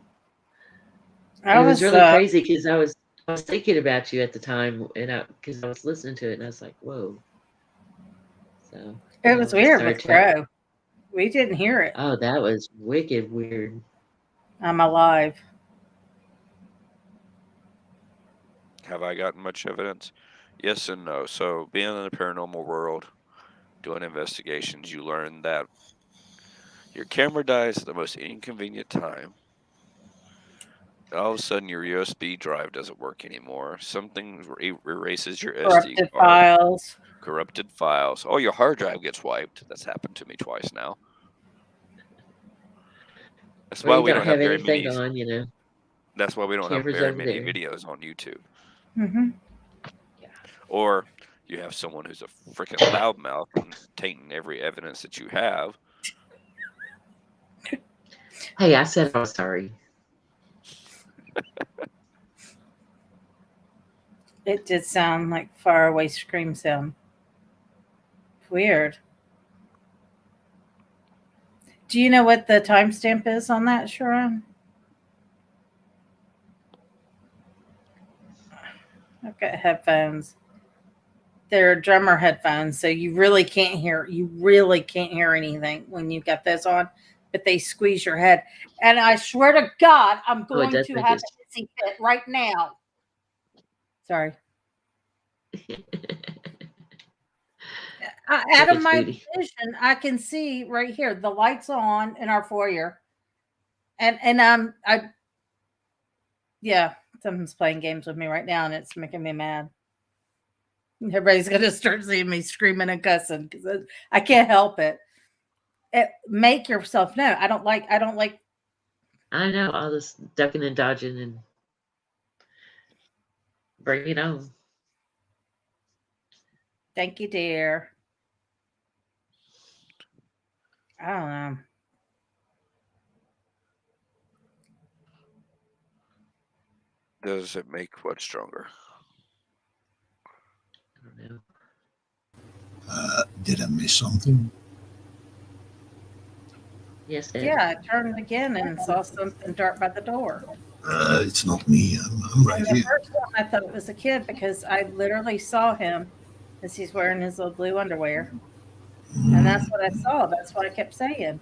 I It was was really crazy because I was thinking about you at the time and because I was listening to it and I was like, whoa. So it was we weird started with chatting. Crow. We didn't hear it. Oh, that was wicked weird. I'm alive. Have I gotten much evidence? Yes and no. So, being in the paranormal world, doing investigations, you learn that your camera dies at the most inconvenient time. All of a sudden, your USB drive doesn't work anymore. Something erases your SD Corrupted card. files. Corrupted files. Oh, your hard drive gets wiped. That's happened to me twice now. That's Or why you we don't don't have have very anything many. on, That's why we don't have cameras very over many there. videos on YouTube. Mm-hmm. Or you have someone who's a freaking loudmouth and tainting every evidence that you have. Hey, I said I was sorry. It did sound like faraway scream sound. Weird. Do you know what the timestamp is on that, Sharon? I've got headphones. They're drummer headphones, so you really can't hear. You really can't hear anything when you got those on, but they squeeze your head. And I swear to God, I'm Oh, it going does to make have it. a hissy fit right now. Sorry. Out of It's my booty. vision, I can see right here the lights on in our foyer, and I yeah, something's playing games with me right now, and it's making me mad. Everybody's gonna start seeing me screaming and cussing because I can't help it. Make yourself known. I don't like. I know all this ducking and dodging and bring it on. Thank you, dear. I don't know. Does it make what stronger? I don't know. Did I miss something? Yes, Ed. Yeah, I turned again and saw something dart by the door. It's not me. I'm right And the here. first time I thought it was a kid because I literally saw him as he's wearing his little blue underwear. And that's what I saw. That's what I kept saying.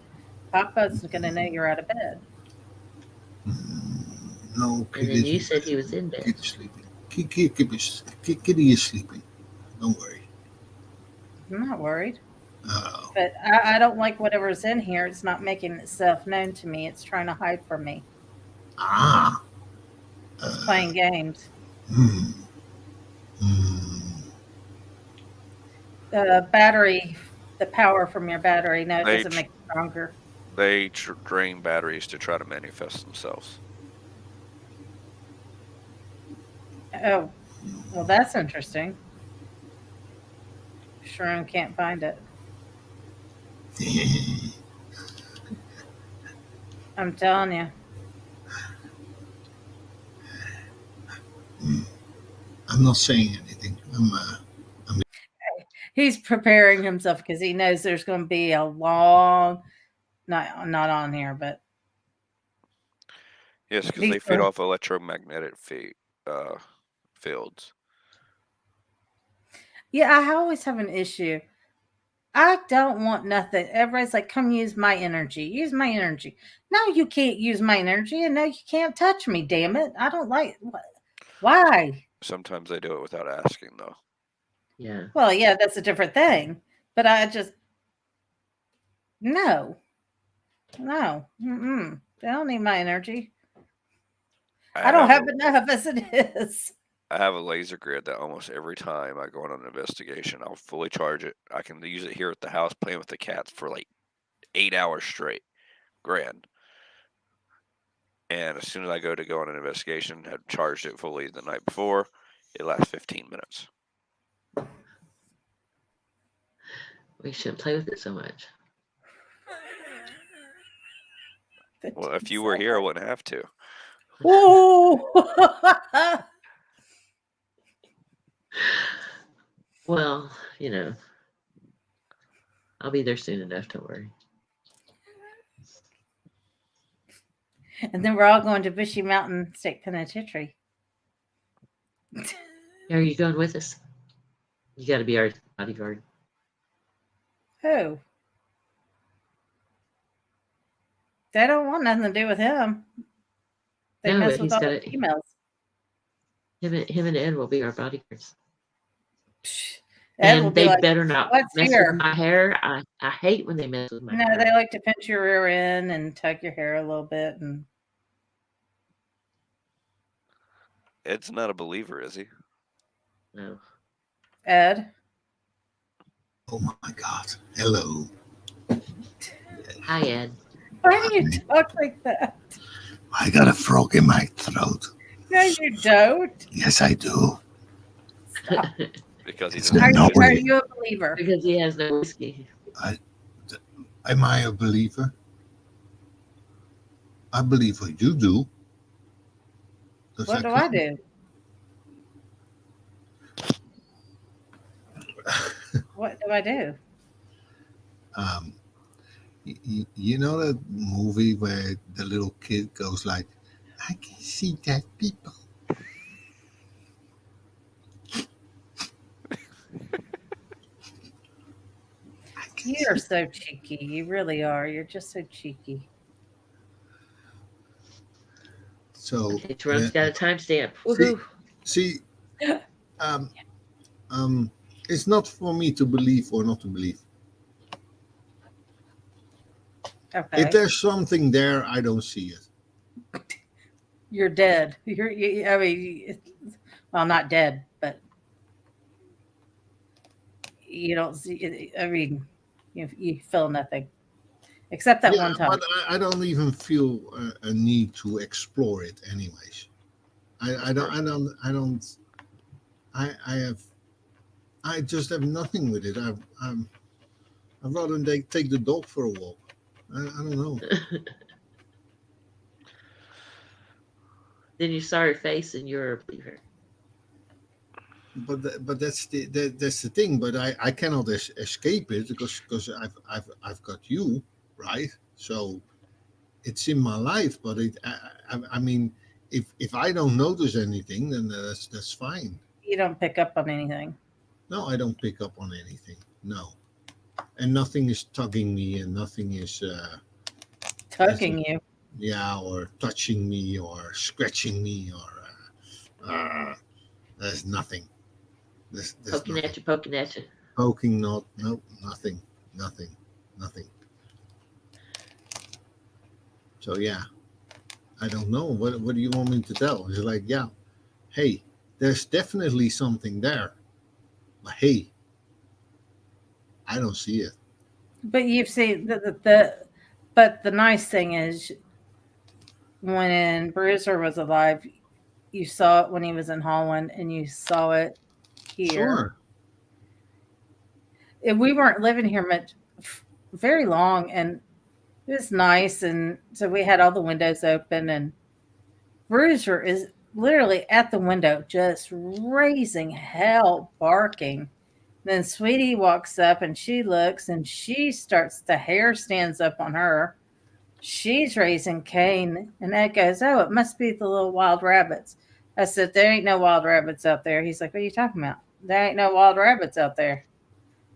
Papa's going to know you're out of bed. No, And then you said he was in bed. Kitty's sleeping. Kitty is sleeping. Don't worry. I'm not worried. Oh. But I don't like whatever's in here. It's not making itself known to me. It's trying to hide from me. Ah. It's playing games. The battery, the power from your battery, no, it doesn't make it stronger. They drain batteries to try to manifest themselves. Oh, well, that's interesting. Sharon can't find it. I'm telling you. I'm not saying anything. He's preparing himself because he knows there's going to be a long, not on here, but Yes, because they feed off electromagnetic fields. Yeah, I always have an issue. I don't want nothing. Everybody's like, come use my energy. Use my energy. No, you can't use my energy, and no, you can't touch me, damn it. I don't like why? Sometimes they do it without asking, though. Yeah. Well, yeah, that's a different thing. But I just no. They don't need my energy. I don't have enough as it is. I have a laser grid that almost every time I go on an investigation, I'll fully charge it. I can use it here at the house playing with the cats for like 8 hours straight. Grand. And as soon as I go on an investigation, had charged it fully the night before, it lasts 15 minutes. We shouldn't play with it so much. Well, if you were here, I wouldn't have to. Oh. Well, I'll be there soon enough. Don't worry. And then we're all going to Bushy Mountain State Penitentiary. Are you going with us? You got to be our bodyguard. Who? They don't want nothing to do with him. They mess with all the females. Him and Ed will be our bodyguards. Ed and they better not mess here? with my hair. I hate when they mess with my hair. No, they like to pinch your rear end and tug your hair a little bit. And Ed's not a believer, is he? No. Ed? Oh my God. Hello. Hi, Ed. Why do you talk like that? I got a frog in my throat. No, you don't. Yes, I do. Because he's are you a believer? Because he has no whiskey. Am I a believer? I believe what you do. What do I do? What do I do? You know that movie where the little kid goes like, "I can see dead people." You are so cheeky. You really are. You're just so cheeky. So Okay, Jerome's got a timestamp. see, Woohoo! see, um, it's not for me to believe or not to believe. If Okay. there's something there, I don't see it. You're dead. I mean, well, not dead, but you don't see. I mean, you feel nothing except that Yeah, one time. but I don't even feel a need to explore it, anyways. I have, I just have nothing with it. I'd rather they take the dog for a walk. I don't know. Then you saw her face and you're a believer. But that's the thing. But I cannot escape it because I've got you, right? So it's in my life. But I mean, if I don't notice anything, then that's fine. You don't pick up on anything. No, I don't pick up on anything. No, and nothing is tugging me, and nothing is Tugging you. yeah, or touching me, or scratching me, or there's nothing. There's Poking nothing. at you, poking at you. Poking, not, no, nothing, nothing, nothing. So yeah, I don't know. What do you want me to tell? It's like, yeah, hey, there's definitely something there, but hey, I don't see it. But you've seen but the nice thing is when Bruiser was alive, you saw it when he was in Holland, and you saw it here. Sure. And we weren't living here much, very long, and it was nice, and so we had all the windows open, and Bruiser is literally at the window, just raising hell, barking. Then Sweetie walks up and she looks and she starts, the hair stands up on her. She's raising Cain. And Ed goes, "Oh, it must be the little wild rabbits." I said, "There ain't no wild rabbits out there." He's like, "What are you talking about?" "There ain't no wild rabbits out there."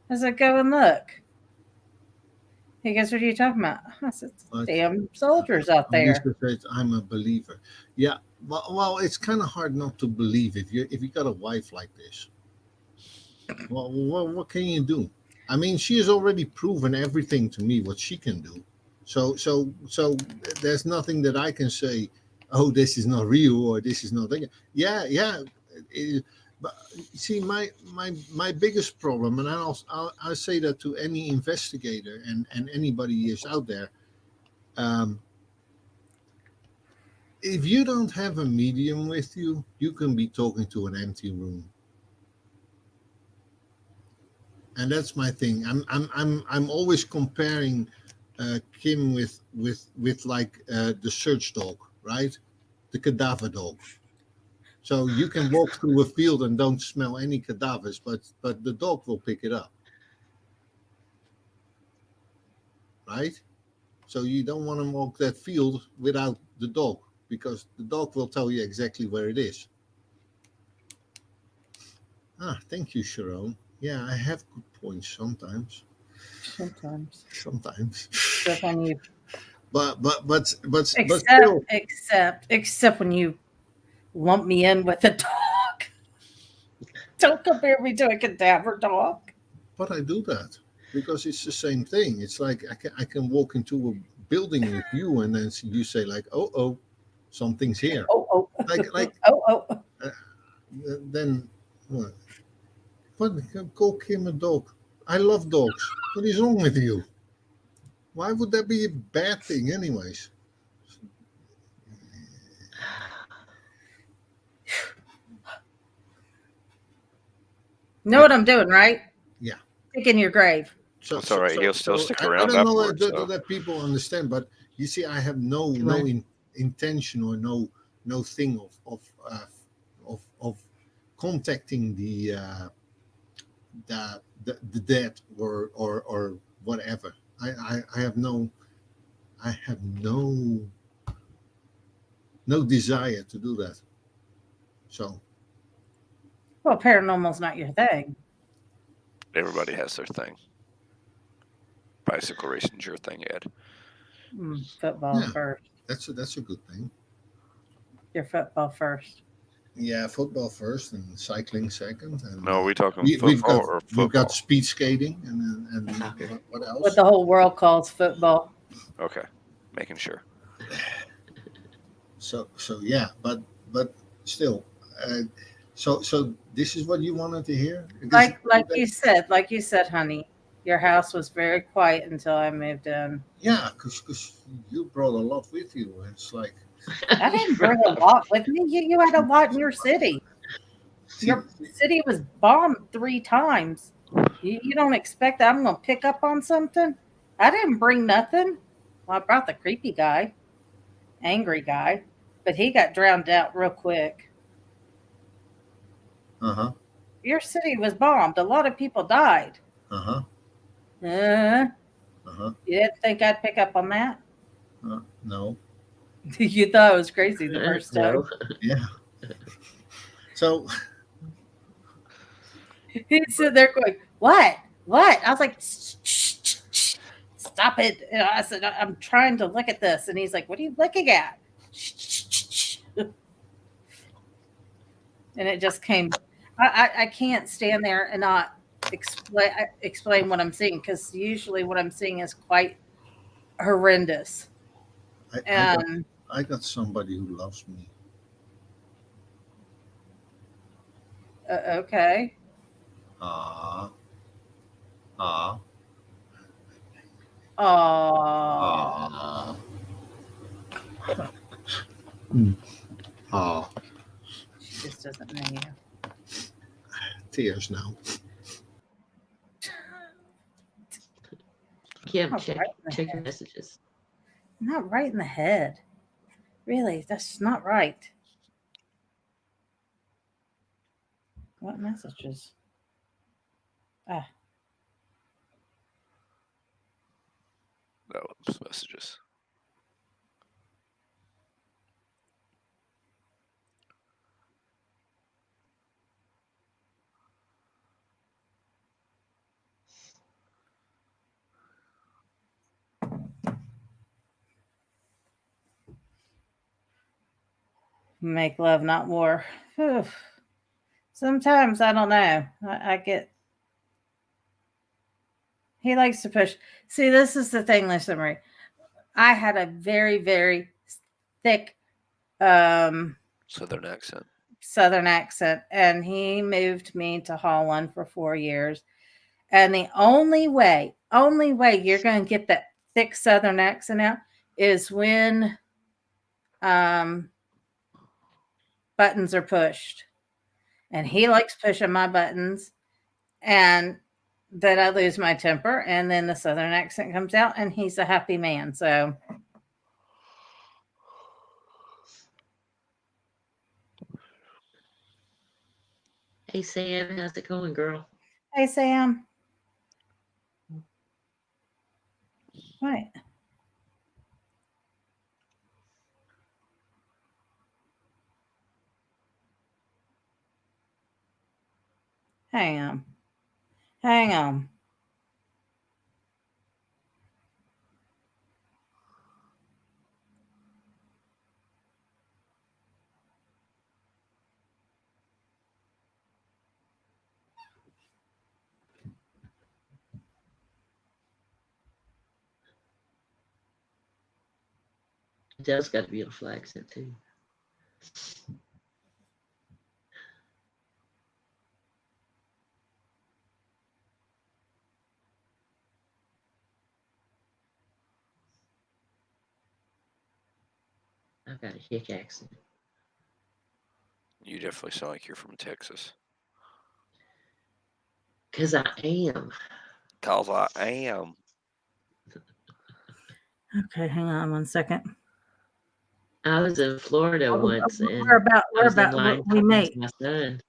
I said, "Go and look." He goes, "What are you talking about?" I said, But "Damn soldiers out there." Lisa says I'm a believer. Yeah, well, it's kind of hard not to believe if you got a wife like this. Well, what can you do? I mean, she has already proven everything to me what she can do. So there's nothing that I can say. Oh, this is not real, or this is not. Yeah. But see, my biggest problem, and I'll say that to any investigator and anybody is out there. Um, if you don't have a medium with you, you can be talking to an empty room. And that's my thing. I'm always comparing Kim with like the search dog, right? The cadaver dog. So you can walk through a field and don't smell any cadavers, but the dog will pick it up, right? So you don't want to walk that field without the dog because the dog will tell you exactly where it is. Ah, thank you, Sharon. Yeah, I have good points sometimes. Sometimes. Except when you But except still. except when you lump me in with a dog. Don't compare me to a cadaver dog. But I do that because it's the same thing. It's like I can walk into a building with you and then you say like, oh, something's here. Oh. Like Oh. Then what? What? Call Kim a dog. I love dogs. What is wrong with you? Why would that be a bad thing, anyways? Know what I'm doing, right? Yeah. Dig in your grave. So, That's all right. He'll still stick I around don't know afterwards. that people understand, but you see, I have no intention or no thing of contacting the debt or whatever. I have no no desire to do that. So Well, paranormal's not your thing. Everybody has their thing. Bicycle racing's your thing, Ed. Football yeah, first. that's a good thing. Your football first. Yeah, football first and cycling second. And No, are we talking we've football got or we've football? got speed skating and what else? What the whole world calls football. Okay, making sure. So yeah, but still, so this is what you wanted to hear. Like you said, honey, your house was very quiet until I moved in. Yeah, because you brought a lot with you. It's like I didn't bring a lot with me. You had a lot in your city. Your city was bombed 3 times. You don't expect that I'm going to pick up on something? I didn't bring nothing. Well, I brought the creepy guy, angry guy, but he got drowned out real quick. Uh-huh. Your city was bombed. A lot of people died. Uh-huh. You didn't think I'd pick up on that? No. You thought I was crazy the first time. No. Yeah. So he'd sit there going, "What? What?" I was like, shh, "Stop it!" And I said, "I'm trying to look at this," and he's like, "What are you looking at?" And it just came. I can't stand there and not explain what I'm seeing, because usually what I'm seeing is quite horrendous. I got somebody who loves me. Okay. Ah. Oh. She just doesn't know you. Tears now. Kim, check your messages. Not right in the head. Really, that's not right. What messages? Ah. That was messages. Make love, not war. Whew. Sometimes I don't know. I get. He likes to push. See, this is the thing, Lisa Marie. I had a very, very thick Southern accent. And he moved me to Holland for 4 years. And the only way you're going to get that thick Southern accent out is when buttons are pushed. And he likes pushing my buttons, and then I lose my temper, and then the Southern accent comes out, and he's a happy man. So Hey Sam, how's it going, girl? hey Sam. What? Hang on. Dell's got a beautiful accent too. I've got a hick accent. You definitely sound like you're from Texas. Because I am. Because I am. Okay, hang on 1 second. I was in Florida once, and we're about we mate. my son.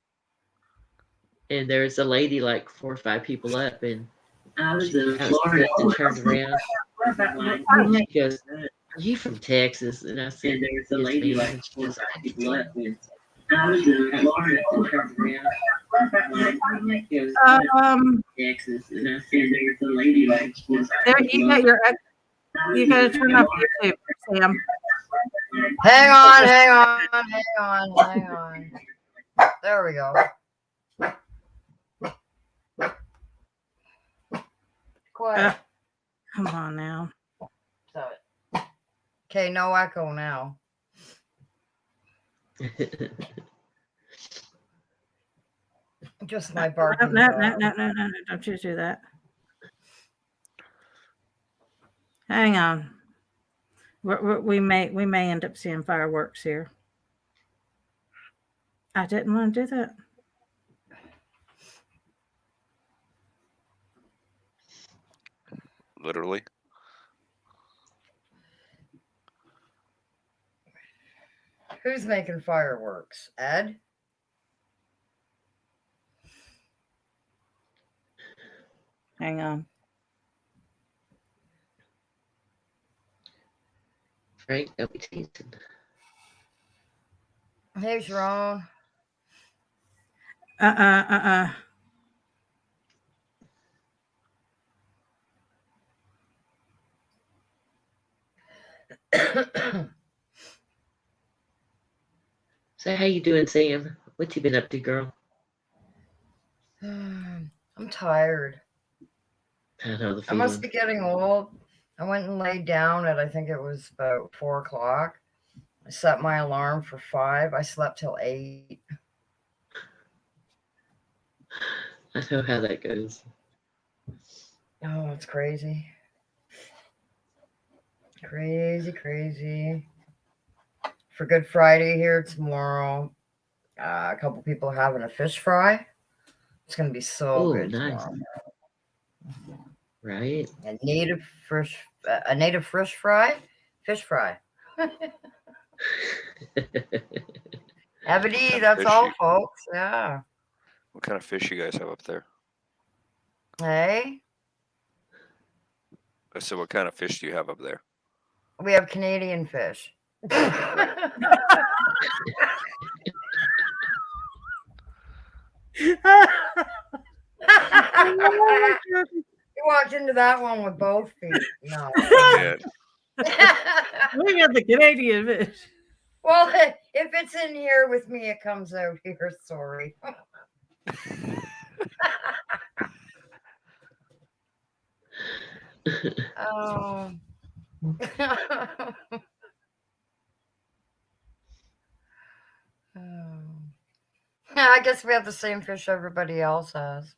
and there's a lady like 4 or 5 people up, and I was she in kind of Florida. flipped and turned around. And She goes, "Are you from Texas?" And I said, there's a "Yes, lady ma'am." like And she 4 or goes, 5 "I can people tell." left. And I was in Florida and turned around. She goes, Texas. And I said, there's a lady like 4 or 5 There, people you got left. your. You got to turn off YouTube, Sam. Hang on. There we go. Quiet. Come on now. Okay, no echo now. Just my barking. No, don't you do that. Hang on. We may end up seeing fireworks here. I didn't want to do that. Literally. Who's making fireworks? Ed? Hang on. Frank, don't be teasing. Hey, Sharon. So how you doing, Sam? What you been up to, girl? I'm tired. I know the I must feeling. be getting old. I went and laid down at, I think it was about 4 o'clock. I set my alarm for 5. I slept till 8. I know how that goes. Oh, it's crazy. Crazy. For Good Friday here tomorrow, a couple people are having a fish fry. It's going to be so good Nice. tomorrow. Right? A native fish fry? Fish fry. Ebony, that's all, folks. Yeah. What kind of fish you guys have up there? Hey, I said, what kind of fish do you have up there? we have Canadian fish. You walked into that one with both feet. No. We got the Canadian fish. Well, if it's in here with me, it comes out here. Sorry. Oh. Yeah, I guess we have the same fish everybody else has.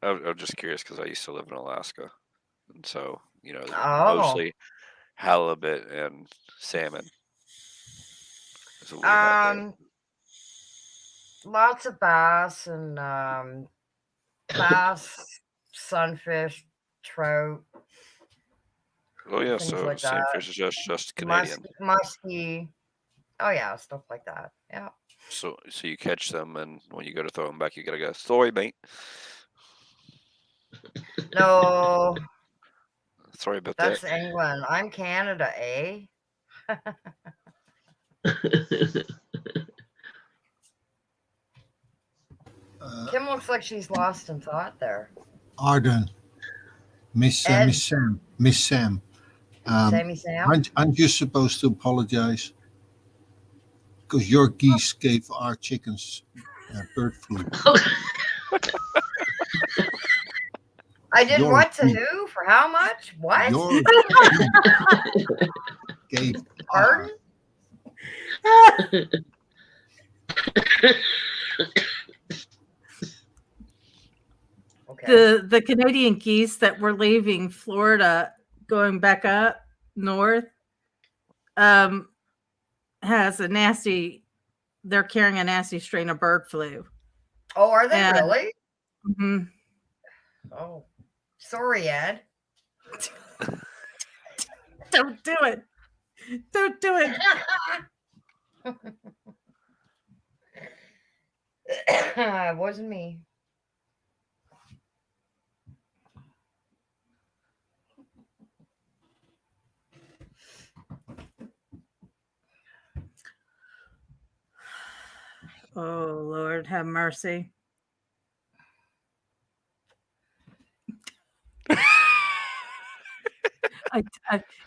I'm just curious because I used to live in Alaska, and so there's mostly halibut and salmon. Is what we have there. Lots of bass and bass, sunfish, trout. Oh yeah, things so like same that. fish is just Canadian. Muskie. Oh yeah, stuff like that. Yeah. So you catch them, and when you go to throw them back, you gotta go, sorry, mate. No. Sorry about That's that. England. I'm Canada, eh? Kim looks like she's lost in thought there. Arden, Miss Sam. Sammy Sam? Aren't you supposed to apologize? Because your geese gave our chickens bird flu. I did what to who? For how much? What? Your gave Pardon? Okay. The Canadian geese that were leaving Florida, going back up north, has a nasty. They're carrying a nasty strain of bird flu. Oh, are they really? Mm-hmm. Oh, sorry, Ed. Don't do it. Don't do it. It wasn't me. Oh, Lord, have mercy.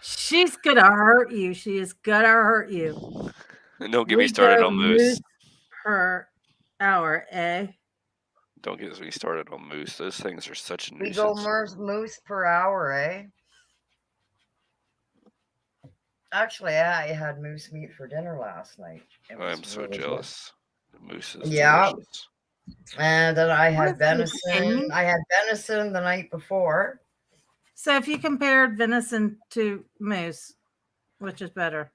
She's gonna hurt you. She is gonna hurt you. And don't get me started on moose. Per hour, eh? Don't get me started on moose. Those things are such a We go nuisance. moose per hour, eh? Actually, I had moose meat for dinner last night. I'm so really jealous. The moose is Yeah. delicious. And then I had What is venison. it? I had venison the night before. So if you compared venison to moose, which is better?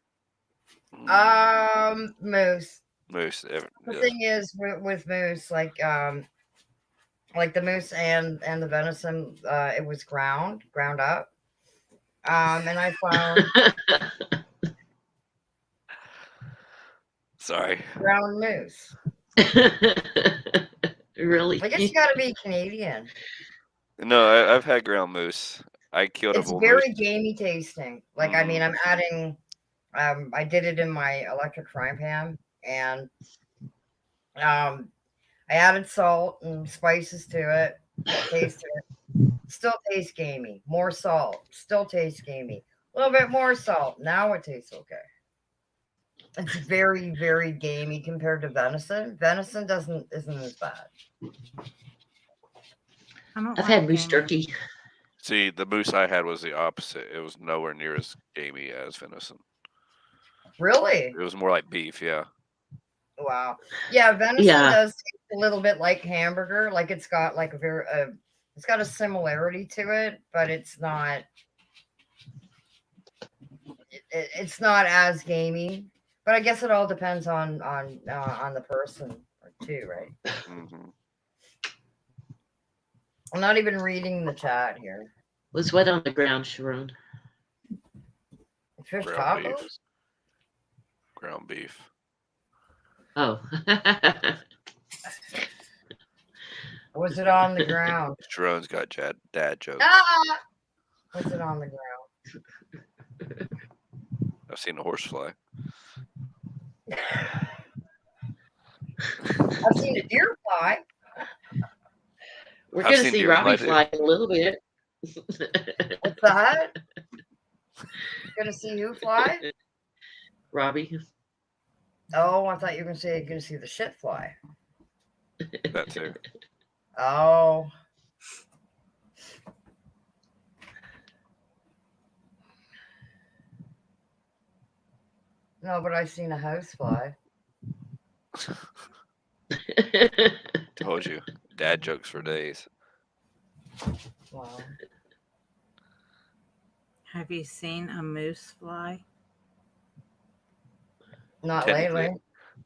Moose. Moose. The Yeah. thing is with moose, like the moose and the venison, it was ground up. And I found Sorry. ground moose. Really? I guess you got to be Canadian. No, I've had ground moose. I killed It's a bull very moose. gamey tasting. Like, I mean, I'm adding, I did it in my electric frying pan, and I added salt and spices to it. Tasted it. Still tastes gamey. More salt. Still tastes gamey. A little bit more salt. Now it tastes okay. It's very, very gamey compared to venison. Venison isn't as bad. I've had moose turkey. See, the moose I had was the opposite. It was nowhere near as gamey as venison. Really? It was more like beef, yeah. Wow. Yeah, venison does taste a little bit like hamburger. Like it's got like it's got a similarity to it, but it's not. It's not as gamey. But I guess it all depends on the person too, right? Mm-hmm. I'm not even reading the chat here. Was what on the ground, Sharon? Fish Ground tacos? beef. Ground beef. Oh. Was it on the ground? Sharon's got dad jokes. Ah! Was it on the ground? I've seen a horse fly. I've seen a deer fly. We're going to see Robbie fly in a little bit. What's that? Going to see who fly? Robbie. Oh, I thought you were going to say you're going to see the shit fly. That too. Oh. No, but I've seen a house fly. Told you. Dad jokes for days. Wow. Have you seen a moose fly? Not lately.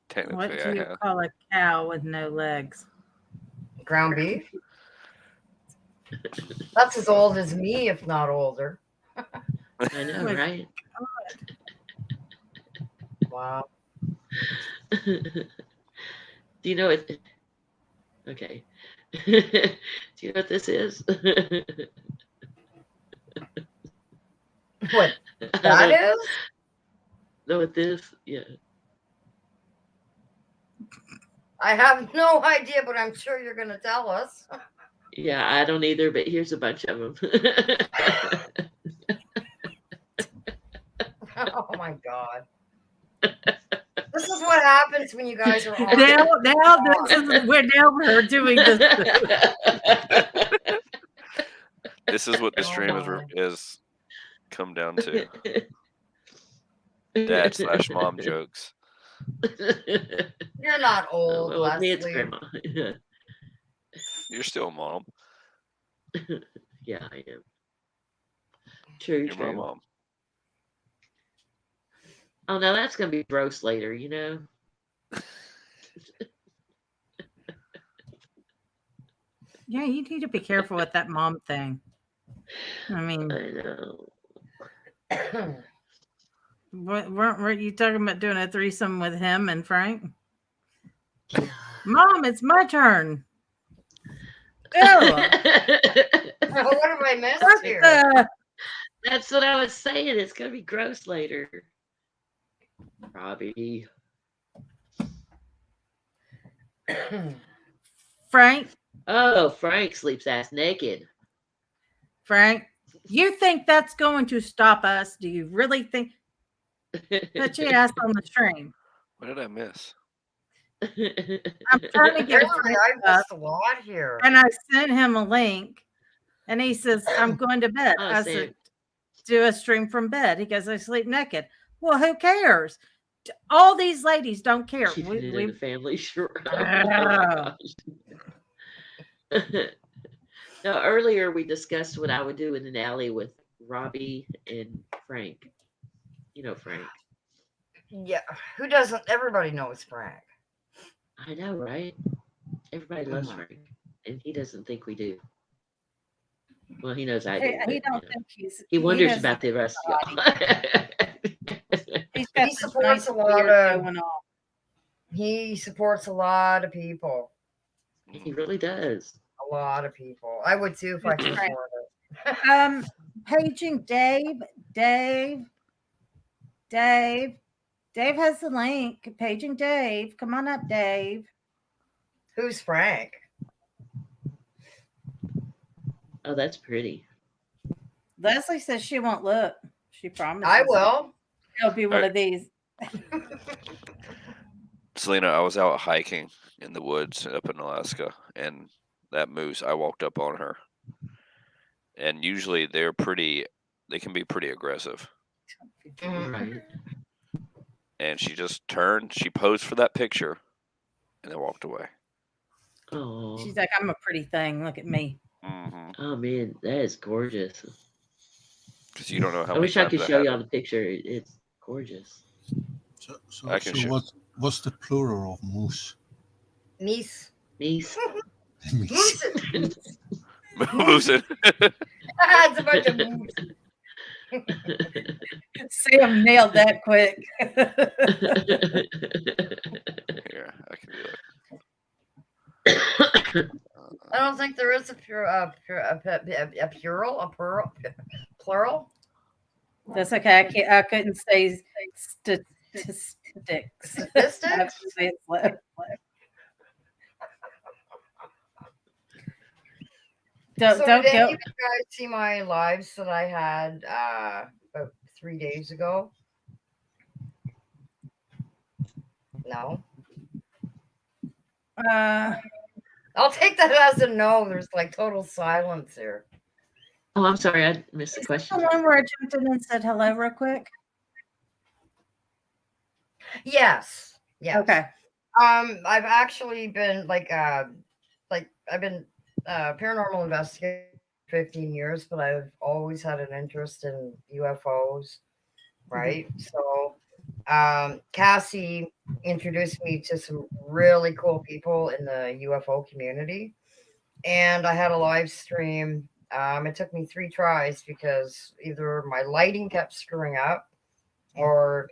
Technically, What do you call a cow with no legs? Ground beef? That's as old as me, if not older. I know, right? Wow. Do you know it? Okay. Do you know what this is? What that is? Know what this? Yeah. I have no idea, but I'm sure you're going to tell us. Yeah, I don't either, but here's a bunch of them. Oh my God. This is what happens when you guys are on. Now we're doing this. This is what the stream is come down to. Dad/mom jokes. You're not old, well, with me, it's Leslie. grandma. You're still a mom. Yeah, I am. True, You're my true. mom. Oh, now that's going to be gross later, you know? Yeah, you need to be careful with that mom thing. I mean, I know. Weren't you talking about doing a threesome with him and Frank? Mom, it's my turn. Ew. What have I missed here? That's what I was saying. It's gonna be gross later. Robbie. Frank. Oh, Frank sleeps ass naked. Frank, you think that's going to stop us? Do you really think? Put your ass on the stream. What did I miss? I'm trying to get I missed a lot here. and I sent him a link, and he says, "I'm going to bed." I said, "Do a stream from bed." He goes, "I sleep naked." Well, who cares? All these ladies don't care. Keeping it in the family, sure. Now, earlier we discussed what I would do in an alley with Robbie and Frank. You know Frank. Yeah, who doesn't? Everybody knows Frank. I know, right? Everybody loves Frank, and he doesn't think we do. Well, he knows I do. He but, don't think he wonders about the rest of y'all. He supports a lot of. He supports a lot of people. He really does. A lot of people. I would too if I could afford it. Paging Dave. Dave has the link. Paging Dave. Come on up, Dave. Who's Frank? Oh, that's pretty. Leslie says she won't look. She promises. I will. It'll be one of these. Selena, I was out hiking in the woods up in Alaska, and that moose, I walked up on her. And usually they can be pretty aggressive. Right. And she just turned, she posed for that picture, and then walked away. Oh. She's like, I'm a pretty thing. Look at me. Mm-hmm. Oh man, that is gorgeous. Because you don't know how. I wish I could show y'all the picture. It's gorgeous. So, I can so show. what's the plural of moose? Meese. Meese. Moose. Moose. It's a bunch of moose. Sam nailed that quick. Here, I can do it. I don't think there is a plural. That's okay. I couldn't say statistics. Statistics? Did any of you guys see my lives that I had about 3 days ago? No. I'll take that as a no. There's like total silence here. Oh, I'm sorry, I missed the question. The one where I jumped in and said hello real quick. Yes. Yes. Okay. I've actually been I've been paranormal investigator for 15 years, but I've always had an interest in UFOs, right? Mm-hmm. So Cassie introduced me to some really cool people in the UFO community, and I had a live stream. It took me 3 tries because either my lighting kept screwing up or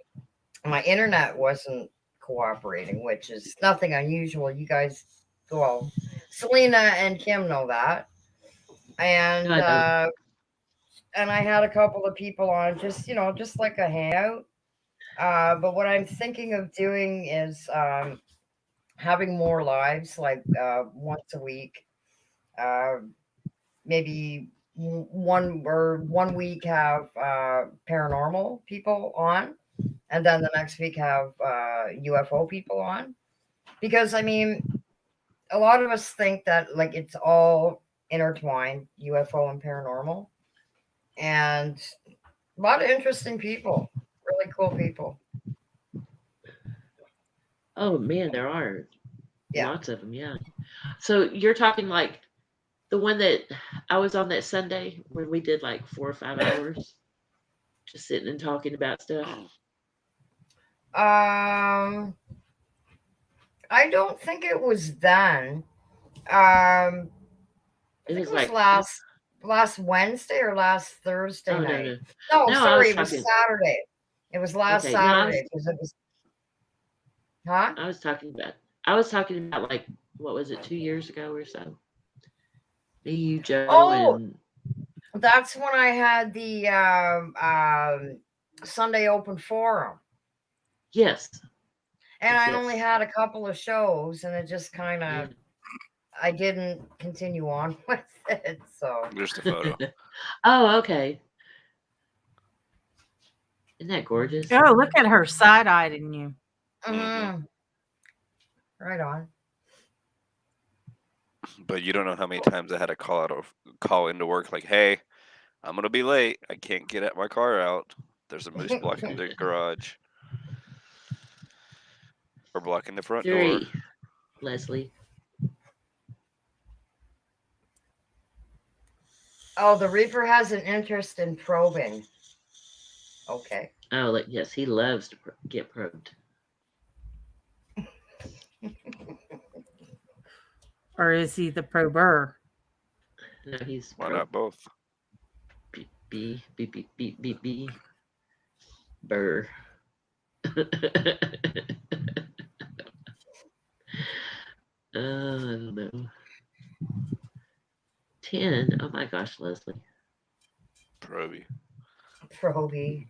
my internet wasn't cooperating, which is nothing unusual. You guys, well, Selena and Kim know that. And and I had a couple of people on, just like a hangout. But what I'm thinking of doing is having more lives, like once a week. Maybe one week have paranormal people on, and then the next week have UFO people on. Because I mean, a lot of us think that like it's all intertwined, UFO and paranormal, and a lot of interesting people, really cool people. Oh man, there are lots of them. Yeah. So you're talking like the one that I was on that Sunday when we did like 4 or 5 hours, just sitting and talking about stuff. I don't think it was then. I think it was like last Wednesday or last Thursday night. No, sorry, it was Saturday. It was last Okay, no, Saturday because it was. Huh? I was talking about like what was it, 2 years ago or so? Me, you, Joe, Oh, and that's when I had the Sunday Open Forum, yes, and I only yes, had a couple of shows, and it just kind yeah. of I didn't continue on with it. So Just a photo. Oh, okay. Isn't that gorgeous? Oh, look at her side-eyeing you. mm-hmm. Right on. But you don't know how many times I had to call into work like, "Hey, I'm gonna be late. I can't get my car out. There's a moose blocking the garage or blocking the front door." 3, Leslie. Oh, the Reaper has an interest in probing. Okay. Oh, like yes, he loves to get probed. Or is he the prober? No, he's Why not both? B Burr. I don't know. 10. Oh my gosh, Leslie. Proby. Proby.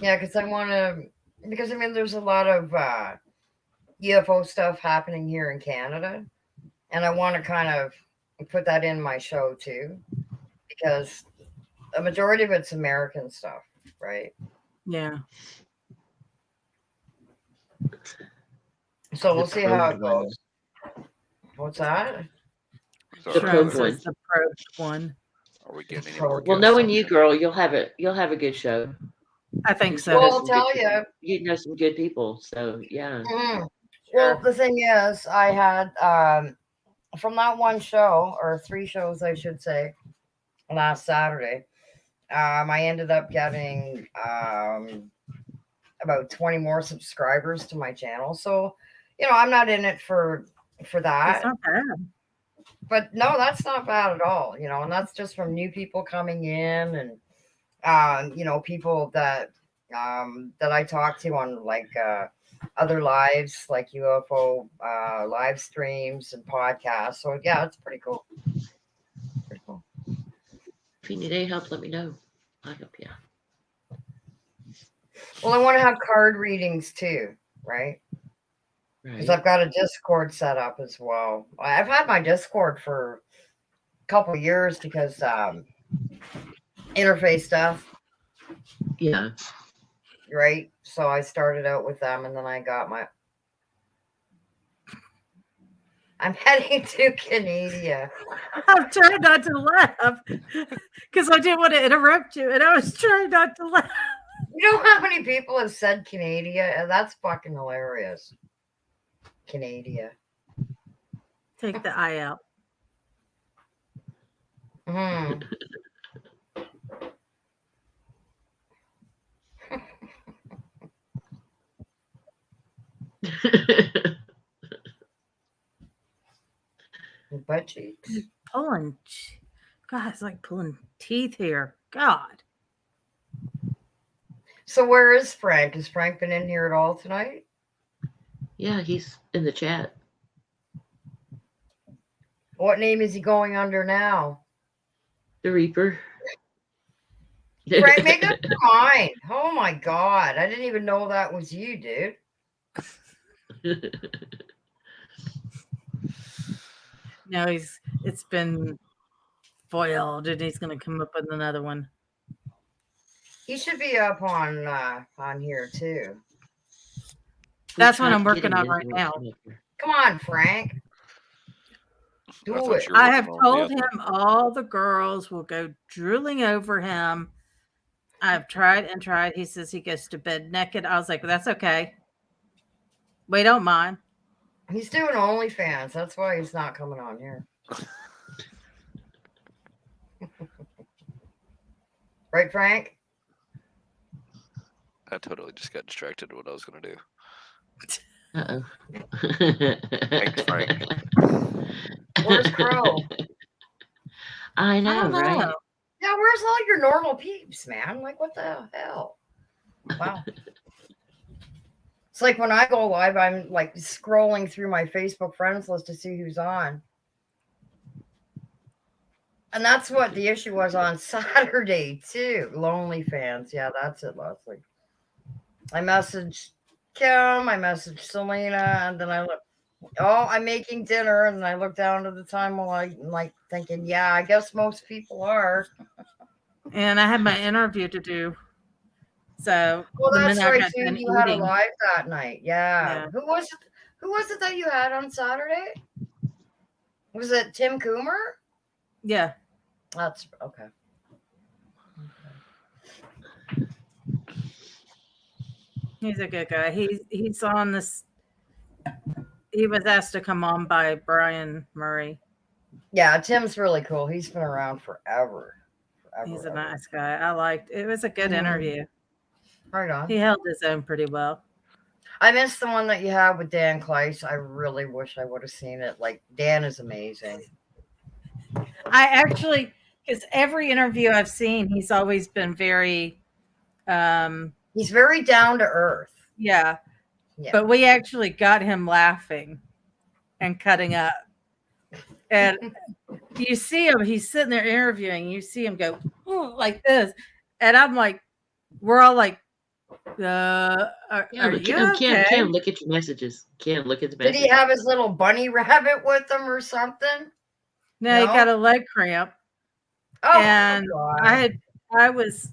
Yeah, because I want to. Because I mean, there's a lot of UFO stuff happening here in Canada, and I want to kind of put that in my show too, because a majority of it's American stuff, right? Yeah. So we'll The see how it probed one. goes. What's that? The probed one. The probed one. Are we getting any more? Well, guests knowing on you, here? girl, you'll have a good show. I think so. Well, I'll tell you. You know some good people, so yeah. Mm. Well, the thing is, I had from that one show, or 3 shows, I should say, last Saturday, I ended up getting about 20 more subscribers to my channel. So, I'm not in it for that. That's not bad. But no, that's not bad at all, and that's just from new people coming in and people that I talk to on like other lives, like UFO live streams and podcasts. So yeah, it's pretty cool. Pretty cool. If you need any help, let me know. I'll help you. Well, I want to have card readings too, right? Because I've got a Discord set up as well. I've had my Discord for a couple of years because interface stuff. Yeah. Right. So I started out with them, and then I got my. I'm heading to Canada. I'm trying not to laugh because I didn't want to interrupt you, and I was trying not to laugh. You know how many people have said Canada? And that's fucking hilarious. Canada. Take the eye out. Hmm. Butt cheeks. Pulling. God, it's like pulling teeth here. God. So where is Frank? Has Frank been in here at all tonight? Yeah, he's in the chat. What name is he going under now? The Reaper. Frank, make up your mind. Oh my God. I didn't even know that was you, dude. No, it's been foiled, and he's gonna come up with another one. He should be up on here too. That's what I'm working on right now. Come on, Frank. Do it. I have told him all the girls will go drooling over him. I've tried and tried. He says he goes to bed naked. I was like, well, that's okay. We don't mind. He's doing OnlyFans. That's why he's not coming on here. Right, Frank? I totally just got distracted to what I was going to do. Uh-oh. Thanks, Frank. Where's Crow? I I know, don't know. right? Yeah, where's all your normal peeps, man? Like, what the hell? Wow. It's like when I go live, I'm like scrolling through my Facebook friends list to see who's on. And that's what the issue was on Saturday, too. Lonely fans. Yeah, that's it, Leslie. I messaged Kim, I messaged Selena, and then I look, oh, I'm making dinner. And then I look down to the time while I'm like thinking, yeah, I guess most people are. And I had my interview to do. So Well, the that's minute I right, got too. done You had a eating, live that night. Yeah. yeah, Who was it? Who was it that you had on Saturday? Was it Tim Coomer? yeah. That's okay. He's a good guy. He's on this. He was asked to come on by Brian Murray. Yeah, Tim's really cool. He's been around forever. He's a nice guy. I liked it. Was a good Mhm. interview. Right on. He held his own pretty well. I missed the one that you had with Dan Kleiss. I really wish I would have seen it. Like, Dan is amazing. I actually, because every interview I've seen, he's always been very. He's very down to earth. Yeah. Yeah. But we actually got him laughing and cutting up. And you see him, he's sitting there interviewing, you see him go like this. And I'm like, we're all like, are you okay? Kim, look at your messages. Kim, look at the Did messages. he have his little bunny rabbit with him or something? No, he got a leg cramp. Oh, and God. I was,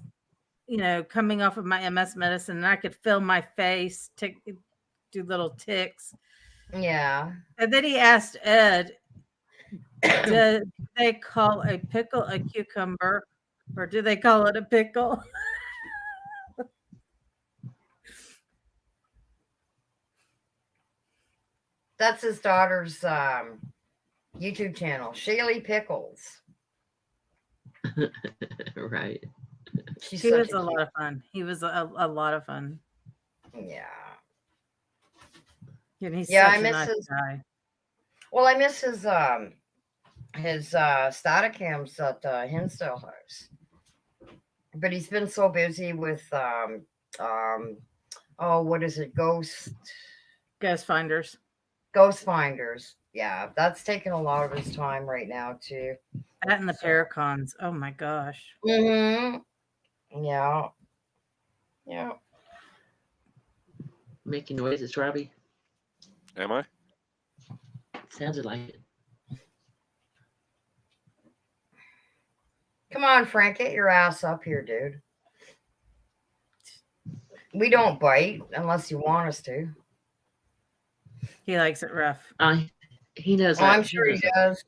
coming off of my MS medicine, and I could feel my face do little ticks. Yeah. And then he asked Ed, did they call a pickle a cucumber, or do they call it a pickle? That's his daughter's YouTube channel, Shaylee Pickles. Right. He was a lot of fun. He was a lot of fun. Yeah. And he's Yeah, such I a miss nice his guy. Well, I miss his Staticams at Hinsdale House. But he's been so busy with what is it? Ghost Finders. Ghost Finders. Yeah, that's taking a lot of his time right now too. That and the Paracons. Oh my gosh. Mm-hmm. Yeah. Yeah. Making noises, Robbie. Am I? Sounded like it. Come on, Frank, get your ass up here, dude. We don't bite unless you want us to. He likes it rough. He knows. Oh, I'm sure he does.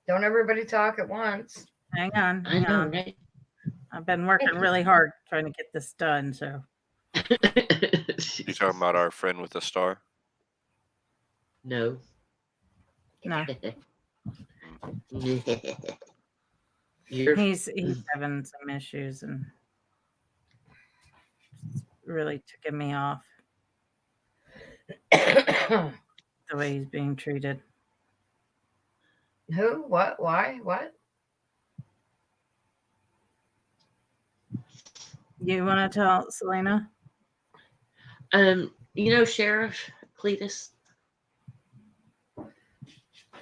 Don't everybody talk at once. Hang on. I know, right? I've been working really hard trying to get this done. So You talking about our friend with the star? No. No. You're... He's having some issues and it's really ticking me off the way he's being treated. Who? What? Why? What? You want to tell Selena? Sheriff Cletus.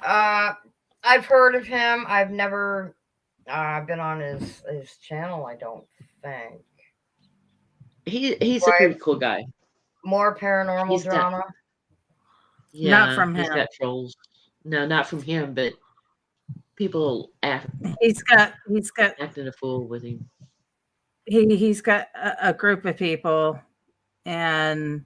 I've heard of him. I've never been on his channel. I don't think. He's a pretty cool guy. More paranormal drama. Not from he's him. got trolls. No, not from him, but people he's got acting a fool with him. He's got a group of people, and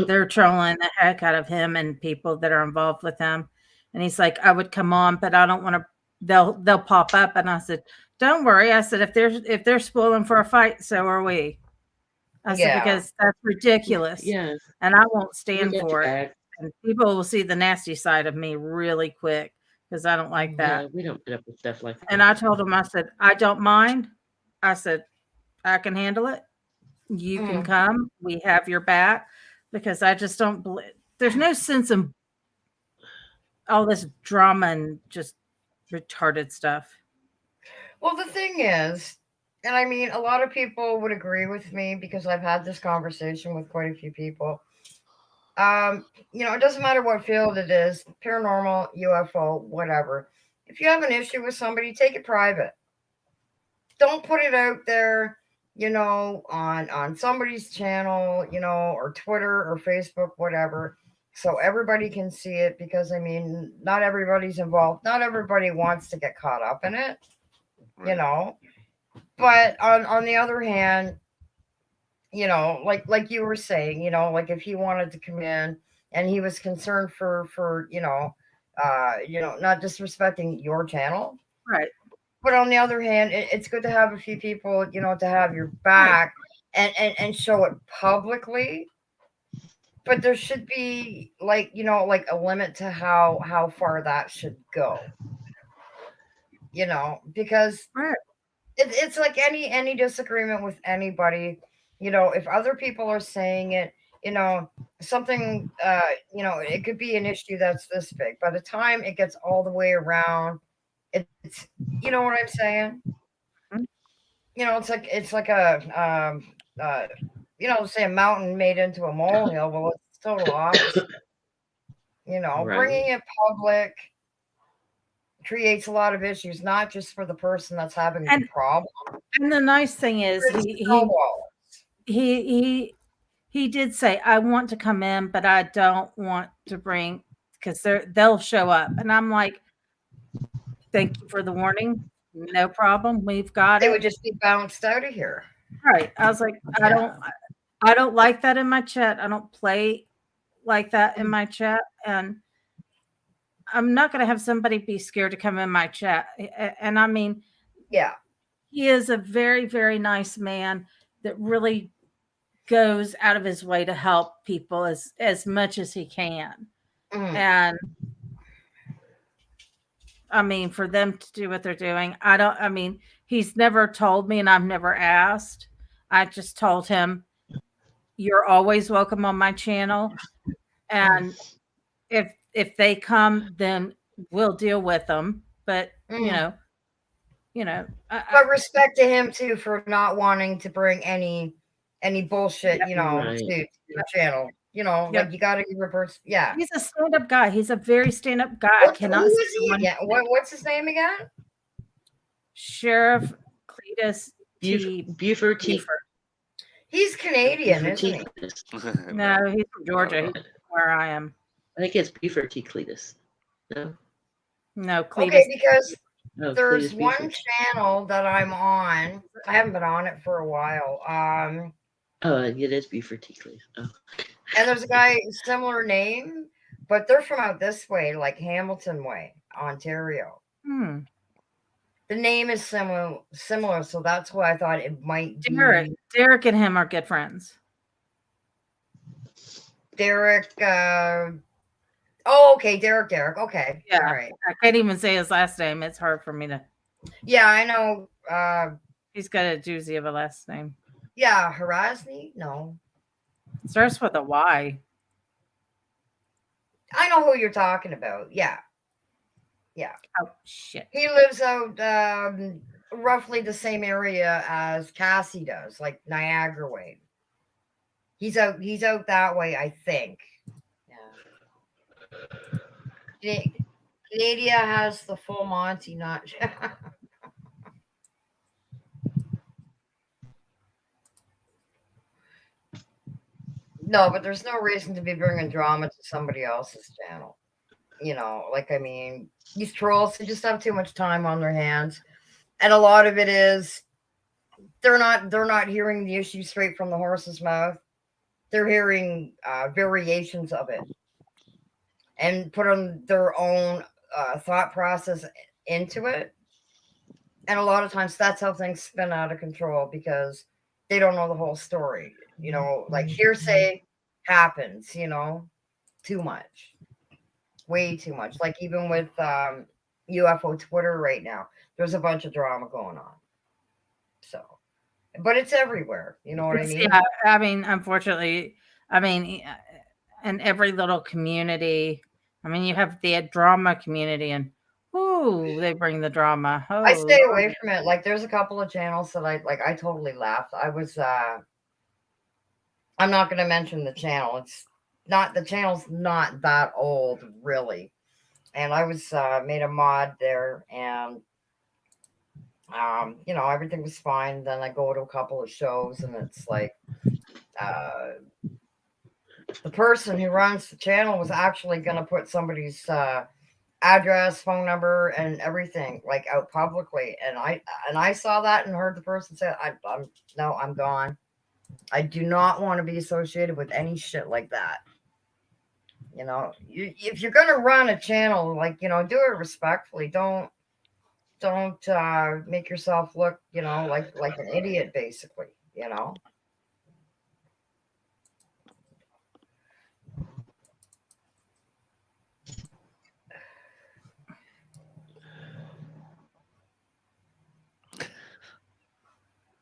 they're trolling the heck out of him and people that are involved with him. And he's like, I would come on, but I don't want to. They'll pop up. And I said, don't worry. I said, if they're spoiling for a fight, so are we. I said, because that's ridiculous. Yeah. And I won't stand for it. and people will see the nasty side of me really quick because I don't like that. Yeah, we don't put up with stuff like that. And I told him, I said, I don't mind. I said, I can handle it. You can come. We have your back because I just don't believe there's no sense in all this drama and just retarded stuff. Well, the thing is, and I mean, a lot of people would agree with me because I've had this conversation with quite a few people. It doesn't matter what field it is, paranormal, UFO, whatever. If you have an issue with somebody, take it private. Don't put it out there, on somebody's channel, or Twitter or Facebook, whatever, so everybody can see it because I mean, not everybody's involved. Not everybody wants to get caught up in it, But on the other hand, like you were saying, like if he wanted to come in and he was concerned for not disrespecting your channel, right? But on the other hand, it's good to have a few people, to have your back and show it publicly. But there should be like a limit to how far that should go. Because it's like any disagreement with anybody. If other people are saying it, something, it could be an issue that's this big. By the time it gets all the way around, it's, you know what I'm saying? It's like a, say a mountain made into a molehill. Well, it's total opposite. Bringing it public creates a lot of issues, not just for the person that's having the problem. And the nice thing is he did say, I want to come in, but I don't want to bring, because they'll show up. And I'm like, thank you for the warning. No problem. We've got it. They would just be bounced out of here. Right. I was like, I don't like that in my chat. I don't play like that in my chat. And I'm not going to have somebody be scared to come in my chat. And I mean, yeah, he is a very, very nice man that really goes out of his way to help people as much as he can. And I mean, for them to do what they're doing, he's never told me and I've never asked. I just told him, you're always welcome on my channel. And if they come, then we'll deal with them. But, but respect to him too for not wanting to bring any bullshit, to your channel. Like you got to give a person. Yeah, he's a stand-up guy. He's a very stand-up guy. Who is he again? What's his name again? Sheriff Cletus Buford T. He's Canadian, isn't he? No, he's from Georgia. He's where I am. I think it's Buford T. Cletus. No, Cletus. Okay, because there's one channel that I'm on. I haven't been on it for a while. It is Buford T. Cletus. Oh. And there's a guy similar name, but they're from out this way, like Hamilton way, Ontario. The name is similar, so that's why I thought it might be. Derek and him are good friends. Derek. Okay, Derek. Okay, yeah. All right. I can't even say his last name. It's hard for me to. Yeah, I know. He's got a doozy of a last name. Yeah, Harasny? No. Starts with a Y. I know who you're talking about. Yeah. Oh shit. He lives out roughly the same area as Cassie does, like Niagara way. He's out that way, I think. Yeah. Canada has the full Monty, not. No, but there's no reason to be bringing drama to somebody else's channel. These trolls, they just have too much time on their hands. And a lot of it is they're not hearing the issue straight from the horse's mouth. They're hearing variations of it and put on their own thought process into it. And a lot of times that's how things spin out of control because they don't know the whole story. Like hearsay happens, too much, way too much. Like even with UFO Twitter right now, there's a bunch of drama going on. So, but it's everywhere. You know what I mean? Yeah, I mean, unfortunately, I mean, in every little community, I mean, you have the drama community, and ooh, they bring the drama. I Oh, stay away from it. Like there's a couple of channels that I totally laughed. I was I'm not going to mention the channel. The channel's not that old really. And I was made a mod there, and you know, everything was fine. Then I go to a couple of shows, and it's like the person who runs the channel was actually going to put somebody's address, phone number, and everything like out publicly. And I saw that and heard the person say, I'm gone. I do not want to be associated with any shit like that. You know, if you're going to run a channel, like, you know, do it respectfully. Don't make yourself look, you know, like an idiot, basically, you know.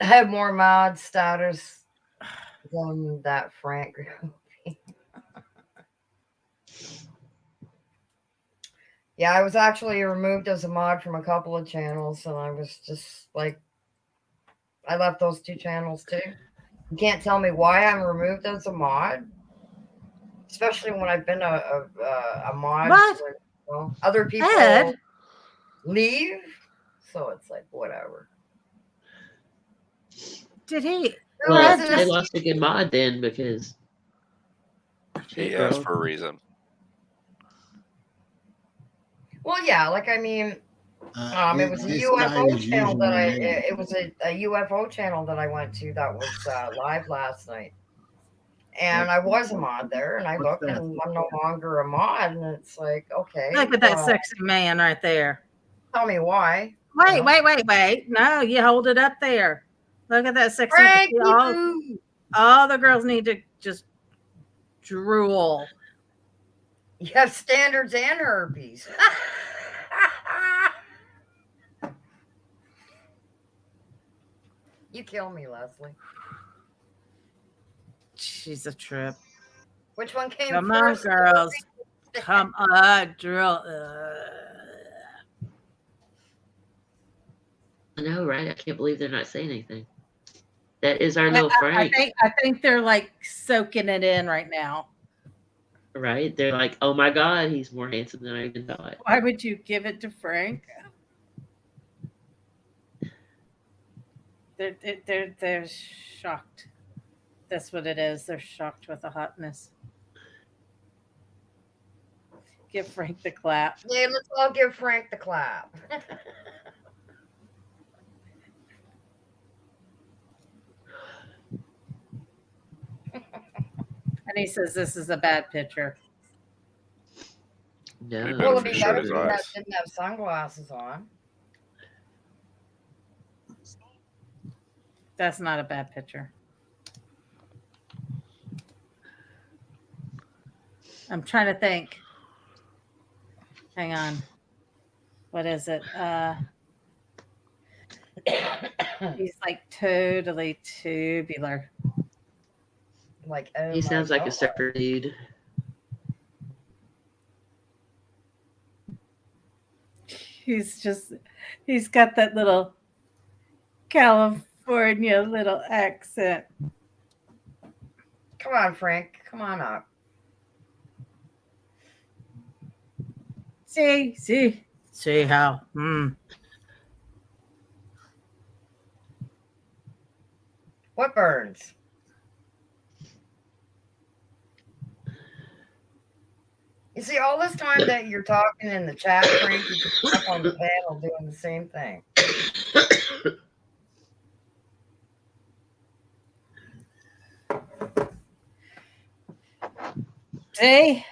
I have more mod status than that Frank. Yeah, I was actually removed as a mod from a couple of channels, and I was just like, I left those 2 channels too. You can't tell me why I'm removed as a mod, especially when I've been a mod. What? Where, you know, other people Ed? leave, so it's like whatever. Did he? Well, they lost a good mod then because He asked for a reason. Well, yeah, like I mean, it was a UFO channel that it was a UFO channel that I went to that was live last night, and I was a mod there, and I looked, and I'm no longer a mod, and it's like, okay, Look at that sexy man right there. Tell me why. Wait. No, you hold it up there. Look at that sexy. All the girls need to just drool. You have standards and herpes. You kill me, Leslie. She's a trip. Which one came Come first? on, girls. Come on, drill. I know, right? I can't believe they're not saying anything. That is our little Frank. I think they're like soaking it in right now. Right? They're like, oh my God, he's more handsome than I even thought. Why would you give it to Frank? They're shocked. That's what it is. They're shocked with the hotness. Give Frank the clap. Yeah, let's all give Frank the clap. And he says this is a bad picture. No. Well, it'd be better if he didn't have sunglasses on. That's not a bad picture. I'm trying to think. Hang on. What is it? He's like totally tubular. Like, he sounds like a surfer dude. He's got that little California little accent. Come on, Frank. Come on up. See how. What burns? You see, all this time that you're talking in the chat, Frank, you could be up on the panel doing the same thing. See?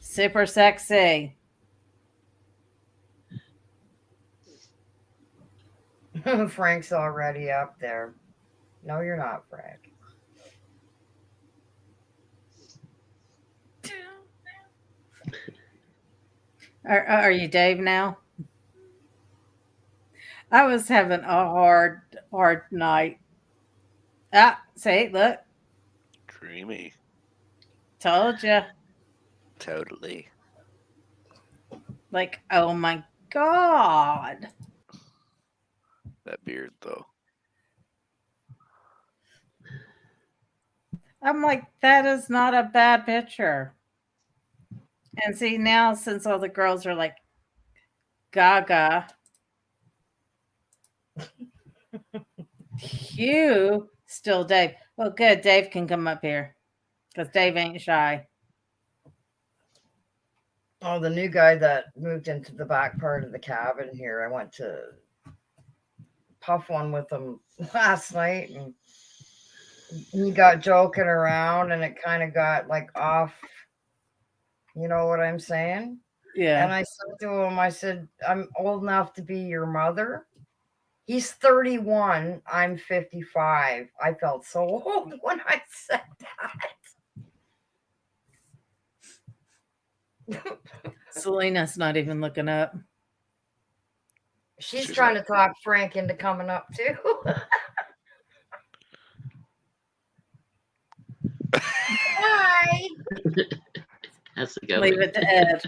Super sexy. Frank's already up there. No, you're not, Frank. Are you Dave now? I was having a hard night. Ah, see, look, Dreamy. told you. Totally. Like, oh my God. That beard, though. I'm like, that is not a bad picture. And see, now since all the girls are like, Gaga, Hugh, still Dave. Well, good. Dave can come up here because Dave ain't shy. Oh, the new guy that moved into the back part of the cabin here. I went to puff one with him last night, and he got joking around, and it kind of got like off. You know what I'm saying? Yeah. And I said to him, I said, I'm old enough to be your mother. He's 31. I'm 55. I felt so old when I said that. Selena's not even looking up. She's trying to talk Frank into coming up too. Hi. How's it going? Leave it to Ed.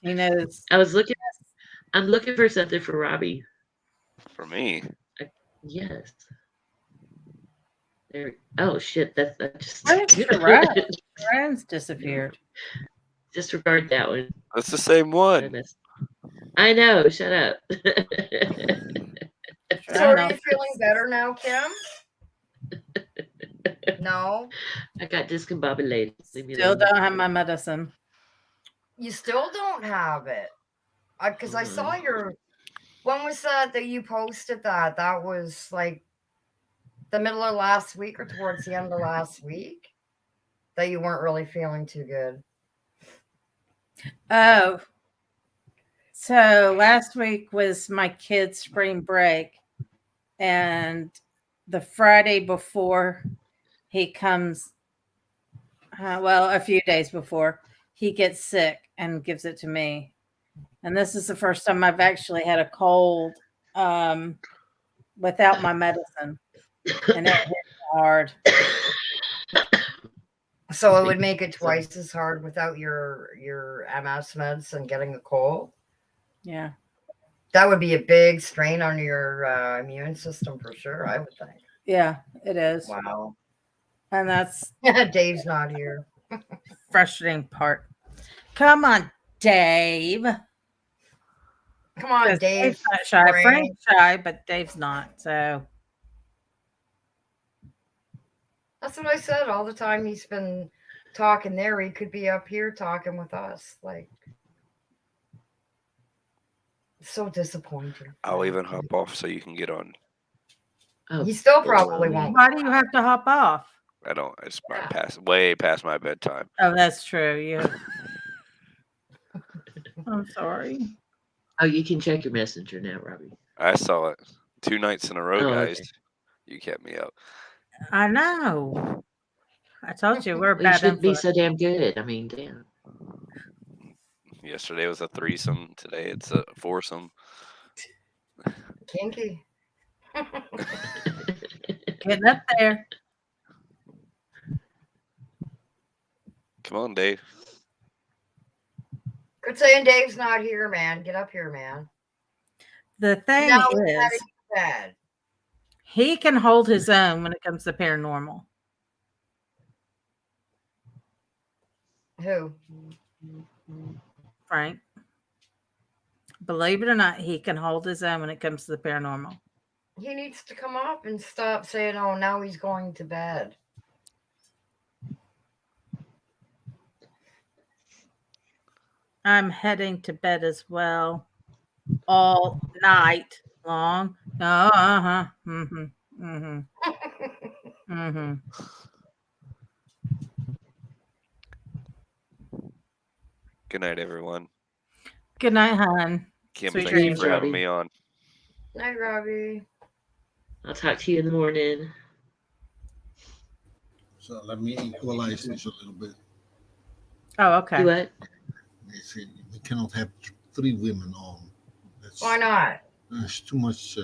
He knows. I'm looking for something for Robbie. For me? Yes. There. Oh shit! That just. Where's Sharon? Sharon's disappeared. Disregard that one. That's the same one. I know. Shut up. So are you feeling better now, Kim? No. I got discombobulated. Still don't have my medicine. You still don't have it. Because I saw your. When was that you posted that? That was like the middle of last week or towards the end of last week that you weren't really feeling too good. Oh. So last week was my kid's spring break. And the Friday before he comes, a few days before, he gets sick and gives it to me. And this is the first time I've actually had a cold without my medicine. And it hit hard. So it would make it twice as hard without your MS meds and getting a cold? Yeah. That would be a big strain on your immune system for sure, I would think. Yeah, it is. Wow. And that's Dave's not here. Frustrating part. Come on, Dave. Come on, Dave. Dave's not shy. Frank's shy, but Dave's not. So that's what I said all the time. He's been talking there. He could be up here talking with us. Like, so disappointing. I'll even hop off so you can get on. He still probably won't. Why do you have to hop off? I don't. It's way past my bedtime. Oh, that's true. You. I'm sorry. Oh, you can check your messenger now, Robbie. I saw it 2 nights in a row, guys. Okay. You kept me up. I know. I told you we're You bad. shouldn't be so damn good. I mean, damn. Yesterday was a threesome. Today it's a foursome. Kinky. Getting up there. Come on, Dave. Good saying Dave's not here, man. Get up here, man. The thing is, bad. He can hold his own when it comes to paranormal. Who? Frank. Believe it or not, he can hold his own when it comes to the paranormal. He needs to come up and stop saying, oh, now he's going to bed. I'm heading to bed as well. All night long. Uh-huh. Mm-hmm. Mm-hmm. Mm-hmm. Good night, everyone. Good night, hon. Kim, Sweet thank you dreams, for having Robbie. me on. Night, Robbie. I'll talk to you in the morning. So let me equalize this a little bit. Oh, okay. Do what? They say we cannot have 3 women on. That's, Why not? There's too much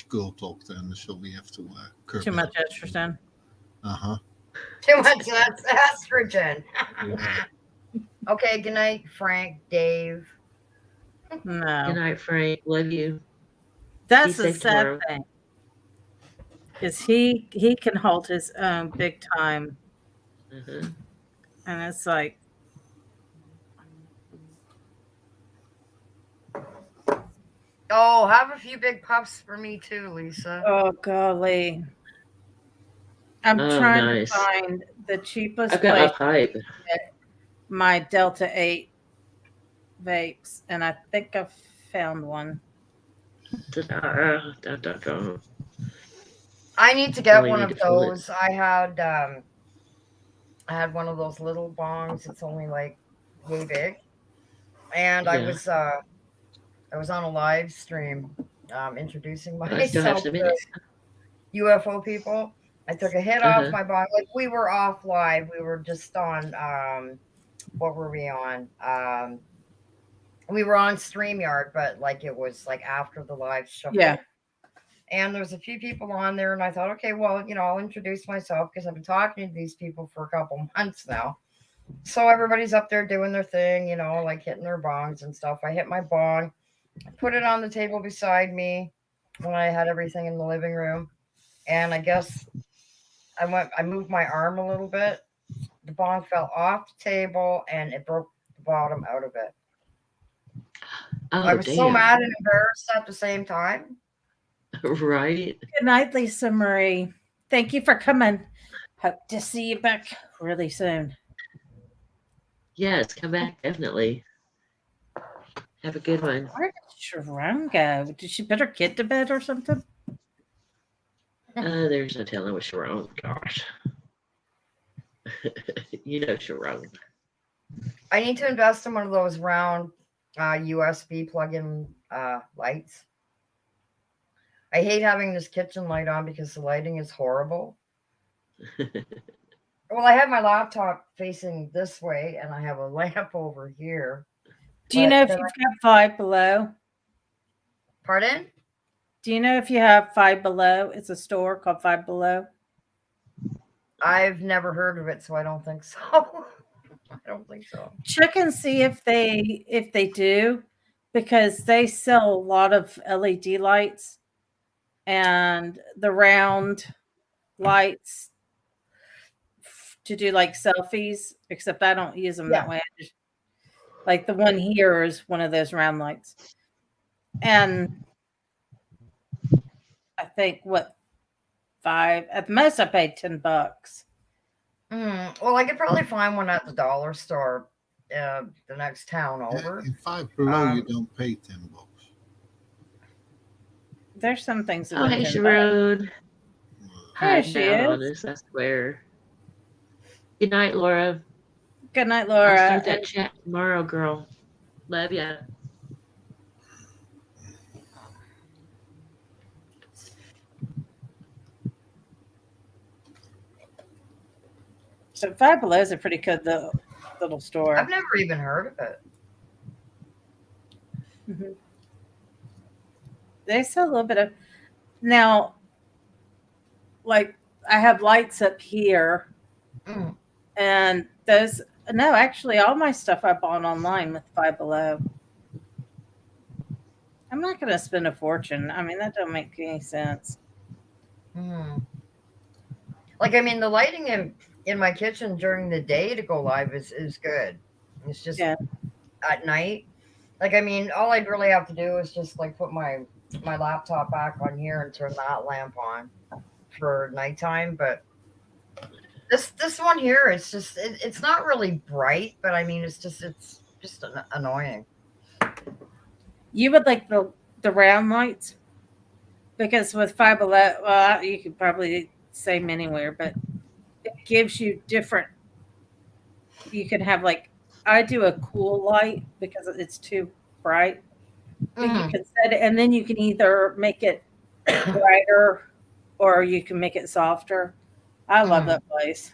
girl talk then, so we have to curb Too it. much estrogen. Uh-huh. Too much estrogen. Yeah. Okay, good night, Frank, Dave. Good No, night, Frank. Love you. Be that's the safe sad tomorrow. thing. Is he can hold his own big time, Uh-huh. and it's like, Oh, have a few big puffs for me too, Lisa. oh golly, I'm Oh, trying to nice. find the I've cheapest got my place pipe. to get my Delta 8 vapes, and I think I found one. I need to get Only one need of to fill it. those. I had one of those little bongs. It's only like yay big, and Yeah. I was on a live stream introducing I still have myself some to minutes. UFO people. I took a hit off Uh-huh. my bong. Like we were off live. We were just on what were we on? We were on StreamYard, but like it was like after the live show. Yeah. And there's a few people on there, and I thought, okay, well, I'll introduce myself because I've been talking to these people for a couple months now. So everybody's up there doing their thing, like hitting their bongs and stuff. I hit my bong, I put it on the table beside me when I had everything in the living room. And I guess I moved my arm a little bit. The bong fell off the table and it broke the bottom out of it. I Oh, was so damn. mad and embarrassed at the same time. Right. Good night, Lisa Marie. Thank you for coming. Hope to see you back really soon. Yes, come back, definitely. Have a good one. Where did Sharon go? Did she put her kid to bed or something? There's no telling what Sharon. Gosh. You know Sharon. I need to invest in one of those round USB plug-in lights. I hate having this kitchen light on because the lighting is horrible. Well, I have my laptop facing this way, and I have a lamp over here. Do you know if you've got Five Below? Pardon? Do you know if you have Five Below? It's a store called Five Below. I've never heard of it, so I don't think so. I don't think so. Check and see if they do, because they sell a lot of LED lights and the round lights to do like selfies, except I don't use them that way. Like the one here is one of those round lights. And I think at the most I paid $10. Well, I could probably find one at the dollar store the next town over. In Five Below, you don't pay $10. There's some things that Oh, hey, Sharon. There she on is. us, I swear. Good night, Laura. Good night, Laura. I'll start that chat tomorrow, girl. Love ya. So Five Below is a pretty good little store. I've never even heard of it. Mm-hmm. They sell a little bit of now. Like I have lights up here, and those. No, actually, all my stuff I bought online with Five Below. I'm not going to spend a fortune. I mean, that don't make any sense. Like, I mean, the lighting in my kitchen during the day to go live is good. It's just at night. Like, I mean, all I'd really have to do is just like put my laptop back on here and turn that lamp on for nighttime. But this one here, it's just it's not really bright, but I mean, it's just annoying. You would like the round lights, because with Five Below, well, you could probably say anywhere, but it gives you different. You can have like I do a cool light because it's too bright. But you can set it, and then you can either make it brighter or you can make it softer. I love that place.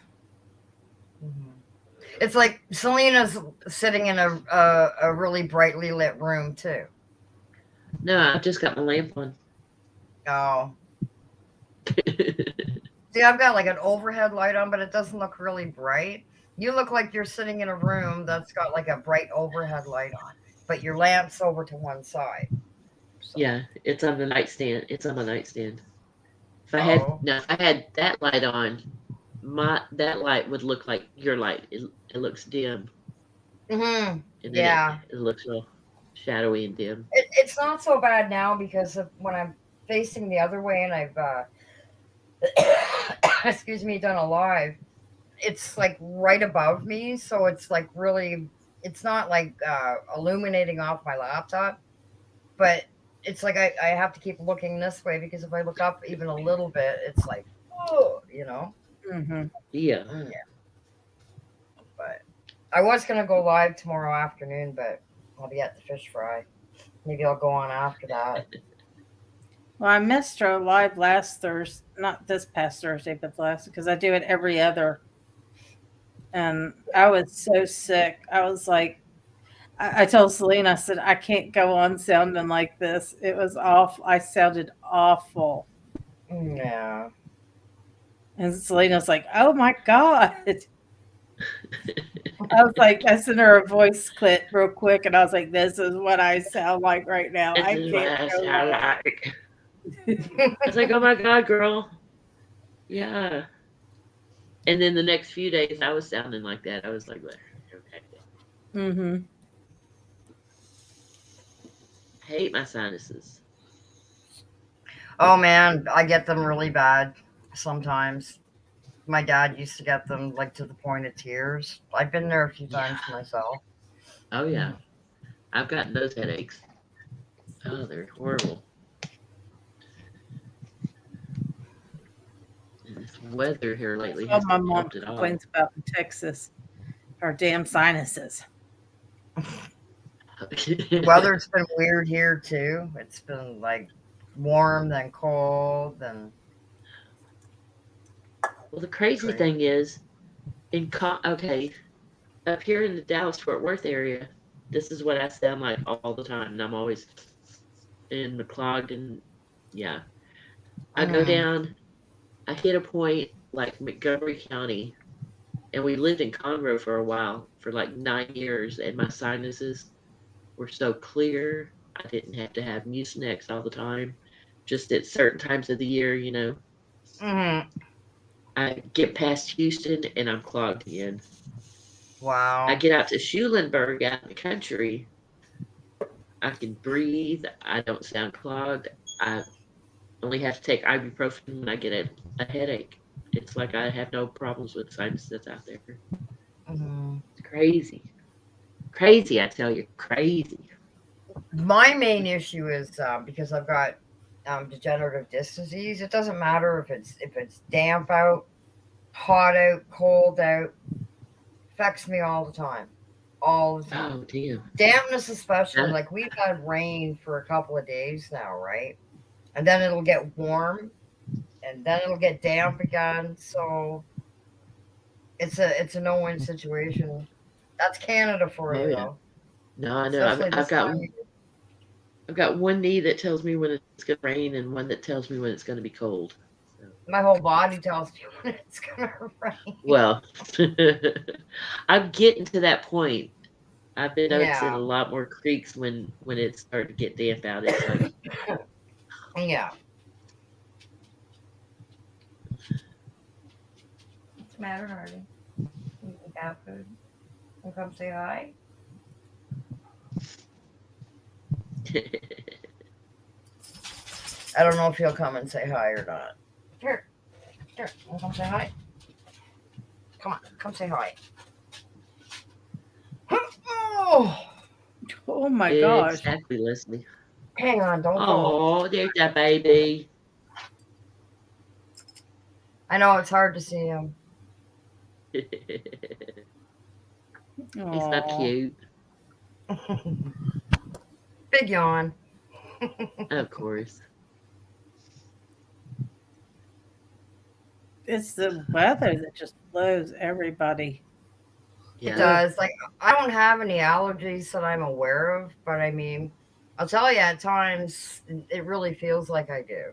It's like Selena's sitting in a really brightly lit room too. No, I just got my lamp on. Oh. See, I've got like an overhead light on, but it doesn't look really bright. You look like you're sitting in a room that's got like a bright overhead light on, but your lamp's over to one side. So. Yeah, it's on the nightstand. It's on my nightstand. If I had that light on, that light would look like your light. It looks dim. Mm-hmm. And then Yeah. it looks real shadowy and dim. It's not so bad now because of when I'm facing the other way and I've excuse me, done a live. It's like right above me, so it's like really. It's not like illuminating off my laptop, but it's like I have to keep looking this way because if I look up even a little bit, it's like, oh, you know. Mm-hmm. Yeah. Yeah. But I was gonna go live tomorrow afternoon, but I'll be at the fish fry. Maybe I'll go on after that. Well, I missed her live last Thursday, not this past Thursday, but the last, because I do it every other. And I was so sick. I was like, I told Selena, I said, I can't go on sounding like this. It was awful. I sounded awful. Yeah. And Selena's like, oh my God. I was like, I sent her a voice clip real quick, and I was like, this is what I sound like right now. This I is what I can't go sound live. like. I was like, oh my God, girl. Yeah. And then the next few days, I was sounding like that. I was like, okay. Mm-hmm. Hate my sinuses. Oh man, I get them really bad sometimes. My dad used to get them like to the point of tears. I've been there a few times myself. Oh yeah. I've gotten those headaches. Oh, they're horrible. And this weather here lately Oh, has my mom helped it all. complains about in Texas, her damn sinuses. Weather's been weird here too. It's been like warm then cold and. Well, the crazy thing is, okay, up here in the Dallas-Fort Worth area, this is what I sound like all the time, and I'm always in the clogged and yeah. I go down, I hit a point like Montgomery County, and we lived in Conroe for a while, for like 9 years, and my sinuses were so clear. I didn't have to have Mucinex all the time, just at certain times of the year, you know. Mm-hmm. I get past Houston and I'm clogged again. Wow. I get out to Schulenburg out in the country. I can breathe. I don't sound clogged. I only have to take ibuprofen when I get a headache. It's like I have no problems with sinuses out there. Mm-hmm. It's crazy. Crazy, I tell you. Crazy. My main issue is because I've got degenerative disc disease. It doesn't matter if it's damp out, hot out, cold out. Affects me all the time. All the time. Oh, damn. Dampness especially. Like we've had rain for a couple of days now, right? And then it'll get warm and then it'll get damp again. So it's a no-win situation. That's Canada for you though. No, I know. I've got one knee that tells me when it's going to rain and one that tells me when it's going to be cold. So. My whole body tells me when it's going to rain. Well, I'm getting to that point. I've been noticing a lot more creeks when it started to get damp out. It's like, yeah. What's the matter, Hardy? You eat cat food? You come say hi? I don't know if he'll come and say hi or not. Here, you want to come say hi? Come on, come say hi. Oh my gosh. Exactly, Leslie. Hang on, don't go. Oh, there's that baby. I know it's hard to see him. He's not cute. Big yawn. Of course. It's the weather that just blows everybody. It does. Like, I don't have any allergies that I'm aware of, but I mean, I'll tell you, at times it really feels like I do.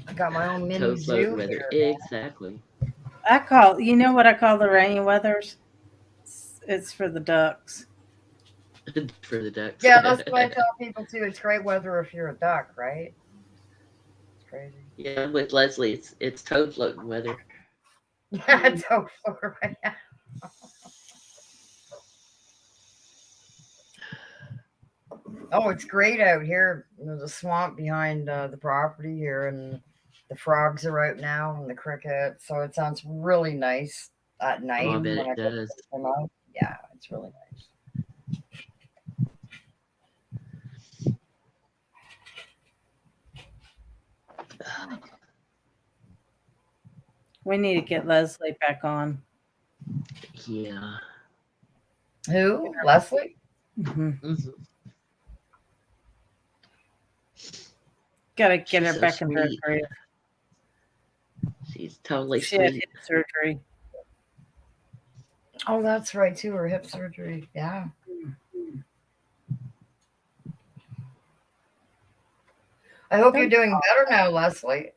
I got my own mini Toad float zoo weather. here. Exactly. You know what I call the rainy weathers? It's for the ducks. For the ducks. Yeah, that's what I tell people too. It's great weather if you're a duck, right? It's crazy. Yeah, I'm with Leslie. It's toad floating weather. Yeah, toad float right now. Oh, it's great out here. There's a swamp behind the property here, and the frogs are out now, and the crickets. So it sounds really nice at night I bet when I it go to does. take them out. Yeah, it's really nice. We need to get Leslie back on. Yeah. Who? Leslie? Mm-hmm. Mm-hmm. Gotta get her so back in her sweet. career. She's totally She had sweet. hip surgery. Oh, that's right too. Her hip surgery. Yeah. I hope you're doing better now, Leslie.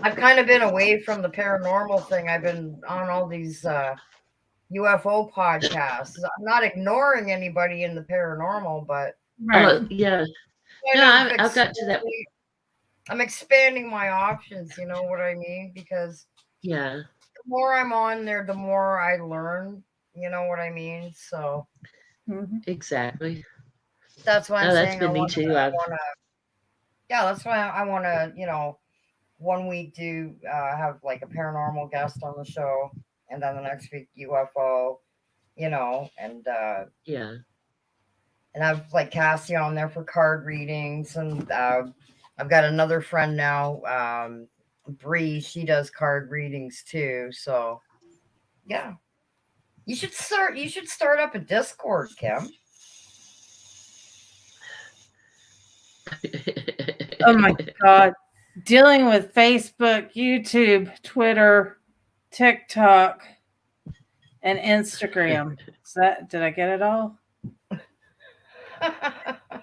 I've kind of been away from the paranormal thing. I've been on all these UFO podcasts. I'm not ignoring anybody in the paranormal, but Oh yeah. No, I've got to that. I'm expanding my options. You know what I mean? Because Yeah. the more I'm on there, the more I learn. You know what I mean? So Exactly. that's why I'm No, that's saying been me too. yeah, that's why I want to, you know, one week do have like a paranormal guest on the show, and then the next week UFO, you know, and yeah, and I've like Cassie on there for card readings, and I've got another friend now, Bree. She does card readings too. So yeah, you should start up a Discord, Kim. Oh my God. Dealing with Facebook, YouTube, Twitter, TikTok, and Instagram. Did I get it all?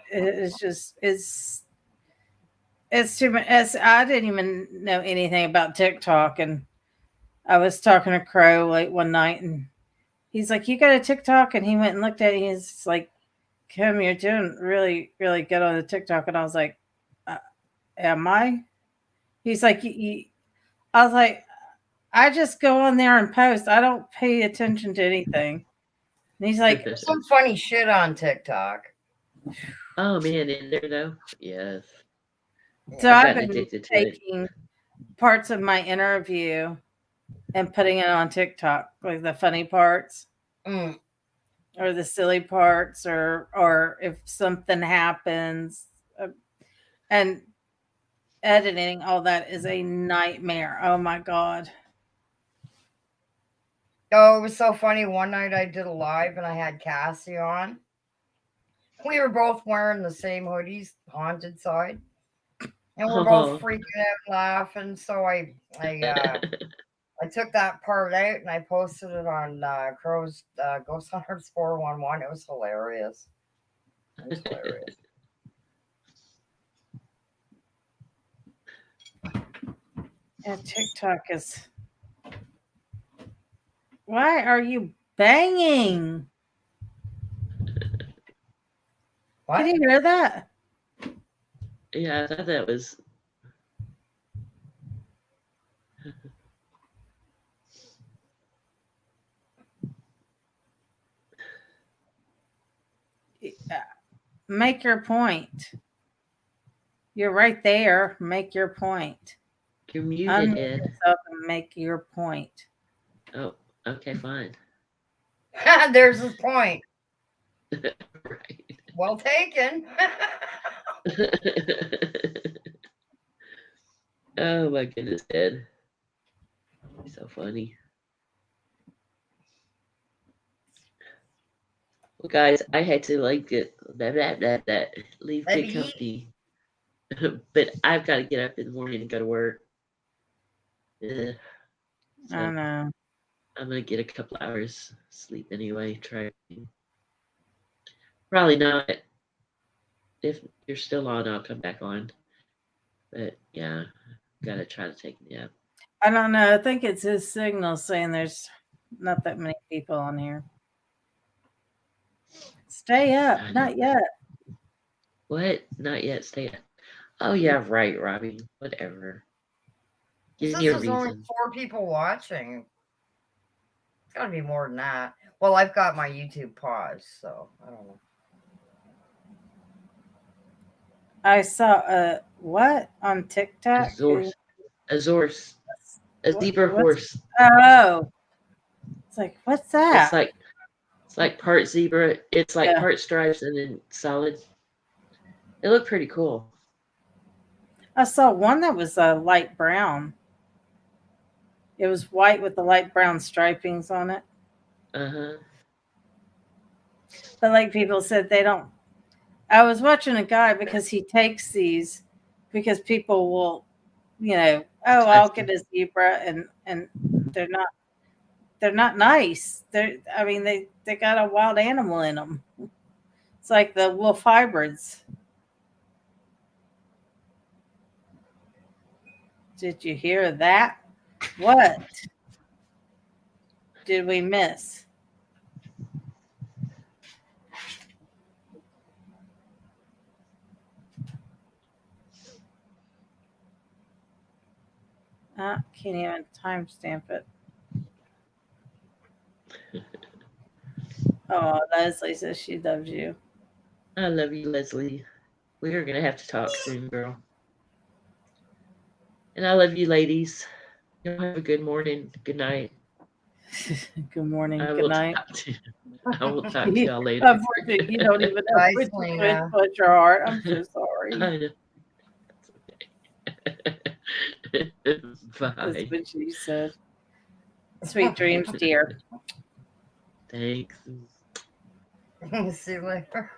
It's just it's too much. I didn't even know anything about TikTok, and I was talking to Crow like one night, and he's like, "You got a TikTok?" And he went and looked at it. And he's like, "Kim, you're doing really, really good on the TikTok." And I was like, "Am I?" He's like, I was like, "I just go on there and post. I don't pay attention to anything." And he's like, There's some funny shit on TikTok. Oh man, in there though, yes. So I've been taking parts of my interview and putting it on TikTok, like the funny parts, or the silly parts, or if something happens, and editing all that is a nightmare. Oh my God. Oh, it was so funny. One night I did a live and I had Cassie on. We were both wearing the same hoodies, haunted side, and we're both freaking out, laughing. So I took that part out and I posted it on Crow's Ghost Hunters 411. It was hilarious. It was hilarious. Yeah, TikTok is. Why are you banging? What? Can you hear that? Yeah, I thought that was. Make your point. You're right there. Make your point. You're muted, Ed. Yourself and make your point. Oh, okay, fine. There's his point. Right. Well taken. Oh my goodness, Ed. You're so funny. Well, guys, I had to like get leave Let good me eat. company, but I've got to get up in the morning and go to work. Ugh. So I know. I'm gonna get a couple hours sleep anyway. Try. Probably not. If you're still on, I'll come back on. But yeah, gotta try to take a nap. I don't know. I think it's his signal saying there's not that many people on here. Stay up. I know. Not yet. What? Not yet. Stay up. Oh yeah, right, Robbie. Whatever. It Give says me a there's only reason. 4 people watching. It's got to be more than that. Well, I've got my YouTube paused, so I don't know. I saw a what on TikTok? A horse. A zebra What's, horse. oh, it's like what's that? It's like part zebra. It's like Yeah. part stripes and then solid. It looked pretty cool. I saw one that was light brown. It was white with the light brown stripings on it. Uh-huh. But like people said, they don't. I was watching a guy because he takes these because people will, oh, I'll get a zebra, and they're not nice. I mean, they got a wild animal in them. It's like the wolf hybrids. Did you hear that? What did we miss? I can't even timestamp it. Oh, Leslie says she loves you. I love you, Leslie. We are gonna have to talk soon, girl. And I love you, ladies. Y'all have a good morning. Good night. Good morning. I Good will night. I will talk to y'all later. Unfortunately, you don't even know which way to put your heart. I'm so sorry. I know. Bye. That's what she said. Sweet dreams, dear. Thanks. See you later.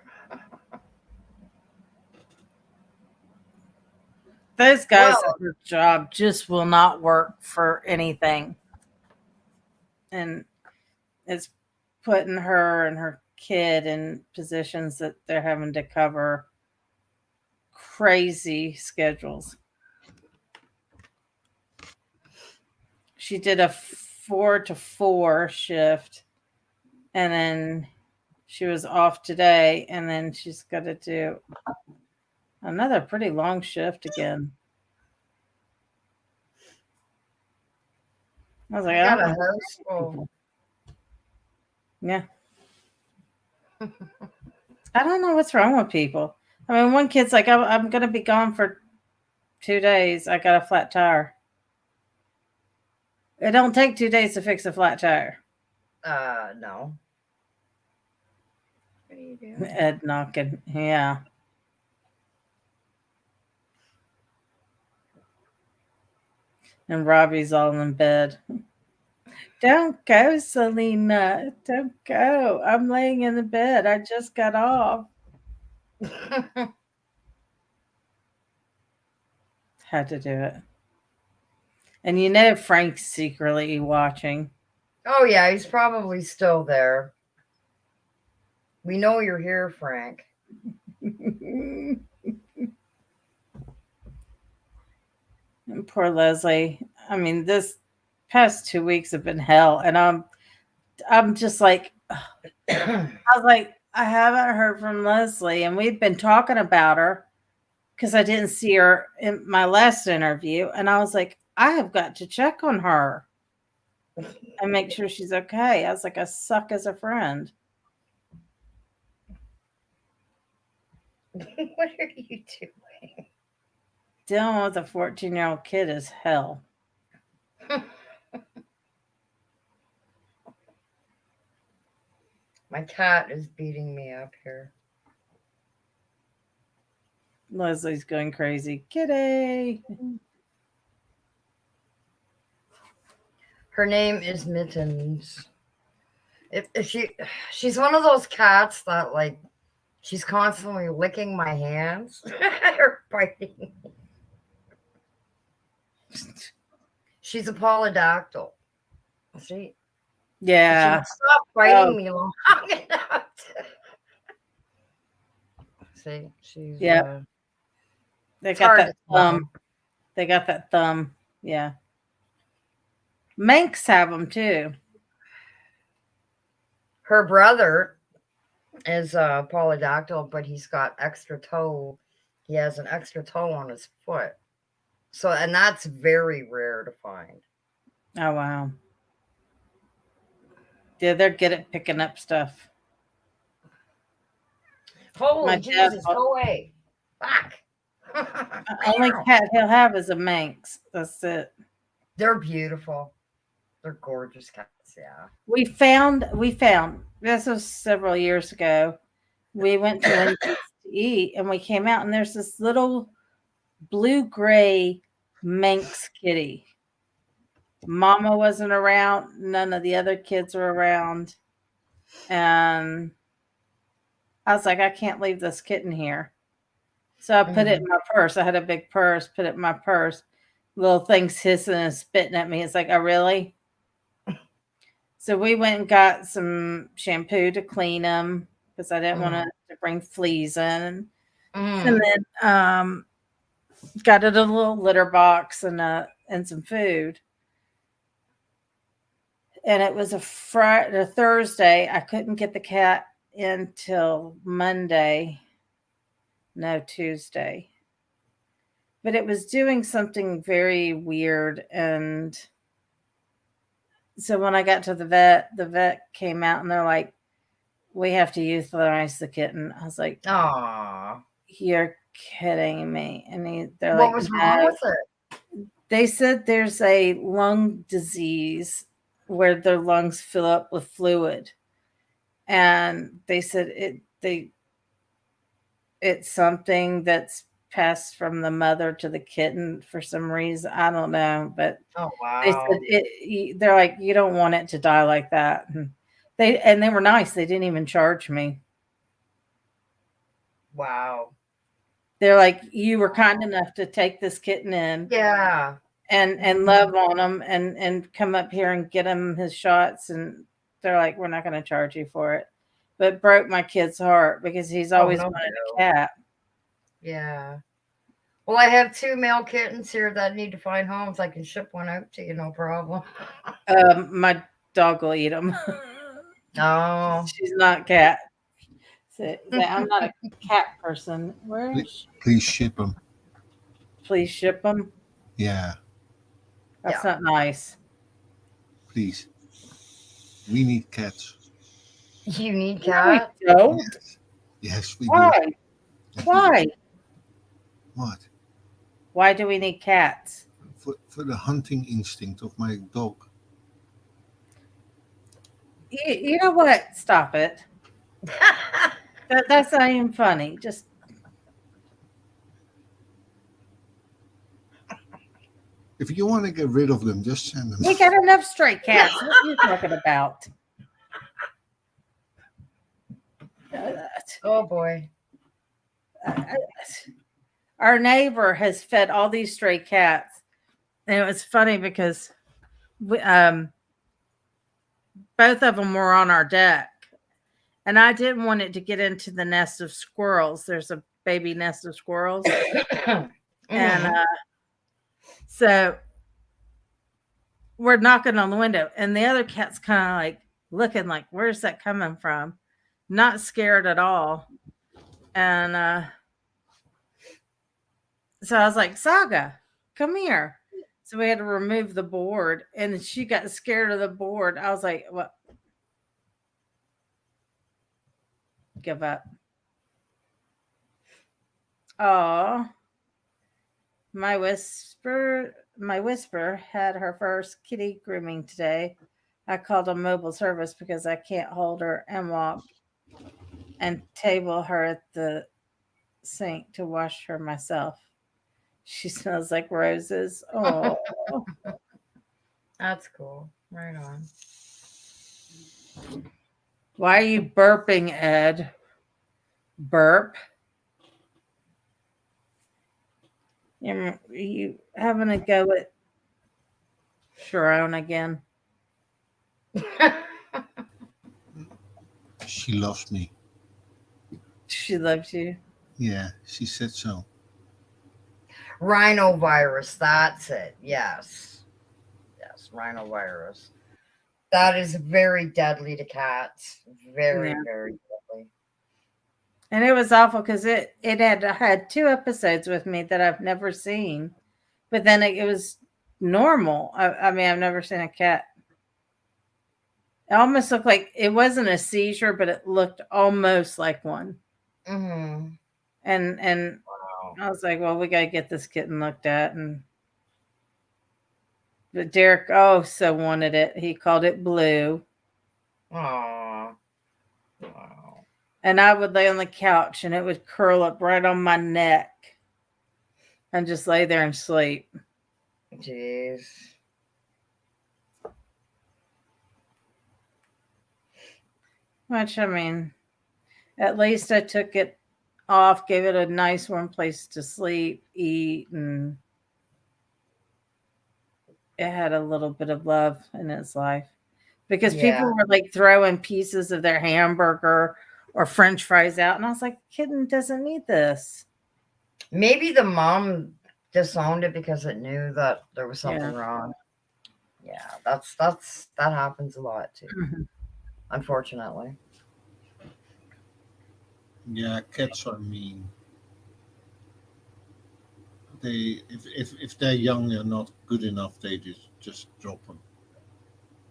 Those guys at their job just will not work for anything. And it's putting her and her kid in positions that they're having to cover crazy schedules. She did a 4 to 4 shift, and then she was off today, and then she's got to do another pretty long shift again. I was like, I got don't a know. house full. Yeah. I don't know what's wrong with people. I mean, one kid's like, I'm going to be gone for 2 days. I got a flat tire. It don't take 2 days to fix a flat tire. No. What are you doing? Ed knocking. Yeah. And Robbie's all in bed. Don't go, Selena. Don't go. I'm laying in the bed. I just got off. Had to do it. And you know Frank's secretly watching. Oh, yeah, he's probably still there. We know you're here, Frank. And poor Leslie. I mean, this past 2 weeks have been hell. And I'm just like, I was like, I haven't heard from Leslie. And we've been talking about her because I didn't see her in my last interview. And I was like, I have got to check on her and make sure she's okay. I was like, I suck as a friend. What are you doing? Dealing with a 14-year-old kid is hell. My cat is beating me up here. Leslie's going crazy. Kitty. Her name is Mittens. If she's one of those cats that like she's constantly licking my hands or biting. She's a polydactyl. See? Yeah. She stop biting me long enough. See, she's Yep. They it's got hard that to tell. thumb. They got that thumb. Yeah. Manx have them too. Her brother is a polydactyl, but he's got extra toe. He has an extra toe on his foot. So, and that's very rare to find. Oh wow. Yeah, they're good at picking up stuff. Holy My dad, Jesus, go away. Back. only cat he'll have is a Manx. That's it. They're beautiful. They're gorgeous cats. Yeah. We found this was several years ago. We went to Wendy's to eat and we came out and there's this little blue gray Manx kitty. Mama wasn't around, none of the other kids were around. And I was like, I can't leave this kitten here. So I put it in my purse. I had a big purse, put it in my purse. Little thing's hissing and spitting at me. It's like, oh, really? So we went and got some shampoo to clean them because I didn't want to bring fleas in. And then got it a little litter box and some food. And it was a Thursday. I couldn't get the cat until Monday. No, Tuesday. But it was doing something very weird. And so when I got to the vet came out and they're like, we have to euthanize the kitten. I was like, "Aw, you're kidding me!" And they're what like, was wrong with it? They said there's a lung disease where their lungs fill up with fluid, and they said it's something that's passed from the mother to the kitten for some reason. I don't know, but oh they wow, said they're like, you don't want it to die like that. And they were nice. They didn't even charge me. wow. They're like, you were kind enough to take this kitten in, Yeah, and love on him, and come up here and get him his shots. And they're like, we're not going to charge you for it. But it broke my kid's heart because he's always wanted a cat. Yeah. Well, I have 2 male kittens here that need to find homes. I can ship one out to you, no problem. My dog will eat them. Oh, She's not cat. So, I'm not a cat person. Please ship them. Please ship them. Yeah. That's not nice. Please. We need cats. You need cats? No, we don't. Yes, we Why? do. Why? What? Why do we need cats? For the hunting instinct of my dog. You know what? Stop it. That's not even funny. Just if you want to get rid of them, just send them. we got enough stray cats. What are you talking about? Oh boy. Our neighbor has fed all these stray cats, and it was funny because we, both of them were on our deck, and I didn't want it to get into the nest of squirrels. There's a baby nest of squirrels, and so we're knocking on the window, and the other cat's kind of like looking like, where's that coming from? Not scared at all. And so I was like, Saga, come here. So we had to remove the board, and she got scared of the board. I was like, what? Give up. Oh, my whisper had her first kitty grooming today. I called a mobile service because I can't hold her and walk and table her at the sink to wash her myself. She smells like roses. Oh, that's cool. Right on. Why are you burping, Ed? Burp. You having a go at Sharon again? She loves me. She loves you. Yeah, she said so. Rhinovirus, that's it. Yes. Yes, rhinovirus. That is very deadly to cats. Very, Yeah. very deadly. And it was awful because it had 2 episodes with me that I've never seen, but then it was normal. I mean, I've never seen a cat. It almost looked like it wasn't a seizure, but it looked almost like one. Mm-hmm. And Wow. I was like, well, we got to get this kitten looked at. But Derek, oh, so wanted it. He called it Blue. Aww. Wow. And I would lay on the couch and it would curl up right on my neck and just lay there and sleep. Jeez. Which, I mean, at least I took it off, gave it a nice warm place to sleep, eat, and it had a little bit of love in its life. Because people Yeah. were like throwing pieces of their hamburger or French fries out. And I was like, kitten doesn't need this. Maybe the mom disowned it because it knew that there was something wrong. Yeah, that happens a lot too. Mhm. Unfortunately. Yeah, cats are mean. They if they're young and not good enough, they just drop them.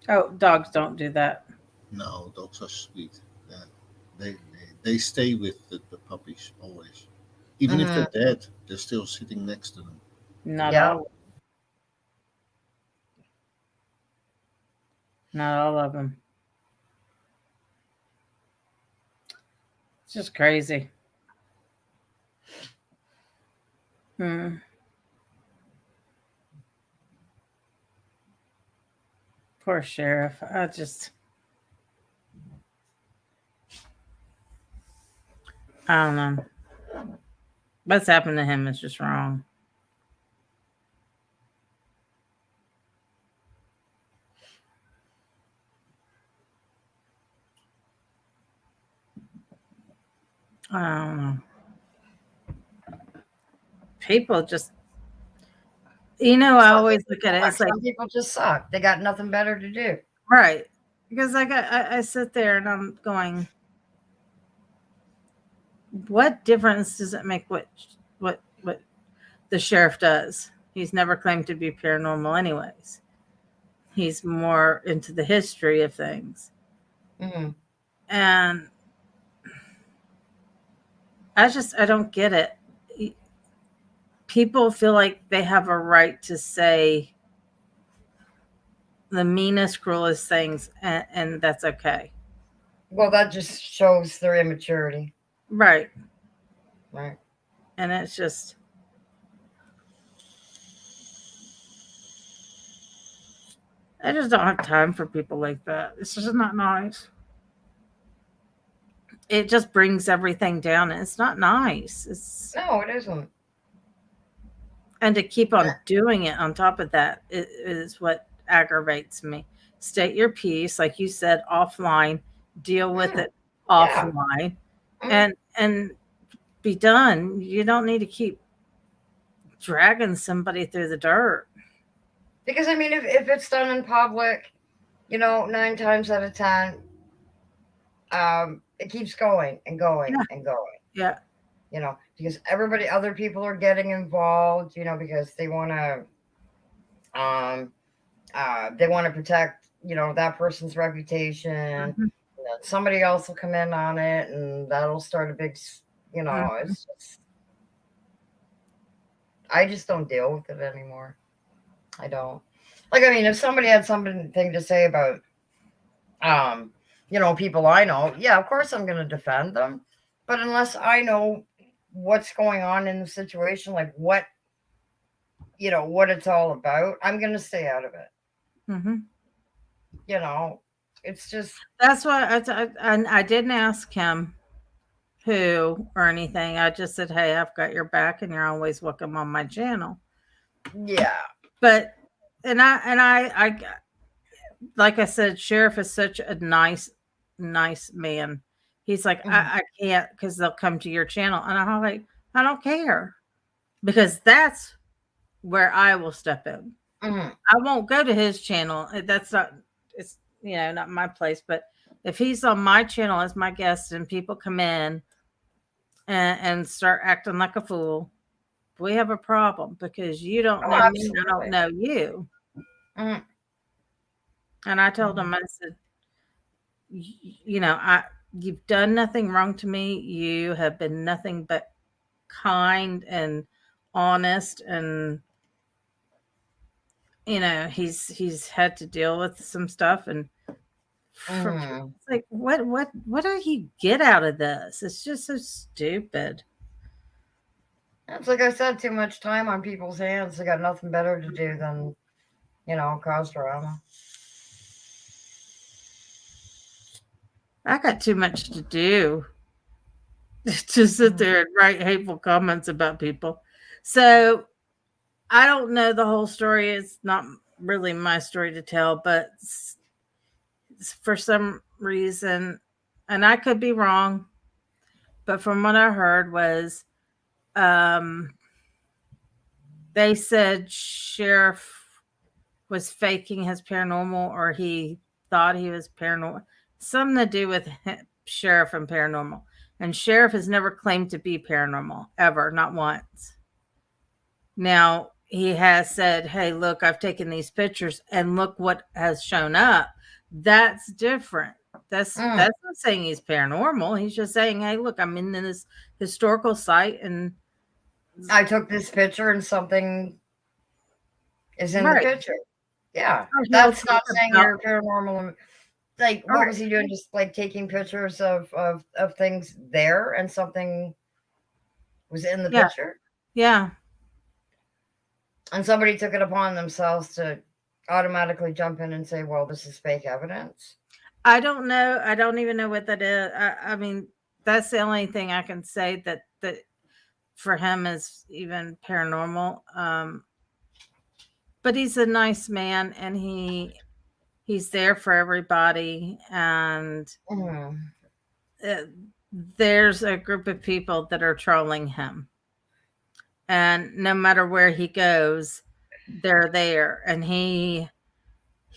Oh, dogs don't do that. No, dogs are sweet. Yeah, they stay with the puppies always. Even if Mm-hmm. they're dead, they're still sitting next to them. Not Yeah. all. Not all of them. It's just crazy. Poor sheriff. I don't know. What's happened to him is just wrong. I don't know. People just, I always look at it. It's like, some people just suck. They got nothing better to do. right. Because I sit there and I'm going, what difference does it make what the sheriff does? He's never claimed to be paranormal anyways. He's more into the history of things. Mm-hmm. And I don't get it. People feel like they have a right to say the meanest, cruelest things, and that's okay. Well, that just shows their immaturity. Right. Right. And it's just, I just don't have time for people like that. It's just not nice. It just brings everything down, and it's not nice. No, it isn't. And to keep on doing it on top of that is what aggravates me. State your piece, like you said, offline, deal with it offline, and be done. You don't need to keep dragging somebody through the dirt. Because I mean, if it's done in public, 9 times out of 10, it keeps going and going and going. Yeah. Because other people are getting involved, because they want to protect, that person's reputation. Mm-hmm. Somebody else will come in on it, and that'll start a big, Mm-hmm. it's just, I just don't deal with it anymore. I don't. Like, I mean, if somebody had something to say about, people I know, yeah, of course I'm going to defend them. But unless I know what's going on in the situation, like what it's all about, I'm going to stay out of it. Mm-hmm. It's just That's why I didn't ask him who or anything. I just said, "Hey, I've got your back, and you're always welcome on my channel." yeah. But I like I said, Sheriff is such a nice man. He's like, I can't because they'll come to your channel, and I'm like, I don't care because that's where I will step in. Mhm. I won't go to his channel. That's not it's not my place. But if he's on my channel as my guest and people come in and start acting like a fool, we have a problem because you don't Oh, know me, I don't absolutely. know you. Mhm. And I told him, I said, you've done nothing wrong to me. You have been nothing but kind and honest, and he's had to deal with some stuff, and Mhm. it's like what do you get out of this? It's just so stupid. It's like I said, too much time on people's hands. They got nothing better to do than, cause drama. I got too much to do to sit there and write hateful comments about people. So I don't know the whole story. It's not really my story to tell, but for some reason, and I could be wrong, but from what I heard was um, they said Sheriff was faking his paranormal, or he thought he was paranormal. Something to do with Sheriff and paranormal. And Sheriff has never claimed to be paranormal, ever, not once. Now, he has said, hey, look, I've taken these pictures and look what has shown up. That's different. That's not saying he's paranormal. He's just saying, hey, look, I'm in this historical site and I took this picture and something is in the right. picture. Yeah. Oh, That's he'll not talk saying about- you're paranormal. Like, what Right. was he doing? Just like taking pictures of things there and something was in the Yeah. picture? Yeah. And somebody took it upon themselves to automatically jump in and say, well, this is fake evidence. I don't know. I don't even know what that is. I mean, that's the only thing I can say that for him is even paranormal. But he's a nice man, and he's there for everybody. And there's a group of people that are trolling him, and no matter where he goes, they're there. And he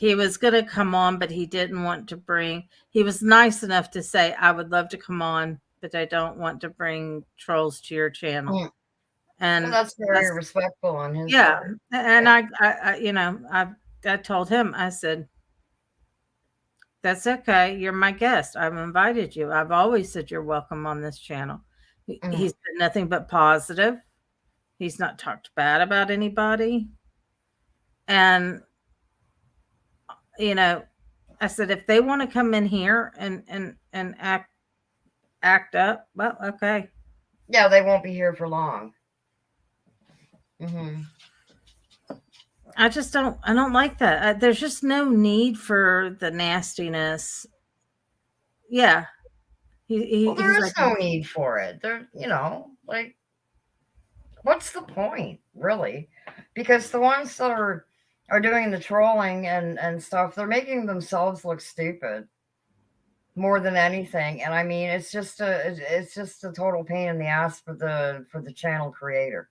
was going to come on, but he didn't want to bring. He was nice enough to say, I would love to come on, but I don't want to bring trolls to your channel. And well, that's very respectful on his part. And I told him, I said, that's okay. You're my guest. I've invited you. I've always said you're welcome on this channel. He's been nothing but positive. He's not talked bad about anybody. And I said, if they want to come in here and act up, well, okay. Yeah, they won't be here for long. I don't like that. There's just no need for the nastiness. Yeah. There is no need for it. There, like, what's the point, really? Because the ones that are doing the trolling and stuff, they're making themselves look stupid more than anything. And I mean, it's just a total pain in the ass for the channel creator,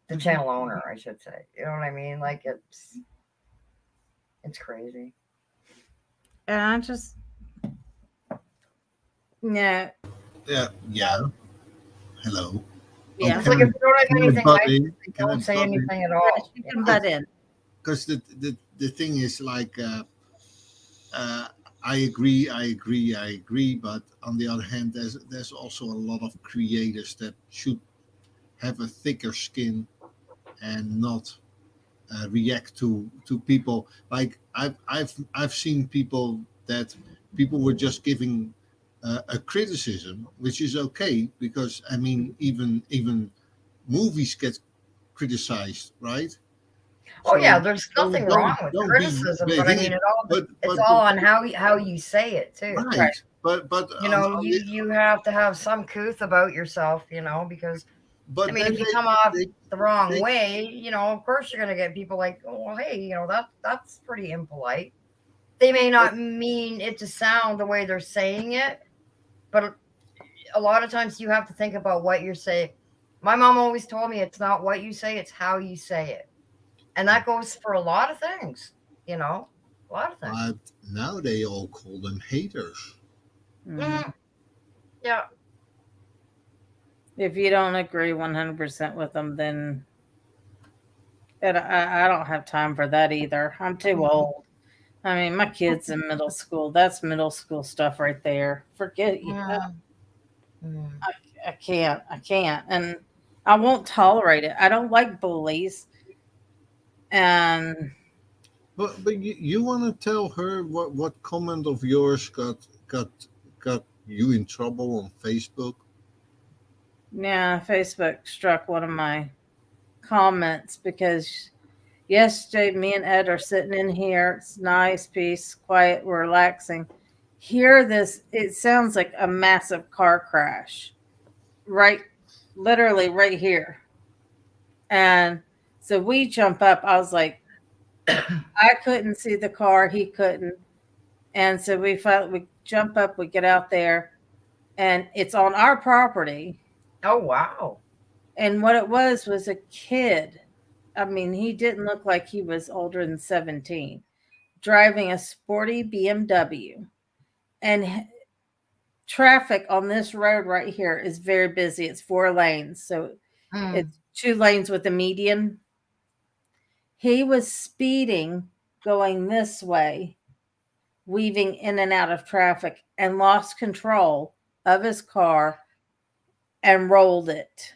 the channel owner, I should say. You know what I mean? Like it's crazy. And I just Yeah. Hello. Yeah. It's like if you don't have anything nice, don't say in? anything at all. You can butt in. Because the thing is, like, I agree, but on the other hand, there's also a lot of creators that should have a thicker skin and not react to people. Like I've seen people that people were just giving a criticism, which is okay, because I mean even movies get criticized, right? Oh yeah, So there's don't nothing wrong don't with don't be criticism, but I mean, hey, it's but all on how you say it too. right. But You on, know, on you have to have some couth about yourself, you know, because I but mean, then if you come off they the wrong they way, you know, of course you're gonna get people like, oh, well, hey, you know, that's pretty impolite. They may but not mean it to sound the way they're saying it, but a lot of times you have to think about what you're saying. My mom always told me it's not what you say, it's how you say it. And that goes for a lot of things, you know, a lot of things. but now they all call them haters. Mhm. Yeah. If you don't agree 100% with them, then I don't have time for that either. I'm too old. I mean, my kid's in middle school. That's middle school stuff right there. Forget you. Mm. I can't. I can't. And I won't tolerate it. I don't like bullies. And But you want to tell her what comment of yours got got you in trouble on Facebook? yeah, Facebook struck one of my comments because yesterday me and Ed are sitting in here. It's nice, peace, quiet, we're relaxing. Hear this, it sounds like a massive car crash. Right, literally right here. And so we jump up. I was like, I couldn't see the car, he couldn't. And so we jump up, we get out there, and it's on our property. Oh wow. And what it was a kid. I mean, he didn't look like he was older than 17, driving a sporty BMW. And traffic on this road right here is very busy. It's 4 lanes. So Mm. it's 2 lanes with a median. He was speeding going this way, weaving in and out of traffic, and lost control of his car and rolled it,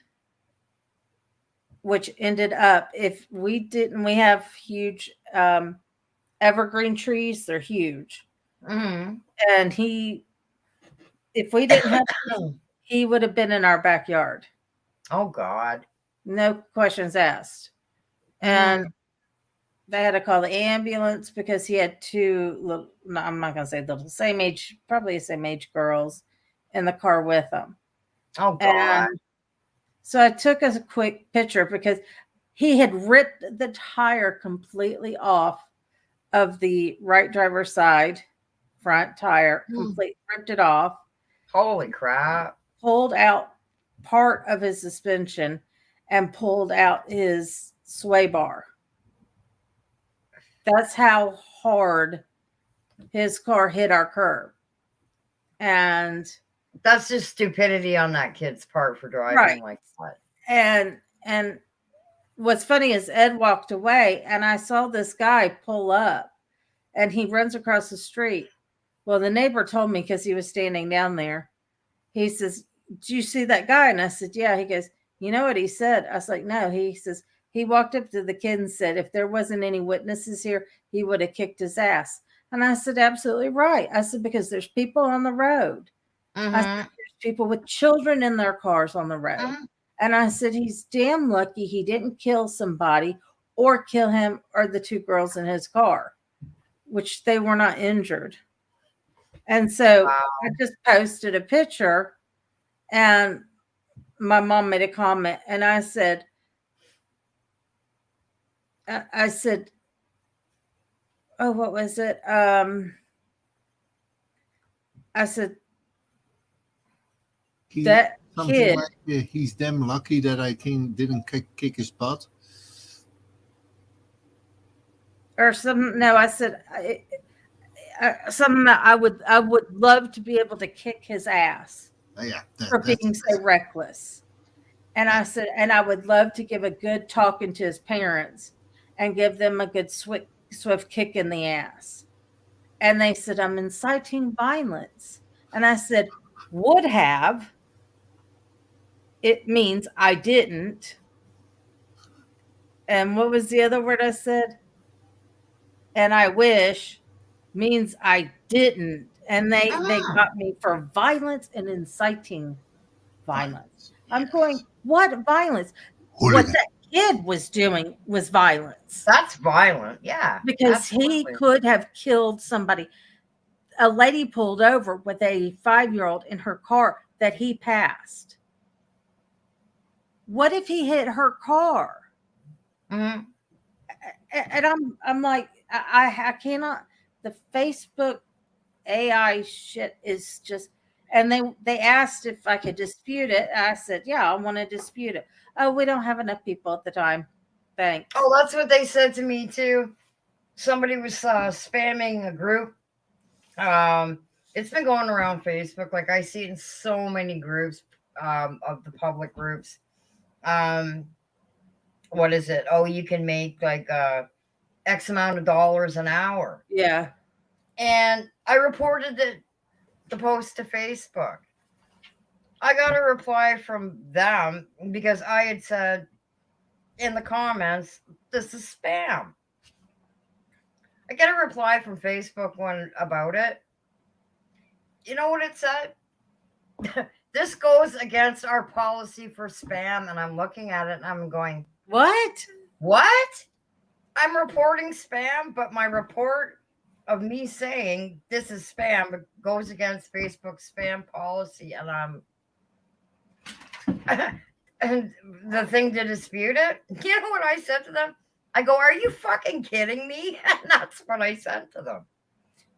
which ended up, if we didn't, we have huge evergreen trees, they're huge. Mm. And if we didn't have he would have been in our backyard. Oh God. No questions asked. And they had to call the ambulance because he had 2 little, no, I'm not going to say little, same age, probably the same age girls in the car with him. Oh God. And so I took a quick picture because he had ripped the tire completely off of the right driver's side, front tire, completely ripped it off. Holy crap. Pulled out part of his suspension and pulled out his sway bar. That's how hard his car hit our curb. And that's just stupidity on that kid's part for driving like that. And what's funny is Ed walked away and I saw this guy pull up and he runs across the street. Well, the neighbor told me because he was standing down there. He says, "Do you see that guy?" And I said, "Yeah." He goes, "You know what he said?" I was like, "No." He says, he walked up to the kid and said, "If there wasn't any witnesses here, he would have kicked his ass." And I said, "Absolutely right." I said, "Because there's people on the road." I said, "There's people with children in their cars on the road." And I said, "He's damn lucky he didn't kill somebody or kill him or the 2 girls in his car," which they were not injured. And so I just posted a picture and my mom made a comment and I said, oh, what was it? I said, that kid. Like, he's damn lucky that I didn't kick his butt. Or some, no, I said, something that I would love to be able to kick his ass for being so reckless. And I said, and I would love to give a good talking to his parents and give them a good swift kick in the ass. And they said, "I'm inciting violence." And I said, "Would have." It means I didn't. And what was the other word I said? And I wish means I didn't. And they got me for violence and inciting violence. I'm going, what violence? Hooligan. What that kid was doing was violence. That's violent, yeah. Because he could have killed somebody. A lady pulled over with a 5-year-old in her car that he passed. What if he hit her car? Mhm. And I'm like, I cannot. The Facebook AI shit is just. And they asked if I could dispute it. I said, yeah, I want to dispute it. Oh, we don't have enough people at the time. Thanks. Oh, that's what they said to me too. Somebody was spamming a group. It's been going around Facebook. Like I see it in so many groups of the public groups. What is it? Oh, you can make like X amount of dollars an hour. Yeah. And I reported the post to Facebook. I got a reply from them because I had said in the comments, this is spam. I get a reply from Facebook about it. You know what it said? This goes against our policy for spam. And I'm looking at it and I'm going, what? What? I'm reporting spam, but my report of me saying this is spam goes against Facebook's spam policy. And and the thing to dispute it, you know what I said to them? I go, are you fucking kidding me? And that's what I said to them.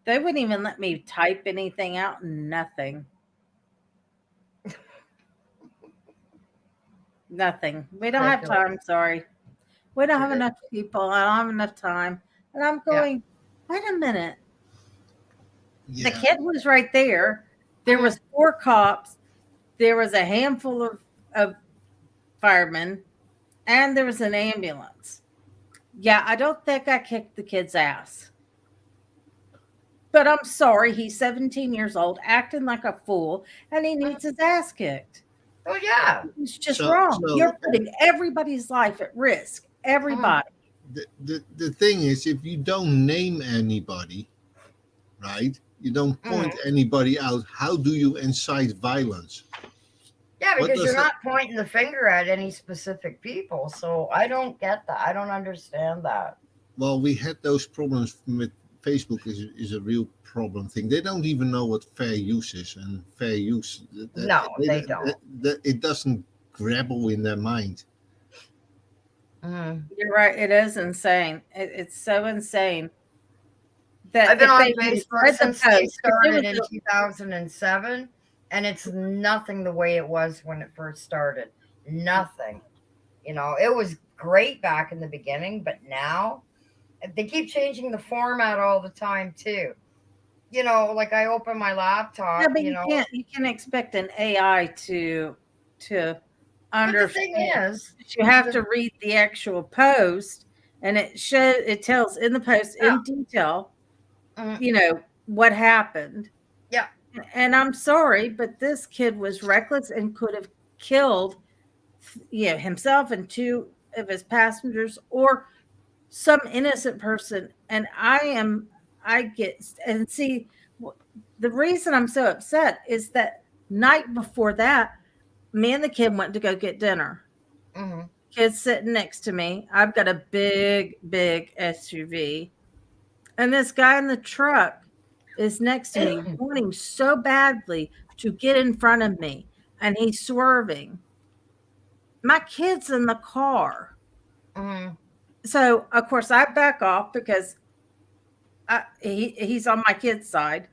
They wouldn't even let me type anything out. Nothing. Nothing. We don't have time. Sorry. We don't have enough people. I don't have enough time. And I'm going, wait a minute. Yeah. The kid was right there. There was 4 cops. There was a handful of firemen. And there was an ambulance. Yeah, I don't think I kicked the kid's ass. But I'm sorry, he's 17 years old, acting like a fool, and he needs his ass kicked. Oh, yeah. It's just wrong. You're putting everybody's life at risk. Everybody. The thing is, if you don't name anybody, right, you don't point anybody out, how do you incite violence? Yeah, because you're not pointing the finger at any specific people. So I don't get that. I don't understand that. Well, we had those problems with Facebook is a real problem thing. They don't even know what fair use is, and fair use. They don't. It doesn't grapple in their mind. You're right. It is insane. It's so insane. That I've been on Facebook since they started in 2007, and it's nothing the way it was when it first started. Nothing. You know, it was great back in the beginning, but now they keep changing the format all the time too. You know, like I open my laptop. Yeah, but you can't expect an AI to understand. But the thing is, you have to read the actual post, and it tells in the post in detail, you know, what happened. Yeah. And I'm sorry, but this kid was reckless and could have killed, himself and 2 of his passengers, or some innocent person. And the reason I'm so upset is that night before that, me and the kid went to go get dinner. Kid's sitting next to me. I've got a big SUV, and this guy in the truck is next to me, wanting so badly to get in front of me, and he's swerving. My kid's in the car. So, of course, I back off because he's on my kid's side.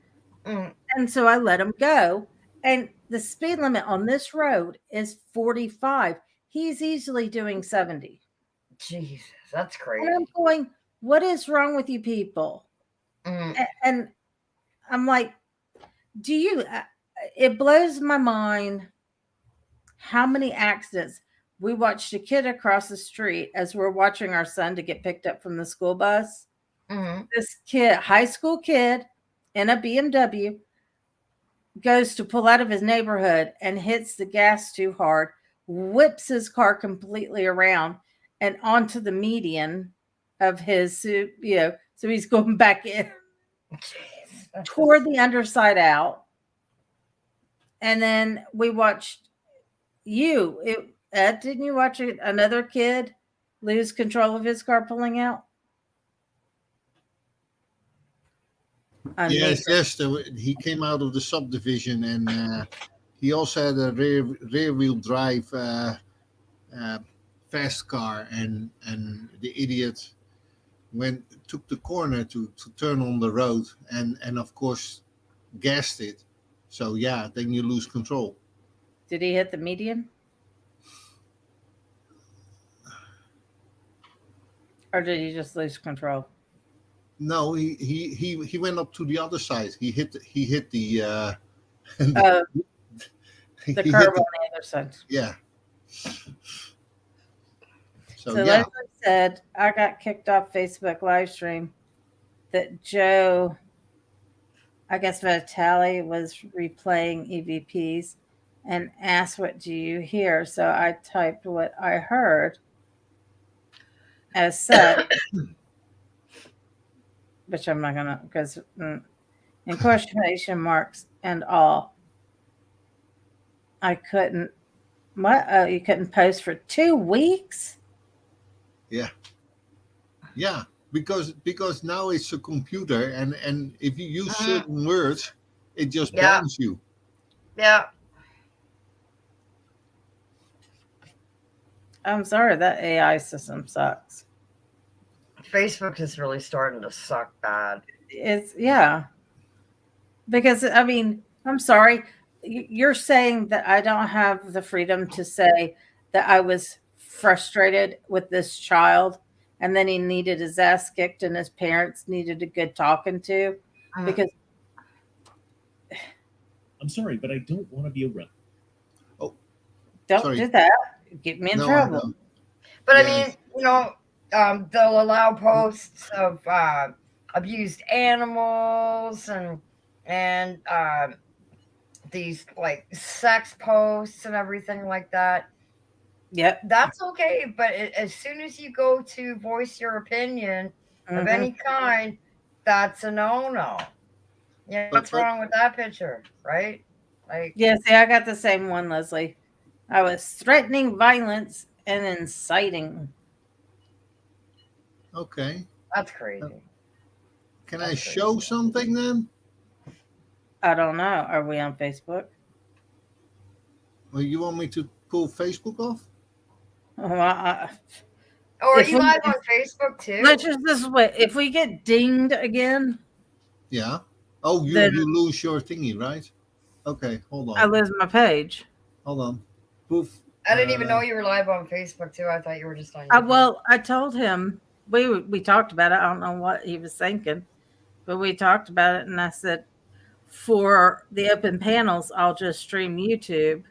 And so I let him go. And the speed limit on this road is 45. He's easily doing 70. Jesus, that's crazy. And I'm going, what is wrong with you people? And I'm like, it blows my mind how many accidents. We watched a kid across the street as we're watching our son to get picked up from the school bus. This kid, high school kid in a BMW, goes to pull out of his neighborhood and hits the gas too hard, whips his car completely around and onto the median of his, so he's going back in, tore the underside out. And then we watched didn't you watch another kid lose control of his car pulling out? Yes, yes. He came out of the subdivision, and he also had a rear wheel drive uh, fast car, and the idiot took the corner to turn on the road, and of course gassed it. So yeah, then you lose control. Did he hit the median? Or did he just lose control? No, he went up to the other side. He hit the The he curb hit on the, the other side. yeah. So yeah. Leslie said, I got kicked off Facebook live stream that Joe, I guess Vitale was replaying EVPs and asked, what do you hear? So I typed what I heard as such, which I'm not going to, because in quotation marks and all, I couldn't, what? Oh, you couldn't post for 2 weeks? Yeah. Yeah, because now it's a computer, and if you use certain words, it just bans you. Yeah. I'm sorry, that AI system sucks. Facebook is really starting to suck bad. It's, yeah. Because, I mean, I'm sorry. You're saying that I don't have the freedom to say that I was frustrated with this child and then he needed his ass kicked and his parents needed a good talking to? Because I'm sorry, but I don't want to be around. Oh, don't sorry. do that. Get me in trouble. But I mean, they'll allow posts of abused animals and these like sex posts and everything like that. Yep. That's okay, but as soon as you go to voice your opinion of any kind, that's a no-no. Yeah, what's wrong with that picture, right? Like, yeah, see, I got the same one, Leslie. I was threatening violence and inciting. Okay. That's crazy. Can I show something then? I don't know. Are we on Facebook? Well, you want me to pull Facebook off? Well, or are you live on Facebook too? Let's just this way. If we get dinged again, Yeah. Oh, you lose your thingy, right? Okay, hold on. I lose my page. Hold on. Poof. I didn't even know you were live on Facebook too. I thought you were just on YouTube. Well, I told him we talked about it. I don't know what he was thinking, but we talked about it, and I said, for the open panels, I'll just stream YouTube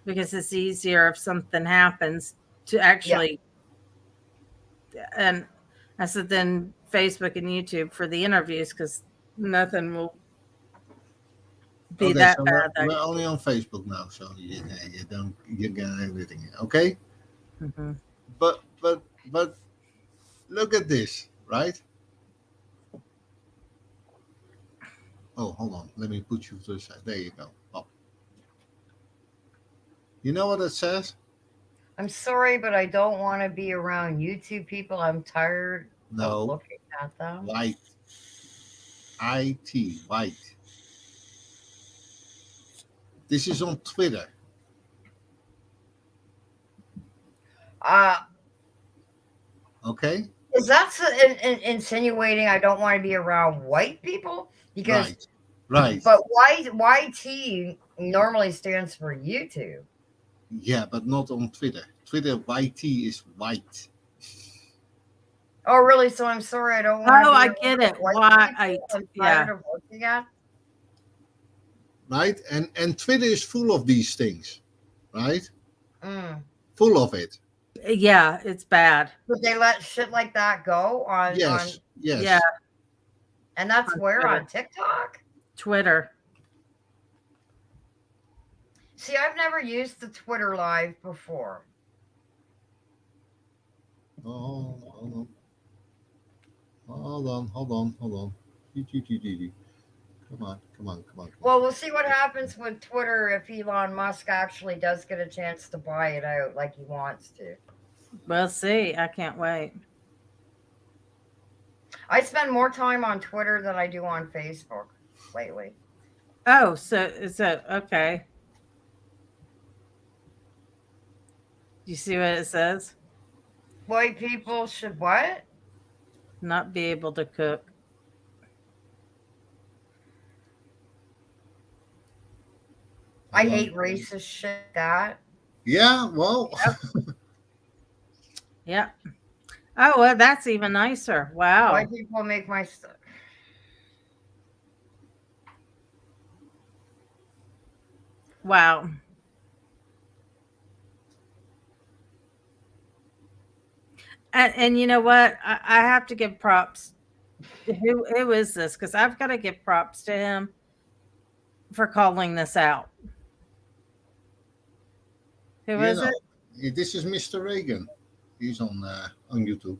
because it's easier if something happens to actually. Yeah. And I said then Facebook and YouTube for the interviews because nothing will be that so bad. We're only on Facebook now, so you got everything. Okay. Mm-hmm. But look at this, right? Oh, hold on. Let me put you to the side. There you go. Oh. You know what it says? I'm sorry, but I don't want to be around YouTube people. I'm tired of looking at them. White. IT. White. This is on Twitter. Okay. Is that insinuating I don't want to be around white people? Because right. But YT normally stands for YouTube. Yeah, but not on Twitter. Twitter YT is white. Oh, really? So I'm sorry, I don't want. Oh, I get it. Why? I'm tired of looking at. Right, and Twitter is full of these things, right? Full of it. Yeah, it's bad. But they let shit like that go on. Yes. Yeah. And that's where on TikTok. Twitter. See, I've never used the Twitter Live before. Oh, hold on. Hold on. Come on. Well, we'll see what happens with Twitter if Elon Musk actually does get a chance to buy it out like he wants to. We'll see. I can't wait. I spend more time on Twitter than I do on Facebook lately. Oh, so okay. You see what it says? White people should what? Not be able to cook. I hate racist shit. That. Yeah, well, Yeah. Oh, well, that's even nicer. White Wow. people make my stuff. Wow. And you know what? I have to give props. Who is this? Because I've got to give props to him for calling this out. Who you is know, it? this is Mr. Reagan. He's on YouTube.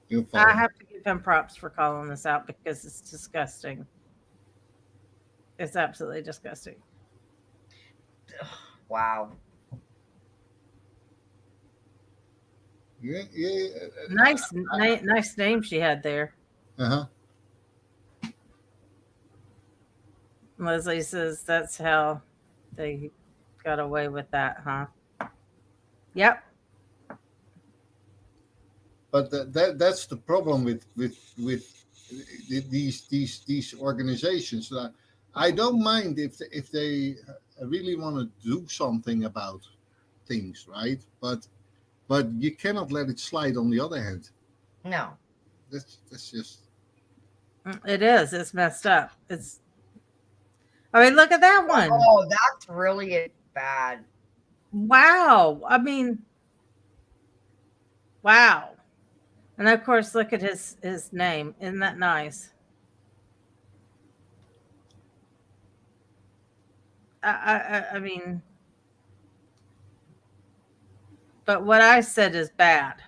You'll follow I him. have to give him props for calling this out because it's disgusting. It's absolutely disgusting. Wow. Yeah, Nice name she had there. uh-huh. Leslie says that's how they got away with that, huh? Yep. But that's the problem with these organizations. I don't mind if they really want to do something about things, right? But you cannot let it slide. On the other hand, No. that's just It is. It's messed up. It's. I mean, look at that one. Oh, that's really bad. Wow. I mean, wow. And of course, look at his name. Isn't that nice? I mean, but what I said is bad.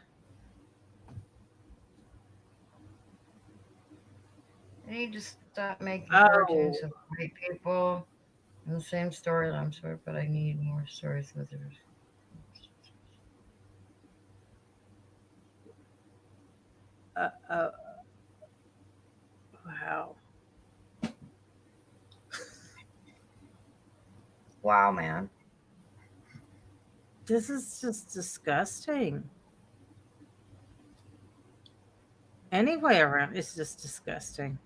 I need to stop making Oh. cartoons of white people in the same story. I'm sorry, but I need more stories with her. Uh, wow. Wow, man. This is just disgusting. Anyway around, it's just disgusting.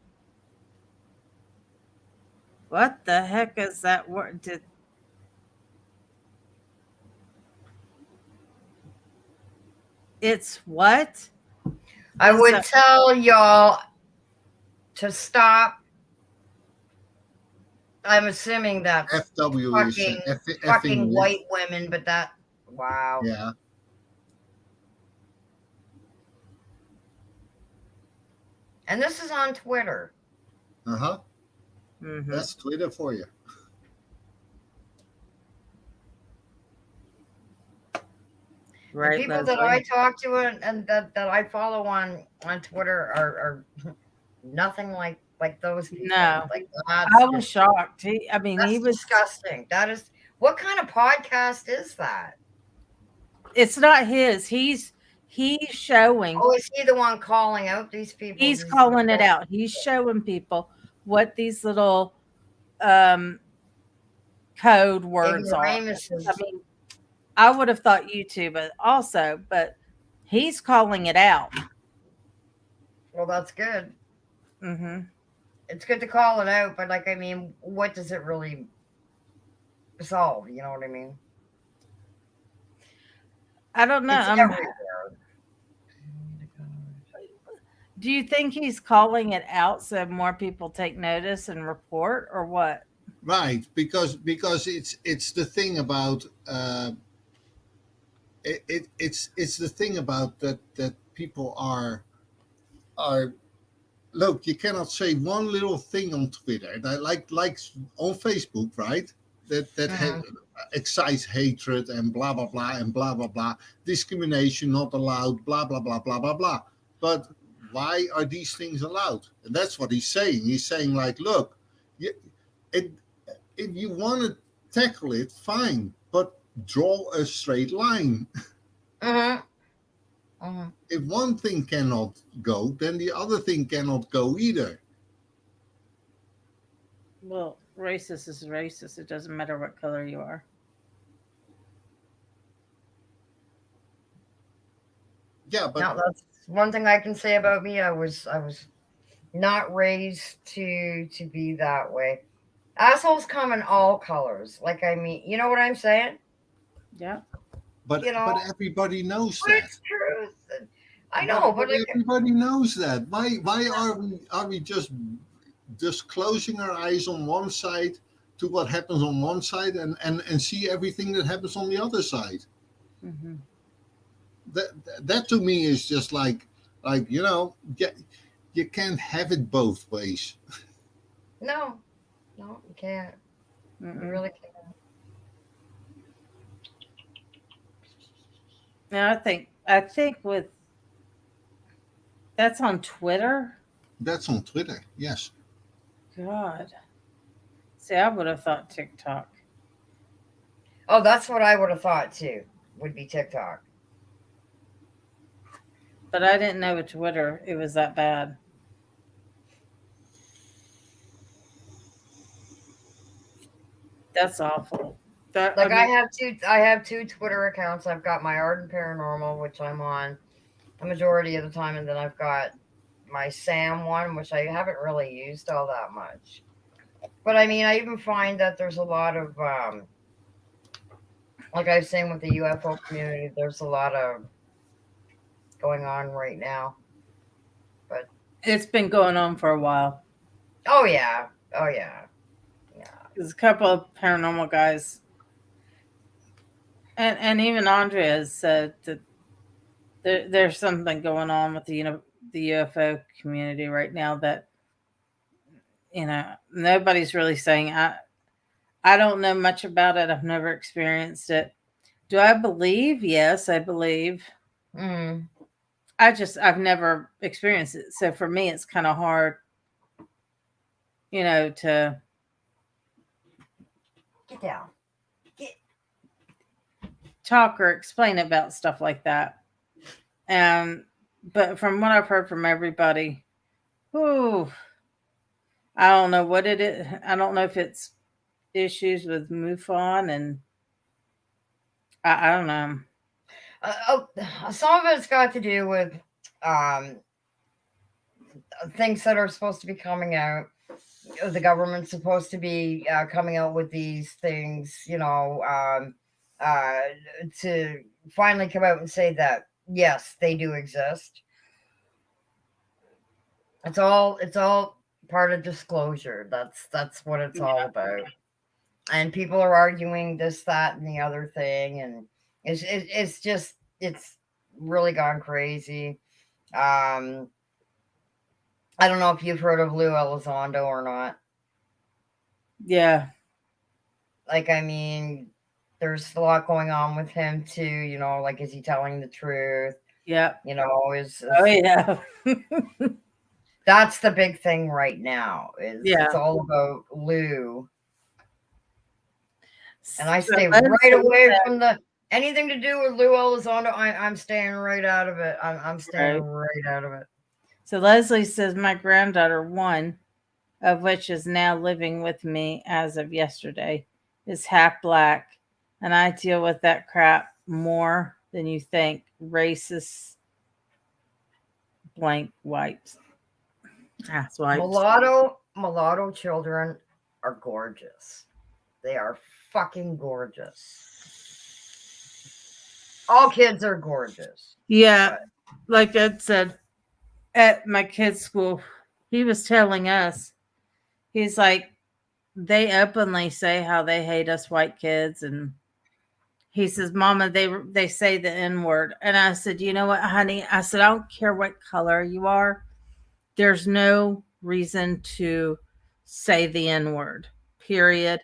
What the heck is that word? It's what? I Is would that- tell y'all to stop. I'm assuming that's FW is fucking, effing fucking with. white women, but that, wow. Yeah. And this is on Twitter. Uh-huh. Mhm. That's Twitter for you. Right, The people that Leslie? I talk to and that I follow on Twitter are nothing like those people. No. Like I was shocked. He that's was disgusting. That is, what kind of podcast is that? It's not his. He's showing. Oh, is he the one calling out these people? He's These calling it people? out. He's showing people what these little code words are. I Ignoramuses. mean, I would have thought YouTube also, but he's calling it out. Well, that's good. Mm-hmm. It's good to call it out, but like, I mean, what does it really solve? You know what I mean? I don't know. It's everywhere. Do you think he's calling it out so more people take notice and report, or what? Right, because it's the thing about it's the thing about that people are look, you cannot say one little thing on Twitter that like on Facebook, right? That excites hatred and blah blah blah and blah blah blah, discrimination not allowed, blah blah blah blah blah blah. But why are these things allowed? And that's what he's saying. He's saying like, look, if you want to tackle it, fine, but draw a straight line. Mm-hmm. If one thing cannot go, then the other thing cannot go either. Well, racist is racist. It doesn't matter what color you are. Yeah, but Now that's one thing I can say about me. I was not raised to be that way. Assholes come in all colors. Like, I mean, you know what I'm saying? Yeah. but You know, but everybody knows but that. it's true. I know, but like, Everybody knows that. Why are we just closing our eyes on one side to what happens on one side and see everything that happens on the other side? Mm-hmm. That to me is just like you can't have it both ways. no, you can't. You really can't. No, I think with that's on Twitter. That's on Twitter, yes. God. See, I would have thought TikTok. Oh, that's what I would have thought too. Would be TikTok. But I didn't know with Twitter it was that bad. That's awful. Like, I have two Twitter accounts. I've got my Art and Paranormal, which I'm on the majority of the time, and then I've got my Sam one, which I haven't really used all that much. But I mean, I even find that there's a lot of like I was saying with the UFO community, there's a lot of going on right now. But it's been going on for a while. Oh yeah. There's a couple of paranormal guys, and even Andrea has said that there's something going on with the UFO community right now that nobody's really saying. I don't know much about it. I've never experienced it. Do I believe? Yes, I believe. I've never experienced it. So for me, it's kind of hard, to get down, talk or explain about stuff like that. But from what I've heard from everybody, I don't know what it is. I don't know if it's issues with MUFON, and I don't know. Some of it's got to do with things that are supposed to be coming out. The government's supposed to be coming out with these things, to finally come out and say that yes, they do exist. It's all part of disclosure. That's what it's all about. And people are arguing this, that, and the other thing, and it's just really gone crazy. I don't know if you've heard of Lou Elizondo or not. Yeah. Like, I mean, there's a lot going on with him too, like, is he telling the truth? Yeah. Oh yeah. That's the big thing right now. Yeah. It's all about Lou. And I stay right away from anything to do with Lou Elizondo. I'm staying right out of it. I'm staying right out of it. So Leslie says, my granddaughter, one of which is now living with me as of yesterday, is half black. And I deal with that crap more than you think. Racist blank wipes. Ass wipes. Mulatto children are gorgeous. They are fucking gorgeous. All kids are gorgeous. Yeah. Like Ed said, at my kid's school, he was telling us, he's like, they openly say how they hate us white kids. And he says, Mama, they say the N-word. And I said, you know what, honey? I said, I don't care what color you are. There's no reason to say the N-word, period.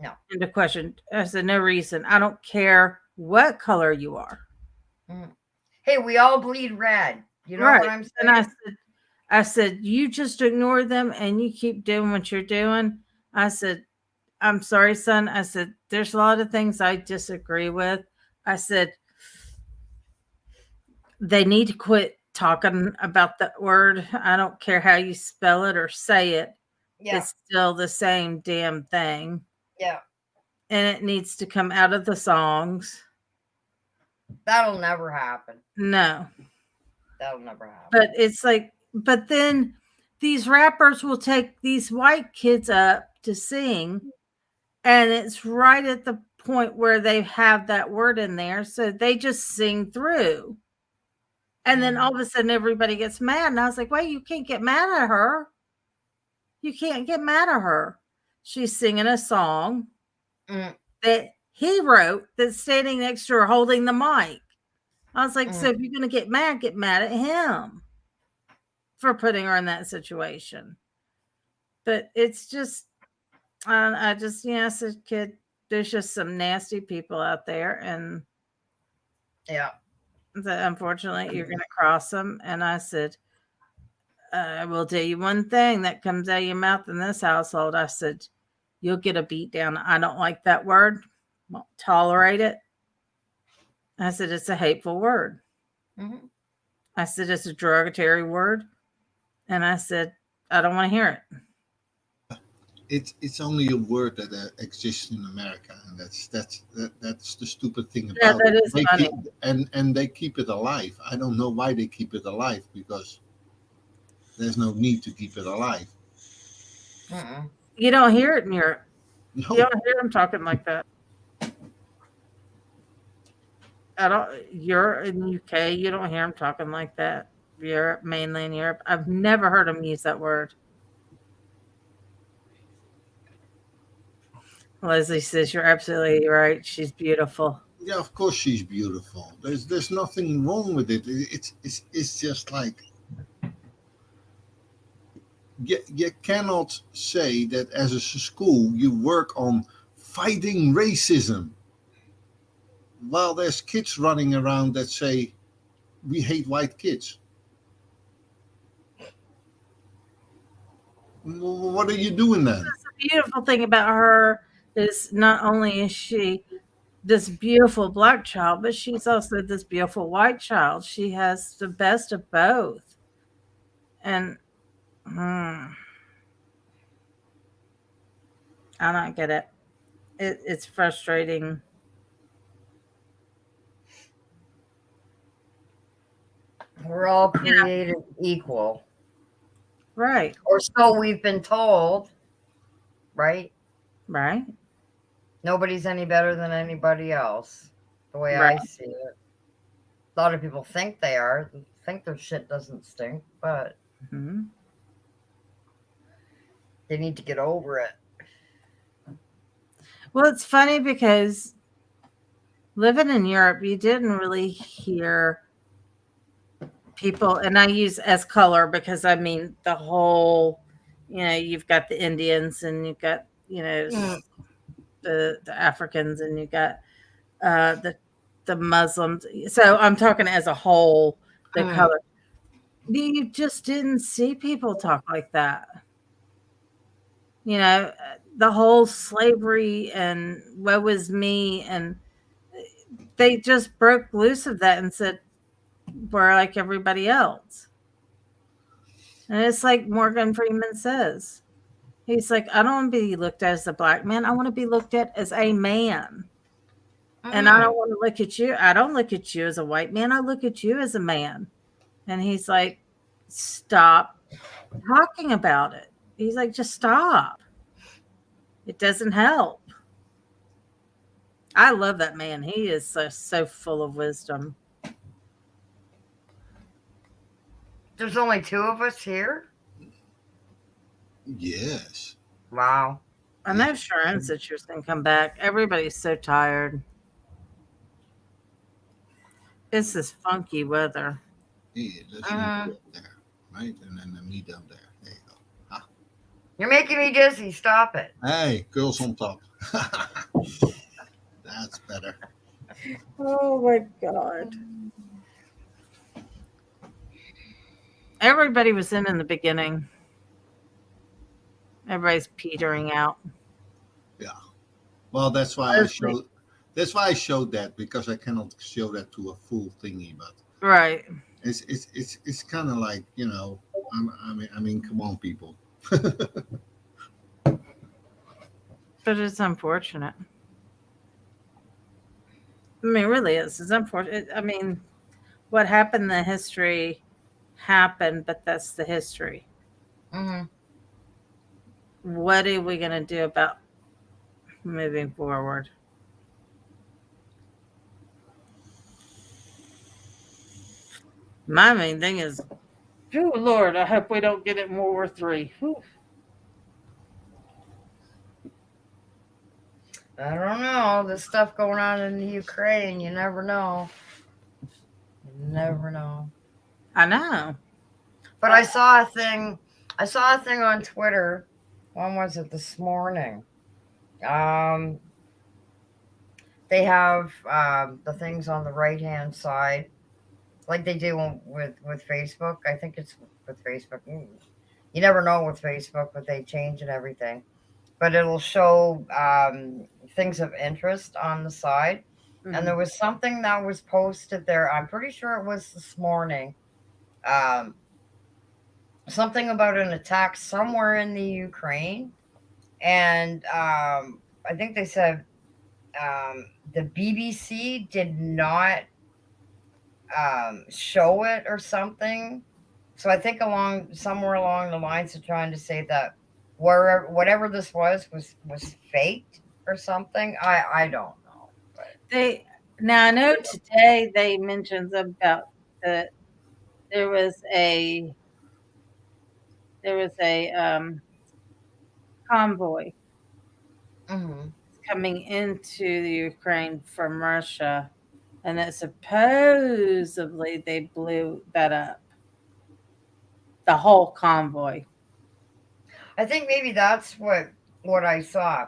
No. End of question. I said, no reason. I don't care what color you are. Hey, we all bleed red. You know what I'm saying? And I said, you just ignore them and you keep doing what you're doing. I said, I'm sorry, son. I said, there's a lot of things I disagree with. I said, they need to quit talking about that word. I don't care how you spell it or say it. Yeah. It's still the same damn thing. Yeah. And it needs to come out of the songs. That'll never happen. No. That'll never happen. But it's like, but then these rappers will take these white kids up to sing, and it's right at the point where they have that word in there. So they just sing through. And then all of a sudden everybody gets mad. And I was like, wait, you can't get mad at her. You can't get mad at her. She's singing a song that he wrote that's standing next to her holding the mic. I was like, so if you're going to get mad at him for putting her in that situation. But it's just, I just, I said, kid, there's just some nasty people out there. And yeah, unfortunately, you're going to cross them. And I said, I will tell you one thing that comes out of your mouth in this household. I said, you'll get a beat down. I don't like that word. Won't tolerate it. I said, it's a hateful word. Mm-hmm. I said, it's a derogatory word. And I said, I don't want to hear it. It's only a word that exists in America, and that's the stupid thing about that it. is funny. And they keep it alive. I don't know why they keep it alive, because there's no need to keep it alive. You don't hear it in Europe. No. You don't hear them talking like that. You're in the UK. You don't hear them talking like that. Europe, mainland Europe. I've never heard them use that word. Leslie says you're absolutely right. She's beautiful. Yeah, of course she's beautiful. There's nothing wrong with it. It's just like you cannot say that as a school you work on fighting racism while there's kids running around that say we hate white kids. What are you doing then? The beautiful thing about her is not only is she this beautiful black child, but she's also this beautiful white child. She has the best of both. And I don't get it. It's frustrating. We're all created equal. Right. Or so we've been told. Right? Right. Nobody's any better than anybody else, the way I see it. A lot of people think they are, think their shit doesn't stink, but they need to get over it. Well, it's funny because living in Europe, you didn't really hear people, and I use as color because I mean the whole, you've got the Indians and you've got, the Africans and you've got the Muslims. So I'm talking as a whole, the color. You just didn't see people talk like that. The whole slavery and woe is me, and they just broke loose of that and said, we're like everybody else. And it's like Morgan Freeman says. He's like, I don't want to be looked at as a black man. I want to be looked at as a man. And I don't want to look at you. I don't look at you as a white man. I look at you as a man. And he's like, stop talking about it. He's like, just stop. It doesn't help. I love that man. He is so full of wisdom. There's only 2 of us here? Yes. Wow. I know Sharon said she was going to come back. Everybody's so tired. It's this funky weather. Yeah, let's up there, right? And then me down there. There you go. Huh? You're making me dizzy. Stop it. Hey, girls on top. That's better. Oh my God. Everybody was in the beginning. Everybody's petering out. Yeah. Well, that's why I showed. That's why I showed that, because I cannot show that to a full thingy. But Right. it's kind of like, I mean, come on, people. But it's unfortunate. I mean, it really is. It's unfortunate. I mean, what happened in the history happened, but that's the history. Mm-hmm. What are we going to do about moving forward? My main thing is, oh Lord, I hope we don't get it in World War III. Whew. I don't know. There's stuff going on in the Ukraine. You never know. You never know. I know. But I saw a thing. I saw a thing on Twitter. When was it? This morning. They have the things on the right hand side, like they do with Facebook. I think it's with Facebook. You never know with Facebook, but they change and everything. But it'll show things of interest on the side. And there was something that was posted there. I'm pretty sure it was this morning. Something about an attack somewhere in the Ukraine. And I think they said the BBC did not show it or something. So I think somewhere along the lines of trying to say that whatever this was faked or something. I don't know. Now I know today they mentioned about that there was a convoy coming into the Ukraine from Russia, and that supposedly they blew that up. The whole convoy. I think maybe that's what I saw.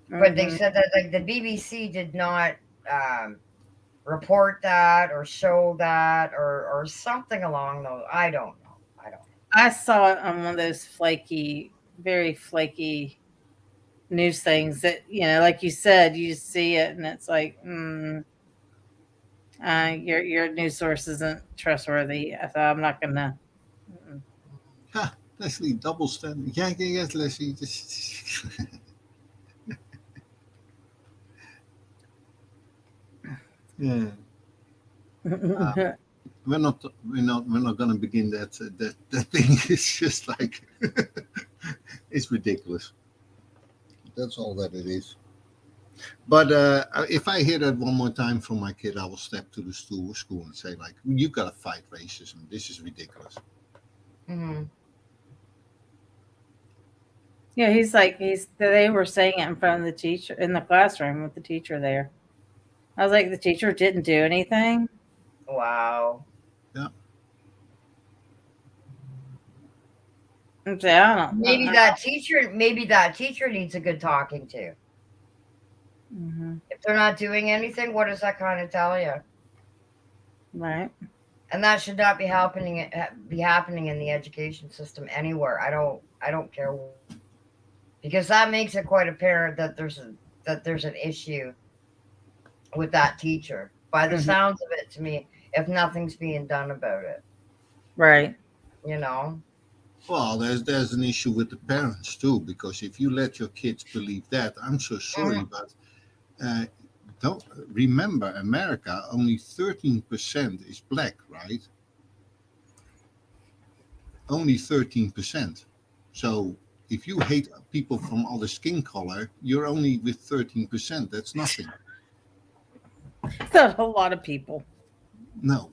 But they said that like the BBC did not report that or show that or something along those. I don't know. I saw it on one of those very flaky news things that, like you said, you see it and it's like, your news source isn't trustworthy. So I'm not gonna. Ha, Leslie, double standard. Yeah, yes, Leslie. Yeah. We're not going to begin that thing. It's just like it's ridiculous. That's all that it is. But if I hear that one more time from my kid, I will step to the school and say, like, you got to fight racism. This is ridiculous. Mm-hmm. Yeah, they were saying it in front of the teacher in the classroom with the teacher there. I was like, the teacher didn't do anything. Wow. Yeah. Maybe that teacher needs a good talking to. If they're not doing anything, what does that kind of tell you? Right. And that should not be happening in the education system anywhere. I don't care, because that makes it quite apparent that there's an issue with that teacher. By the sounds of it to me, if nothing's being done about it. Right. Well, there's an issue with the parents too, because if you let your kids believe that, I'm so sorry, but don't remember, America, only 13% is black, right? Only 13%. So if you hate people from other skin color, you're only with 13%. That's nothing. That's a lot of people. No.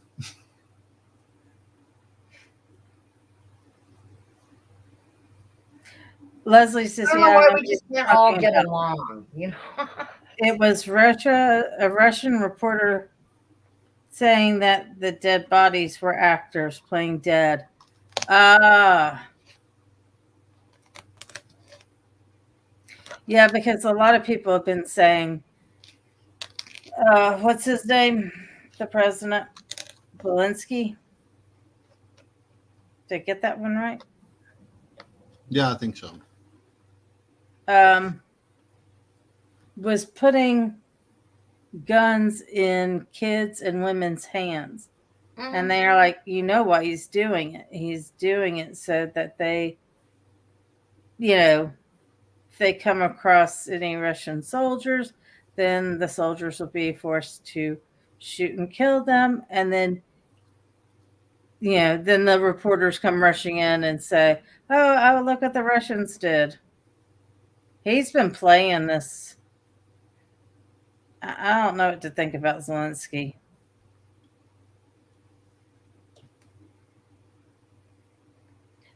Leslie says, I don't know why we just can't all get along, It was a Russian reporter saying that the dead bodies were actors playing dead. Yeah, because a lot of people have been saying, what's his name? The president, Zelensky. Did I get that one right? Yeah, I think so. was putting guns in kids and women's hands. And they are like, you know why he's doing it. He's doing it so that they, if they come across any Russian soldiers, then the soldiers will be forced to shoot and kill them. And then, then the reporters come rushing in and say, oh, look what the Russians did. He's been playing this. I don't know what to think about Zelensky.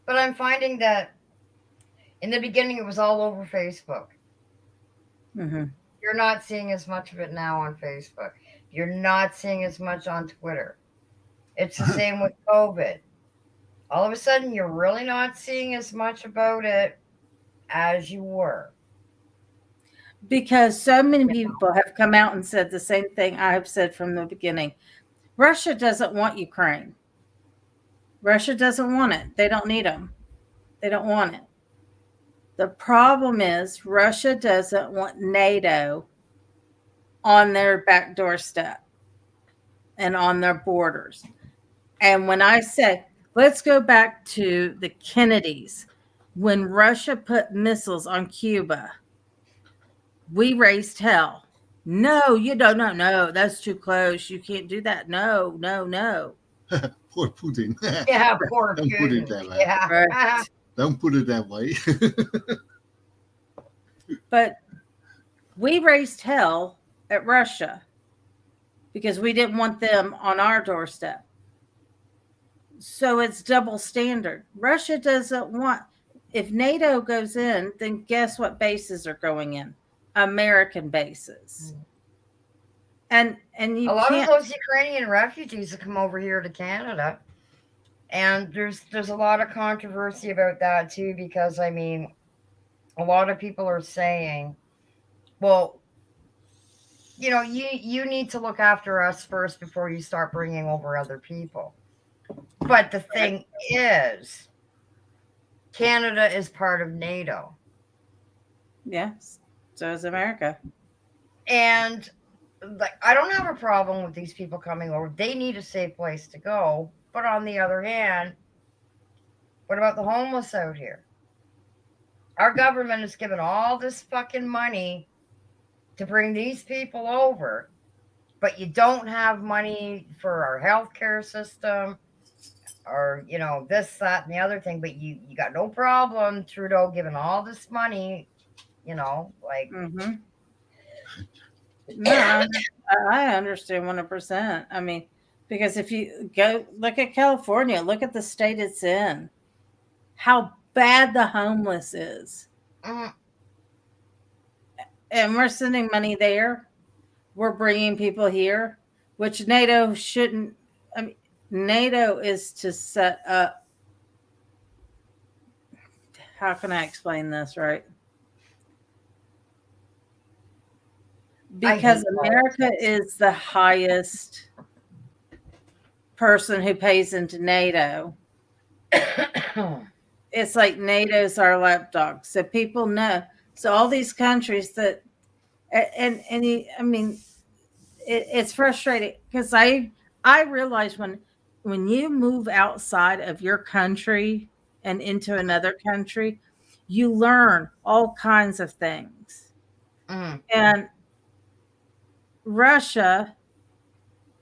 But I'm finding that in the beginning it was all over Facebook. Mm-hmm. You're not seeing as much of it now on Facebook. You're not seeing as much on Twitter. It's the same with COVID. All of a sudden, you're really not seeing as much about it as you were. Because so many people have come out and said the same thing I have said from the beginning. Russia doesn't want Ukraine. Russia doesn't want it. They don't need them. They don't want it. The problem is Russia doesn't want NATO on their back doorstep and on their borders. And when I say, let's go back to the Kennedys, when Russia put missiles on Cuba, we raised hell. No, you don't know. No, that's too close. You can't do that. No. Poor Putin. Yeah, poor Don't Putin. put it that way. Yeah. Right. Don't put it that way. But we raised hell at Russia because we didn't want them on our doorstep. So it's double standard. Russia doesn't want, if NATO goes in, then guess what bases are going in? American bases. And you a lot can't, of those Ukrainian refugees have come over here to Canada. And there's a lot of controversy about that too, because I mean, a lot of people are saying, well, you need to look after us first before you start bringing over other people. But the thing is, Canada is part of NATO. Yes, so is America. And I don't have a problem with these people coming over. They need a safe place to go. But on the other hand, what about the homeless out here? Our government has given all this fucking money to bring these people over, but you don't have money for our healthcare system or, this, that, and the other thing. But you got no problem, Trudeau, giving all this money, like. Mm-hmm. No, I understand 100%. I mean, because if you go look at California, look at the state it's in, how bad the homeless is. And we're sending money there. We're bringing people here, which NATO shouldn't. I mean, NATO is to set up. How can I explain this right? Because America is the highest person who pays into NATO. It's like NATO's our lapdog. So people know. So all these countries that, it's frustrating because I realize when you move outside of your country and into another country, you learn all kinds of things. And Russia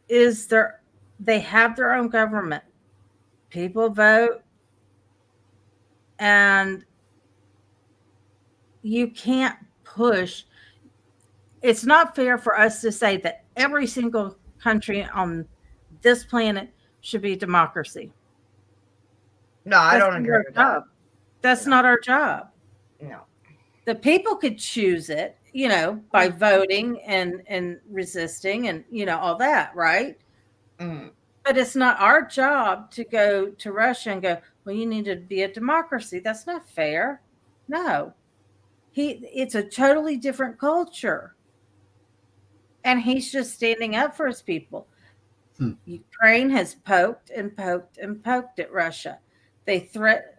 they have their own government. People vote, and you can't push. It's not fair for us to say that every single country on this planet should be democracy. No, I don't agree with that. That's not our job. No. The people could choose it, by voting and resisting and, all that, right? But it's not our job to go to Russia and go, well, you need to be a democracy. That's not fair. No. It's a totally different culture. And he's just standing up for his people. Ukraine has poked and poked and poked at Russia.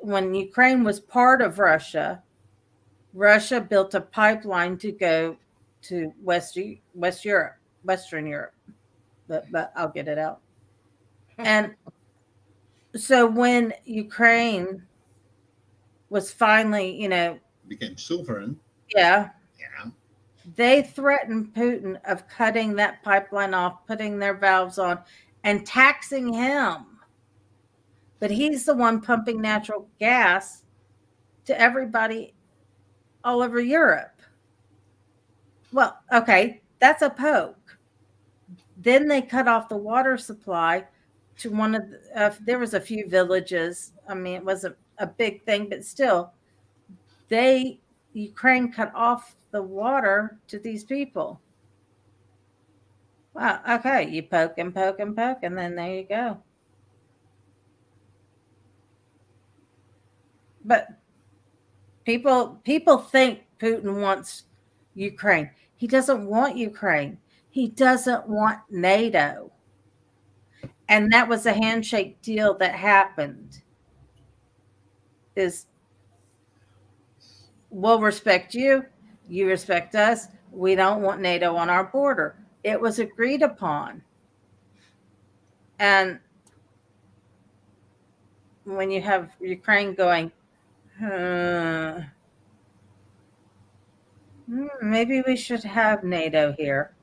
When Ukraine was part of Russia, Russia built a pipeline to go to Western Europe, but I'll get it out. And so when Ukraine was finally, Became sovereign. yeah, Yeah. they threatened Putin of cutting that pipeline off, putting their valves on, and taxing him. But he's the one pumping natural gas to everybody all over Europe. Well, okay, that's a poke. Then they cut off the water supply to one of there was a few villages. I mean, it wasn't a big thing, but still, Ukraine cut off the water to these people. Wow. Okay, you poke and poke and poke, and then there you go. But people think Putin wants Ukraine. He doesn't want Ukraine. He doesn't want NATO. And that was a handshake deal that happened. Is we'll respect you, you respect us. We don't want NATO on our border. It was agreed upon. And when you have Ukraine going, maybe we should have NATO here.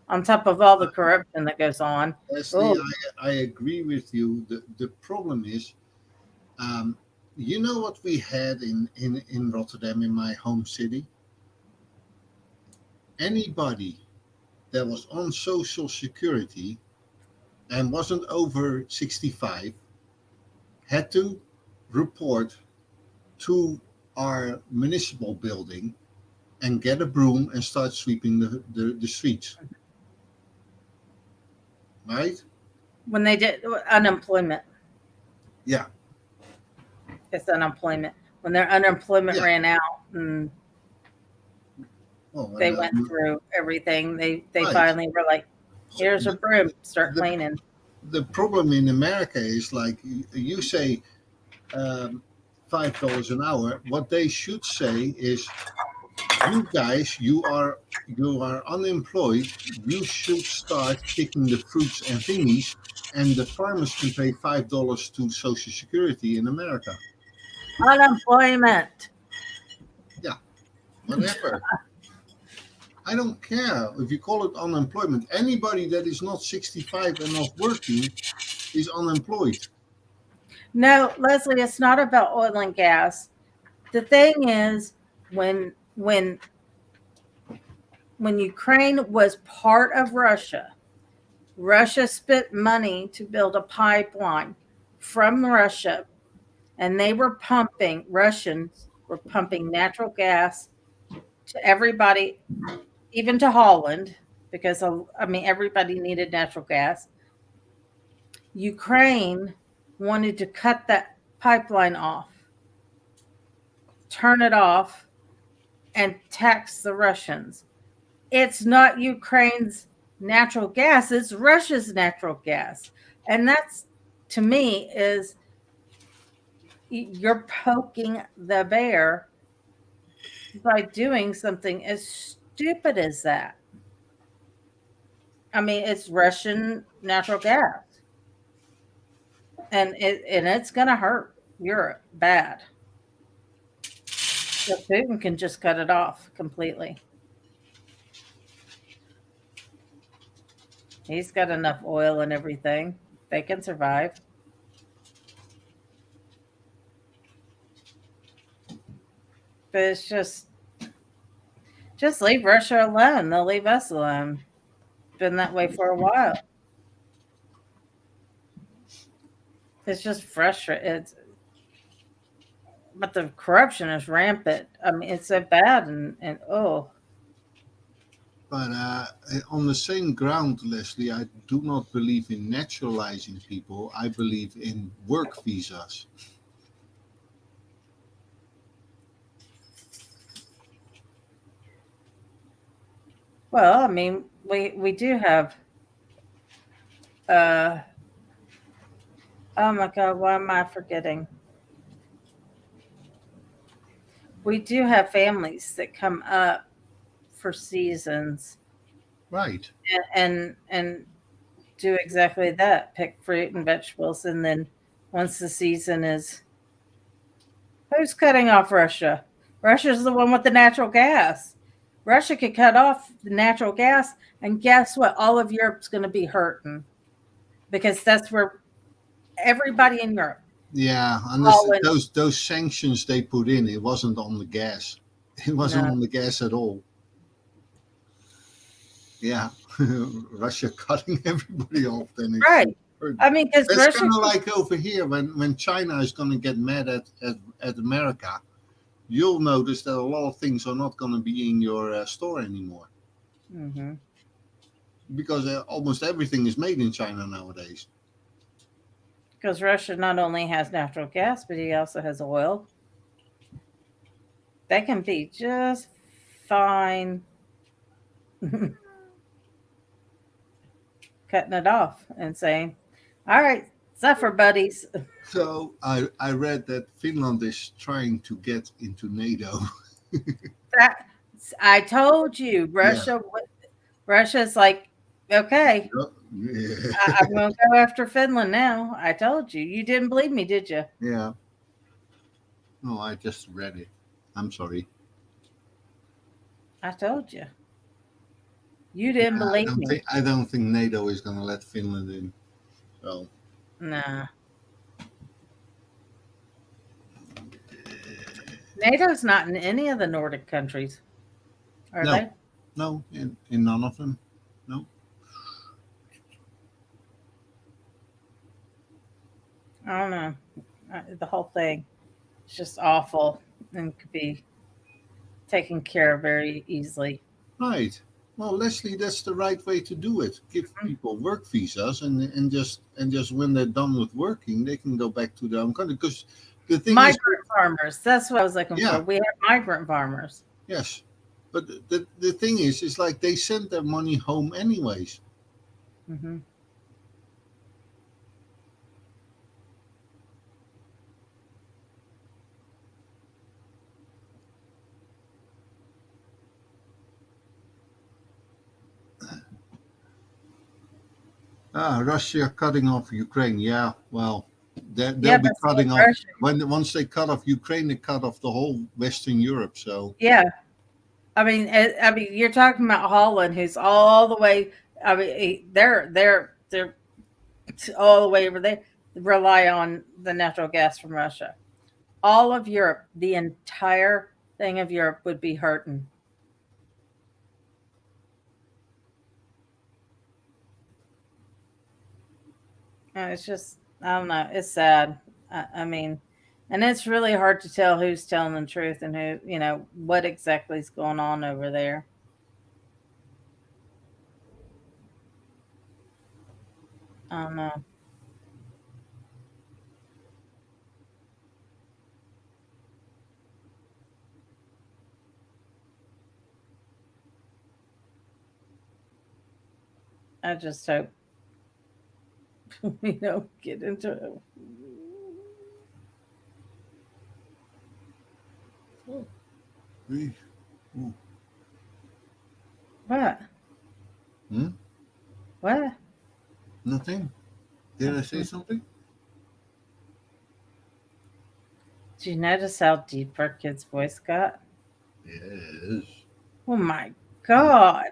On top of all the corruption that goes on. Leslie, I agree with you. The problem is, you know what we had in Rotterdam, in my home city? Anybody that was on Social Security and wasn't over 65 had to report to our municipal building and get a broom and start sweeping the streets. Right? When they did unemployment. Yeah. It's unemployment. When their unemployment ran out and they went through everything, they finally were like, here's a broom, start cleaning. The problem in America is, like you say, $5 an hour. What they should say is, you guys, you are unemployed. You should start picking the fruits and thingies, and the farmers can pay $5 to Social Security in America. Unemployment. Yeah, whatever. I don't care if you call it unemployment. Anybody that is not 65 and not working is unemployed. No, Leslie, it's not about oil and gas. The thing is, when Ukraine was part of Russia, Russia spent money to build a pipeline from Russia, and Russians were pumping natural gas to everybody, even to Holland, because everybody needed natural gas. Ukraine wanted to cut that pipeline off, turn it off, and tax the Russians. It's not Ukraine's natural gas, it's Russia's natural gas. And that's, to me, is you're poking the bear by doing something as stupid as that. I mean, it's Russian natural gas. And it's going to hurt Europe bad. So Putin can just cut it off completely. He's got enough oil and everything. They can survive. But it's just leave Russia alone. They'll leave us alone. Been that way for a while. It's just frustrating. But the corruption is rampant. I mean, it's so bad and oh. But on the same ground, Leslie, I do not believe in naturalizing people. I believe in work visas. Well, I mean, we do have. Oh my God, why am I forgetting? We do have families that come up for seasons. Right. And do exactly that. Pick fruit and vegetables, and then once the season is, who's cutting off Russia? Russia's the one with the natural gas. Russia could cut off the natural gas, and guess what? All of Europe's going to be hurting because that's where everybody in Europe. Yeah, and Holland. those sanctions they put in, it wasn't on the gas. It wasn't No. on the gas at all. Yeah, Russia cutting everybody off. Then it's Right. I mean, because it's Russia. kind of like over here when China is going to get mad at America. You'll notice that a lot of things are not going to be in your store anymore Mhm. because almost everything is made in China nowadays. Because Russia not only has natural gas, but he also has oil. They can be just fine cutting it off and saying, all right, suffer, buddies. So I read that Finland is trying to get into NATO. That, I told you, Russia's like, okay, Yeah. I'm going to go after Finland now. I told you. You didn't believe me, did you? Yeah. No, I just read it. I'm sorry. I told you. You didn't believe me. I don't think NATO is going to let Finland in. So. Nah. NATO's not in any of the Nordic countries, are No. they? No, in none of them. No. I don't know. The whole thing is just awful and could be taken care of very easily. Right. Well, Leslie, that's the right way to do it. Give people work visas, and just when they're done with working, they can go back to their own country. Because the thing Migrant farmers. That's what I was looking Yeah. for. We have migrant farmers. Yes, but the thing is like they send their money home anyways. Mm-hmm. Russia cutting off Ukraine. Yeah, well, they'll Yeah, be but cutting off Russia- once they cut off Ukraine, they cut off the whole Western Europe. So Yeah. I mean, you're talking about Holland, who's all the way. I mean, they're all the way over there. Rely on the natural gas from Russia. All of Europe, the entire thing of Europe would be hurting. It's just, I don't know. It's sad. I mean, and it's really hard to tell who's telling the truth and who, what exactly is going on over there. I don't know. I just hope we don't get into it. Ooh. What? Hmm? What? Nothing. Did I say something? Do you notice how deep our kid's voice got? Yes. Oh my God.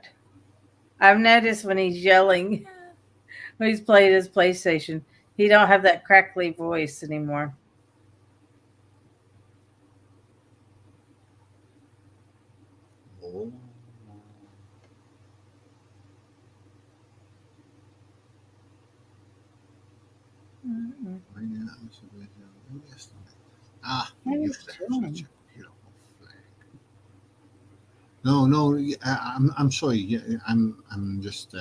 I've noticed when he's yelling, when he's playing his PlayStation, he don't have that crackly voice anymore. Oh. You have such a beautiful flag. No, I'm sorry. Yeah, I'm just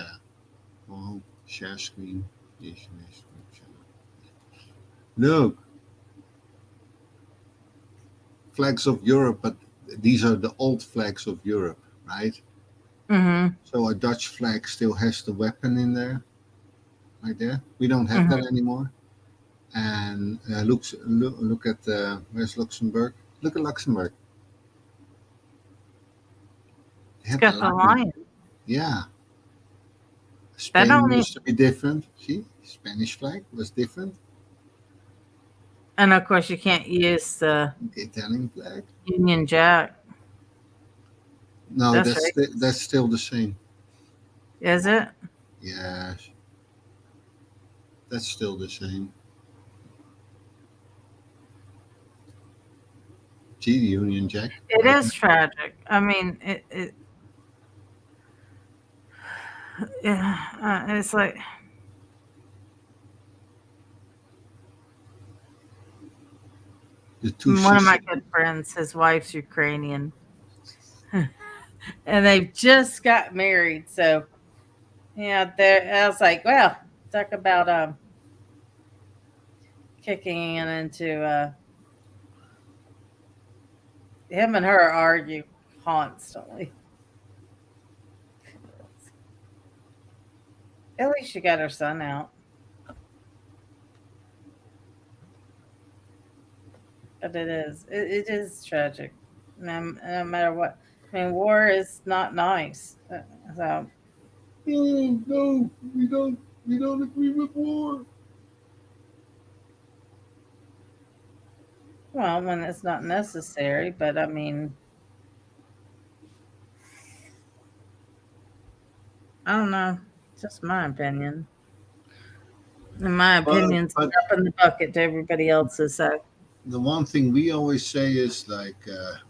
oh, share screen. Yes. Look, flags of Europe, but these are the old flags of Europe, right? Mm-hmm. So a Dutch flag still has the weapon in there, right there. We don't have that anymore. And look at where's Luxembourg? Look at Luxembourg. It had got the lion. Yeah. That Spain only, used to be different. See, Spanish flag was different. and of course you can't use the The Italian flag. Union Jack. No, That's right. that's still the same. Is it? Yes, that's still the same. See, the Union Jack. It is tragic. I mean, yeah, it's like The two one of my sisters. good friends, his wife's Ukrainian, and they've just got married. So yeah, there. I was like, well, talk about kicking into him and her argue constantly. At least she got her son out. But it is tragic. No matter what. I mean, war is not nice. So, No, no, we don't. We don't agree with war. well, when it's not necessary, but I mean, I don't know. Just my opinion. And my opinion's But up in the bucket to everybody else's. So, the one thing we always say is like,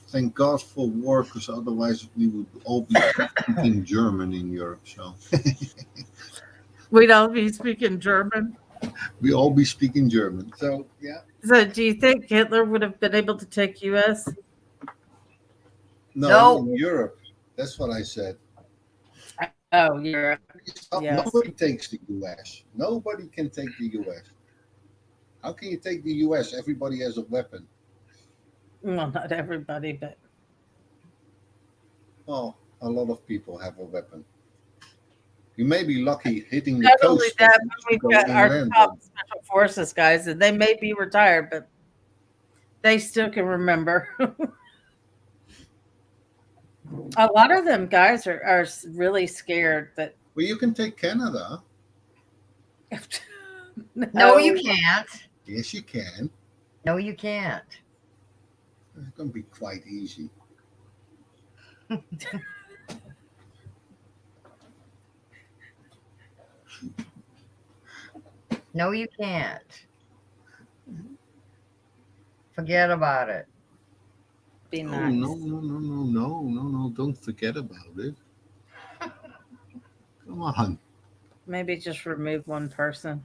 thank God for war, because otherwise we would all be speaking German in Europe. So we'd all be speaking German. we all be speaking German. So yeah. So, do you think Hitler would have been able to take U.S.? No, in Europe. That's what I said. Oh, Europe. Yes. Nobody takes the U.S. Nobody can take the U.S. How can you take the U.S.? Everybody has a weapon. Well, not everybody, but Well, a lot of people have a weapon. You may be lucky hitting the not coast. only that, but we've go got our inland, top special forces guys, and they may be retired, but they still can remember. A lot of them guys are really scared that. Well, you can take Canada. No, you can't. Yes, you can. No, you can't. It's going to be quite easy. No, you can't. Forget about it. Be Oh, nice. no. Don't forget about it. Come on. Maybe just remove one person.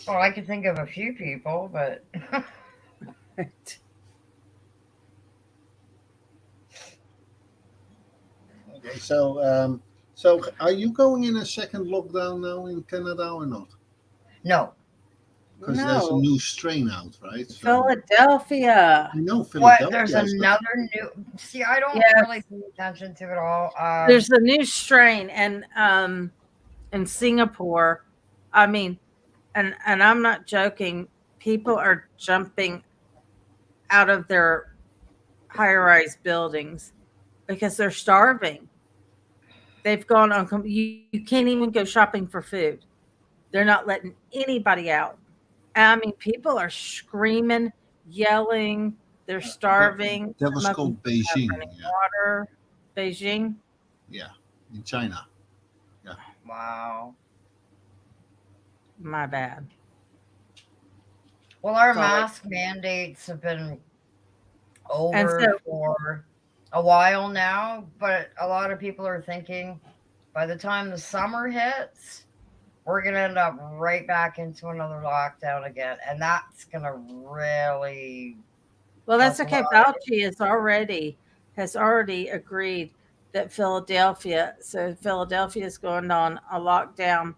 Well, I could think of a few people, but Okay, so are you going in a second lockdown now in Canada or not? No. Because there's a new strain out, right? So, Philadelphia. I know What? Philadelphia. There's another new. See, I don't really pay attention to it all. There's a new strain, and in Singapore, I mean, and I'm not joking. People are jumping out of their high-rise buildings because they're starving. They've gone on. You can't even go shopping for food. They're not letting anybody out. I mean, people are screaming, yelling. They're starving. That was Some of them called don't have Beijing. running Yeah. water. Beijing. Yeah, in China. Yeah. Wow. My bad. Well, our So, like- mask mandates have been And over so- for a while now, but a lot of people are thinking by the time the summer hits, we're going to end up right back into another lockdown again. And that's going to really. Well, that's cause a okay. lot of- Fauci has already agreed that Philadelphia is going on a lockdown.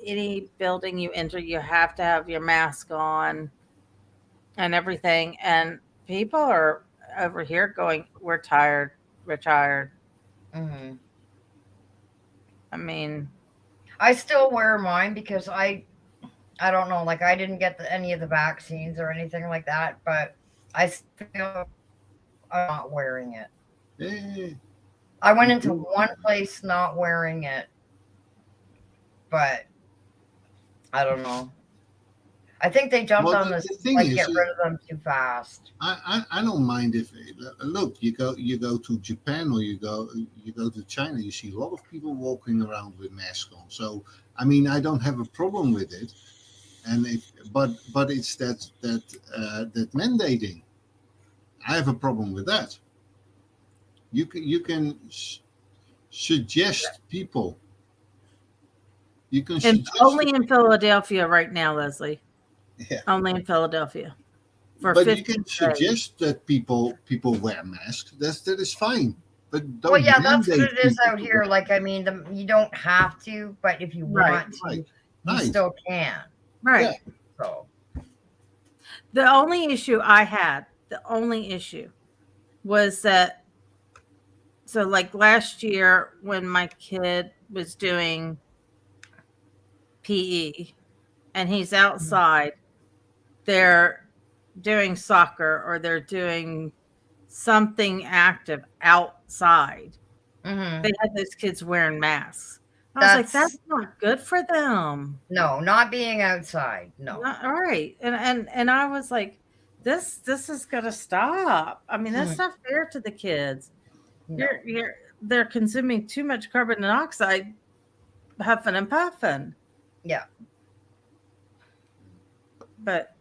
Any building you enter, you have to have your mask on and everything. And people are over here going, we're tired. Mhm. I mean, I still wear mine because I don't know, like I didn't get any of the vaccines or anything like that, but I still I'm not wearing it. Eh, I went into one place not wearing it, but I don't know. I think they jumped well, on the, this the thing like is, get rid of them too fast. I don't mind if look, you go to Japan or you go to China, you see a lot of people walking around with masks on. So I mean, I don't have a problem with it, and if but it's that mandating. I have a problem with that. You can suggest people. You can And suggest, only in Philadelphia right now, Leslie. yeah. Only in Philadelphia for But you 15 can days. suggest that people wear masks. That is fine. But Well, don't yeah, that's what mandate it is people out to here. wear. Like, I mean, you don't have to, but if you Right. want to, Right. you Right. still can. Right. So The only issue I had, the only issue was that, so like last year when my kid was doing PE and he's outside, they're doing soccer or they're doing something active outside. mhm. They had those kids wearing masks. I was like, That's that's not good for them. no, not being outside. No. Not, all right. And I was like, this is gonna stop. I mean, that's Mhm. not fair to the kids. No. They're consuming too much carbon dioxide, huffing and puffing. Yeah. But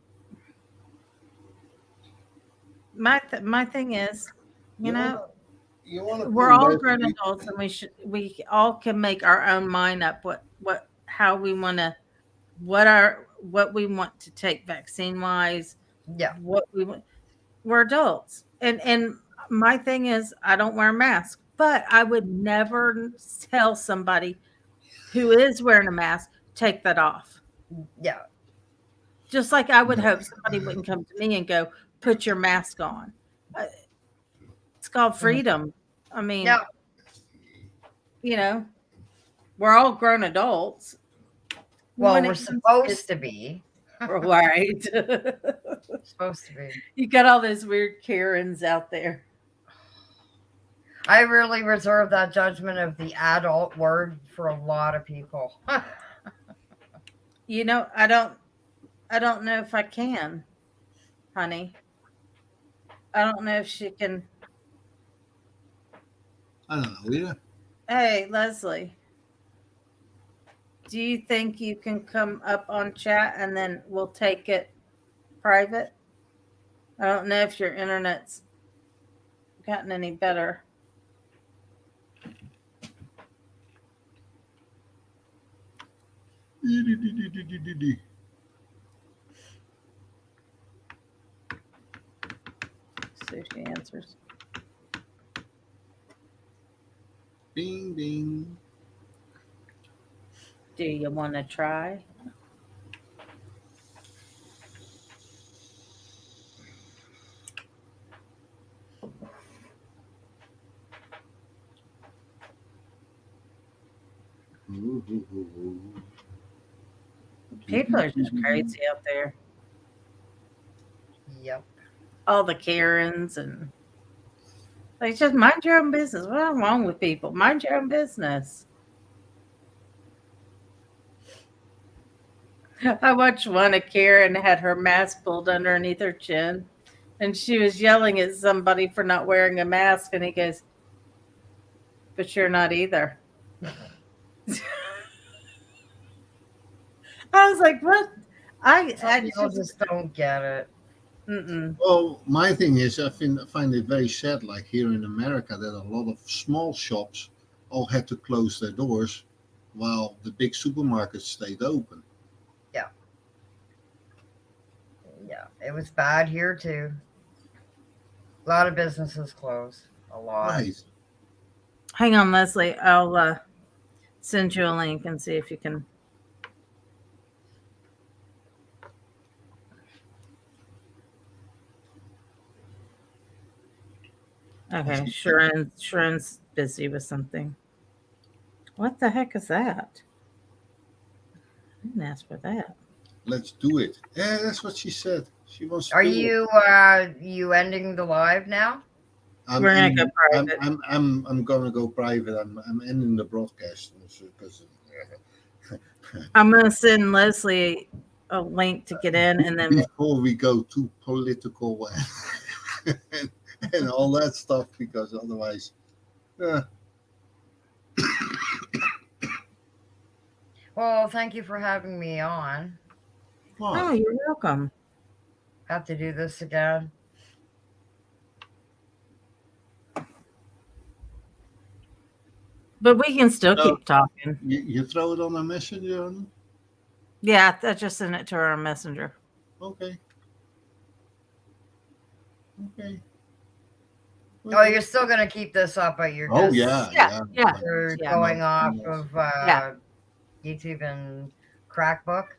my thing is, you know, You want to we're put all less grown people. adults and we all can make our own mind up how we want to what we want to take vaccine wise, Yeah. what we want. We're adults. And my thing is I don't wear a mask, but I would never tell somebody who is wearing a mask, take that off. Yeah. Just like I would hope somebody wouldn't come to me and go, put your mask on. It's called freedom. I mean, Yeah. you know, we're all grown adults. Well, When we're it comes supposed to be. right. Supposed to be. You got all those weird Karens out there. I really reserve that judgment of the adult word for a lot of people. You know, I don't know if I can, honey. I don't know if she can. I don't know either. Hey, Leslie, do you think you can come up on chat and then we'll take it private? I don't know if your internet's gotten any better. See if she answers. Bing bing. Do you want to try? People are just crazy out there. Yep. All the Karens and like just mind your own business. What's wrong with people? Mind your own business. I watched one, a Karen had her mask pulled underneath her chin, and she was yelling at somebody for not wearing a mask, and he goes, "But you're not either." I was like, "What?" I People just don't get it. Well, my thing is, find it very sad. Like here in America, that a lot of small shops all had to close their doors, while the big supermarkets stayed open. Yeah. Yeah. It was bad here too. A lot of businesses closed. A lot. Right. Hang on, Leslie. I'll send you a link and see if you can. Okay, Sharon's busy with something. What the heck is that? I didn't ask for that. Let's do it. Yeah, that's what she said. She wants to Are do it. you ending the live now? We're gonna go private. I'm gonna go private. I'm ending the broadcast because I'm gonna send Leslie a link to get in, and then before we go too political and all that stuff, because otherwise, Well, thank you for having me on. Oh, you're welcome. Have to do this again. But we can still keep talking. You throw it on a messenger. Honey? Yeah, I just sent it to our messenger. Okay. Oh, you're still gonna keep this up, but you're just yeah. You're going off of YouTube and Crackbook.